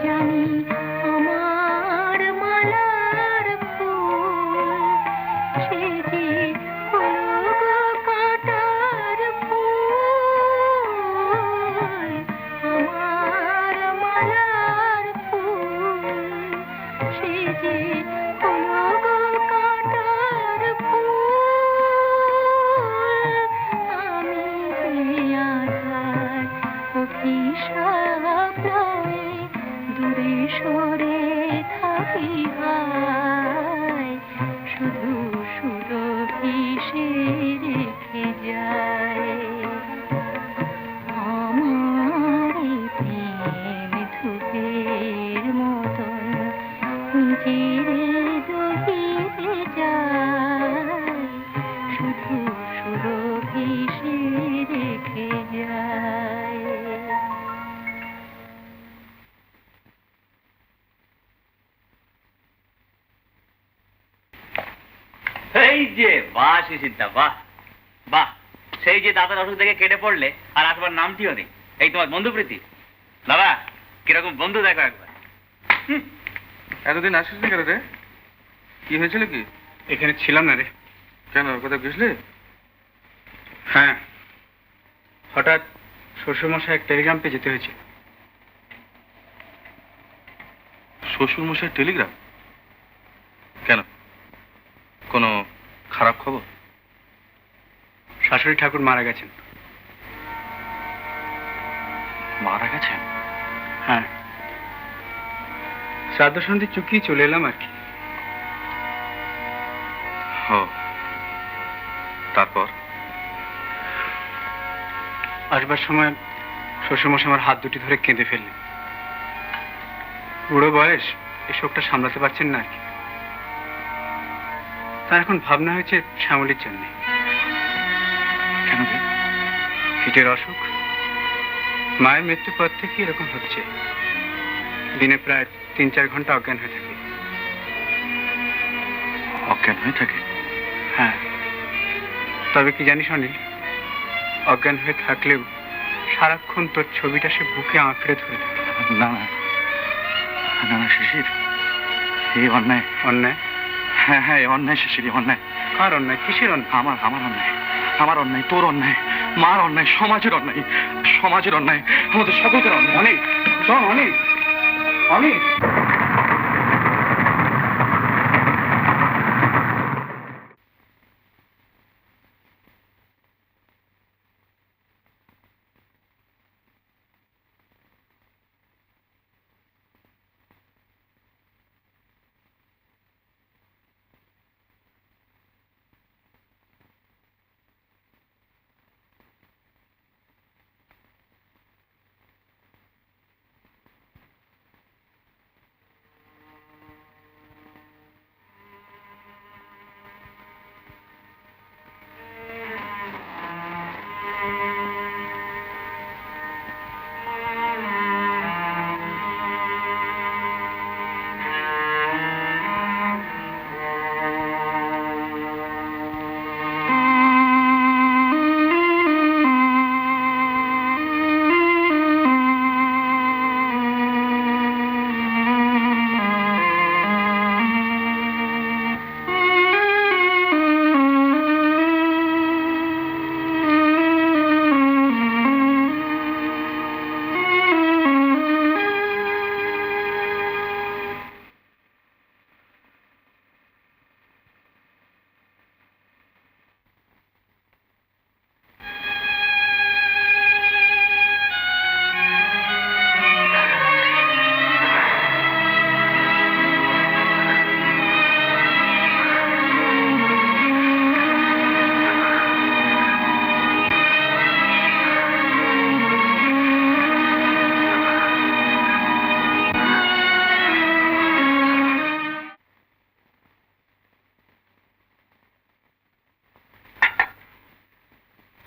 Speaker 6: জানি আমার মালার ফুল সে যে হলো গো কাঁটার ফুল, আমার মালার ফুল সে যে হলো গো কাঁটার ফুল। আমি যে আধার অভিশাপ লয়ে দূরে সরে থাকি হায়, শুধু সুরভি সে রেখে যায়। আমার এই প্রেম ধূপের মতন নিজের দহিতে যায়, শুধু সুরভি সে রেখে যায়।
Speaker 8: এই যে বাহ শিশিরদা, বাহ বাহ, সেই যে দাদার অসুখ থেকে কেটে পড়লে আর আসবার নামটিও নেই। এই তোমার বন্ধু প্রীতি। দাদা কিরকম বন্ধু দেখো একবার।
Speaker 13: এতদিন আসিস নি কেন রে? কি হয়েছিল কি?
Speaker 2: এখানে ছিলাম না রে।
Speaker 13: কেন, কোথাও গেছলি?
Speaker 2: হ্যাঁ, হঠাৎ শ্বশুরমশাই এক টেলিগ্রাম পেয়ে যেতে হয়েছে।
Speaker 13: শ্বশুর মশাই টেলিগ্রাম? কেন, কোনো খারাপ খবর?
Speaker 2: শাশুড়ি ঠাকুর মারা গেছেন।
Speaker 13: মারা গেছেন?
Speaker 2: হ্যাঁ, শ্রাদ্ধ সন্ধি চুকিয়ে চলে এলাম আর কি।
Speaker 13: ও, তারপর?
Speaker 2: আসবার সময় শ্বশুরমশাই আমার হাত দুটি ধরে কেঁদে ফেললেন। বুড়ো বয়স, এই শোকটা সামলাতে পারছেন না আর কি। তার এখন ভাবনা হয়েছে শ্যামলির জন্য।
Speaker 13: কেন রে?
Speaker 2: ফিটের অসুখ। মায়ের মৃত্যুর পর থেকে এরকম হচ্ছে। দিনে প্রায় 3-4 ঘন্টা অজ্ঞান হয়ে থাকে।
Speaker 13: অজ্ঞান হয়ে থাকে?
Speaker 2: হ্যাঁ, তবে কি জানিস অনিল, অজ্ঞান হয়ে থাকলেও সারাক্ষণ তোর ছবিটা সে বুকে আঁকড়ে ধরে থাকে।
Speaker 13: না না না না শিশির, এই অন্যায়।
Speaker 2: অন্যায়?
Speaker 13: হ্যাঁ হ্যাঁ, এই অন্যায় শিশির, অন্যায়।
Speaker 2: কার অন্যায়? কিসের অন্যায়?
Speaker 13: আমার অন্যায়। আমার অন্যায়, তোর অন্যায়, মার অন্যায়, সমাজের অন্যায়, সমাজের অন্যায়, আমাদের সকলের অন্যায়।
Speaker 2: অনিল, শোন অনিল, অনিল।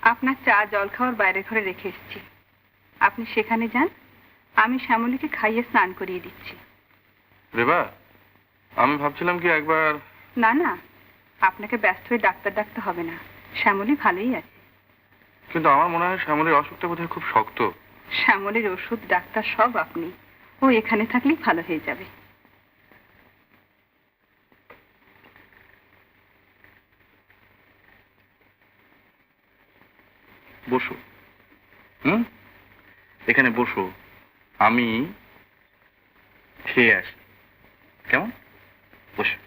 Speaker 12: আপনার চা জল খাওয়ার বাইরে ঘরে রেখে এসেছি, আপনি সেখানে যান, আমি শ্যামলীকে খাইয়ে স্নান করিয়ে দিচ্ছি।
Speaker 13: রেবা, আমি ভাবছিলাম কি একবার...
Speaker 12: না না, আপনাকে ব্যস্ত হয়ে ডাক্তার ডাকতে হবে না, শ্যামলী ভালোই আছে।
Speaker 13: কিন্তু আমার মনে হয় শ্যামলীর অসুখটা বোধহয় খুব শক্ত।
Speaker 12: শ্যামলীর ওষুধ ডাক্তার সব আপনি, ও এখানে থাকলেই ভালো হয়ে যাবে।
Speaker 13: বসো। এখানে বসো, আমি খেয়ে আসি। কেমন? বসো।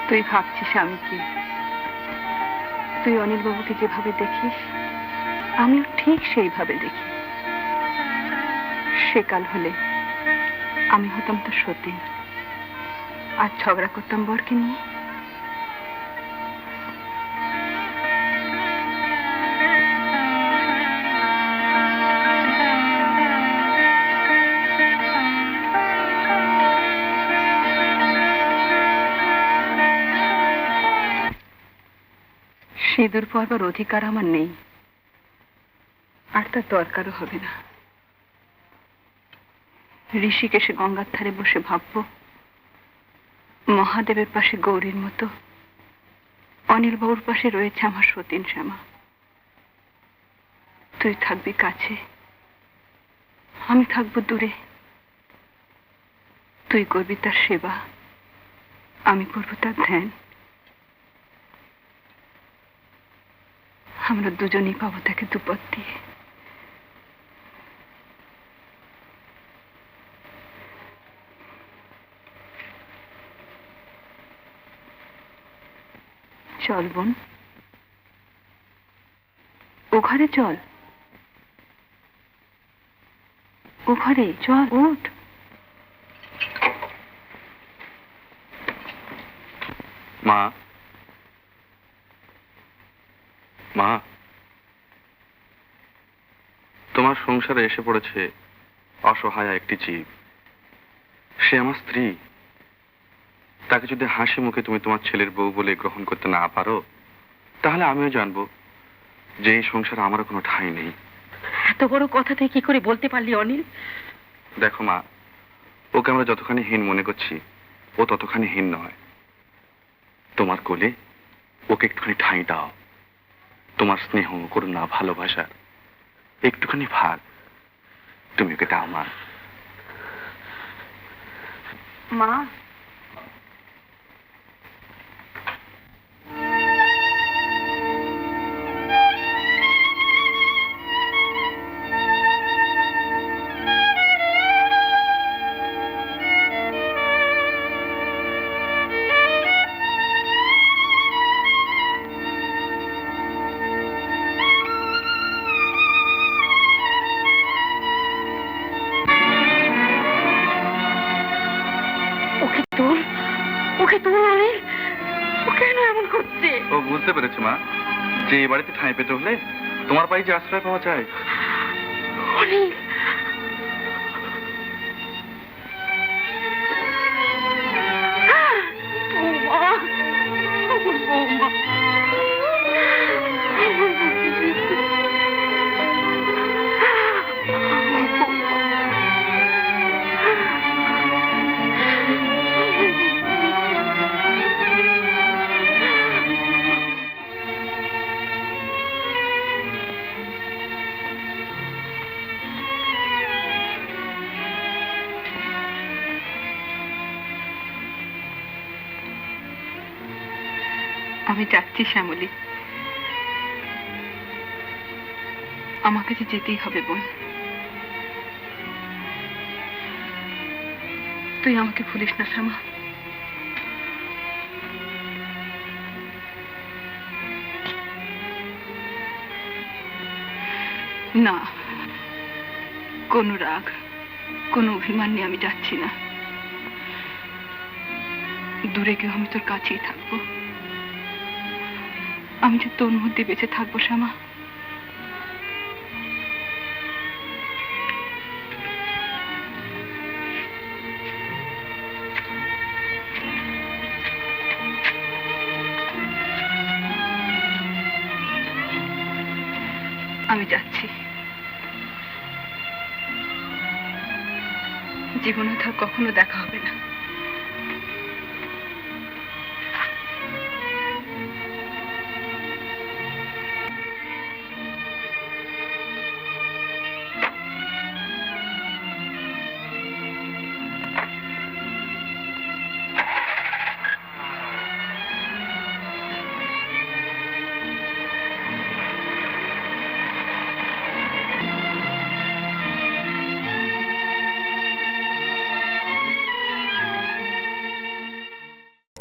Speaker 12: তুই ভাবছিস আমি কি? তুই অনিল বাবুকে যেভাবে দেখিস আমিও ঠিক সেইভাবে দেখি। সেকাল হলে আমি হতাম তো সতীন, আর ঝগড়া করতাম বরকে নিয়ে। সিঁদুর পরবার অধিকার আমার নেই, আর তার দরকারও হবে না। ঋষিকেশে গঙ্গার ধারে বসে ভাববো মহাদেবের পাশে গৌরীর মতো অনিল বাবুর পাশে রয়েছে আমার সতীন শ্যামা। তুই থাকবি কাছে, আমি থাকবো দূরে। তুই করবি তার সেবা, আমি করবো তার ধ্যান। আমরা দুজনেই পাবো তাকে দুপদ দিয়ে। চল বোন, ও ঘরে চল, ও ঘরে চল, উঠ।
Speaker 13: মা, মা, তোমার সংসারে এসে পড়েছে অসহায় একটি জীব। সে আমার স্ত্রী। তাকে যদি হাসি মুখে তুমি তোমার ছেলের বউ বলে গ্রহণ করতে না পারো, তাহলে আমিও জানবো যে এই সংসারে আমারও কোনো ঠাঁই নেই।
Speaker 12: এত বড় কথা তুই কি করে বলতে পারলি অনিল?
Speaker 13: দেখো মা, ওকে আমরা যতখানি হীন মনে করছি ও ততখানি হীন নয়। তোমার কোলে ওকে একটুখানি ঠাঁই দাও। তোমার স্নেহ, করুণা, ভালোবাসার একটুখানি ভাগ তুমি ওকে দাও মা।
Speaker 12: মা,
Speaker 13: ও বুঝতে পেরেছে মা, যে এই বাড়িতে ঠাঁই পেতে হলে তোমার পায়ে যে আশ্রয় পাওয়া যায়।
Speaker 12: অনিল, আমি যাচ্ছি শ্যামলী, আমাকে যে যেতেই হবে বোন। তুই আমাকে ভুলিস না শ্যামা। না, কোনো রাগ, কোনো অভিমান নিয়ে আমি যাচ্ছি না। দূরে গিয়ে আমি তোর কাছেই থাকবো। আমি যে তোর মধ্যে বেঁচে থাকবো শ্যামা। আমি যাচ্ছি। জীবনে তার কখনো দেখা হবে না।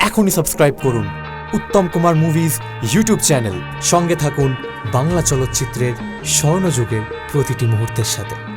Speaker 15: এখনই সাবস্ক্রাইব করুন Uttam Kumar movies YouTube channel. সঙ্গে থাকুন বাংলা চলচ্চিত্রের স্বর্ণযুগের প্রতিটি মুহূর্তের সাথে।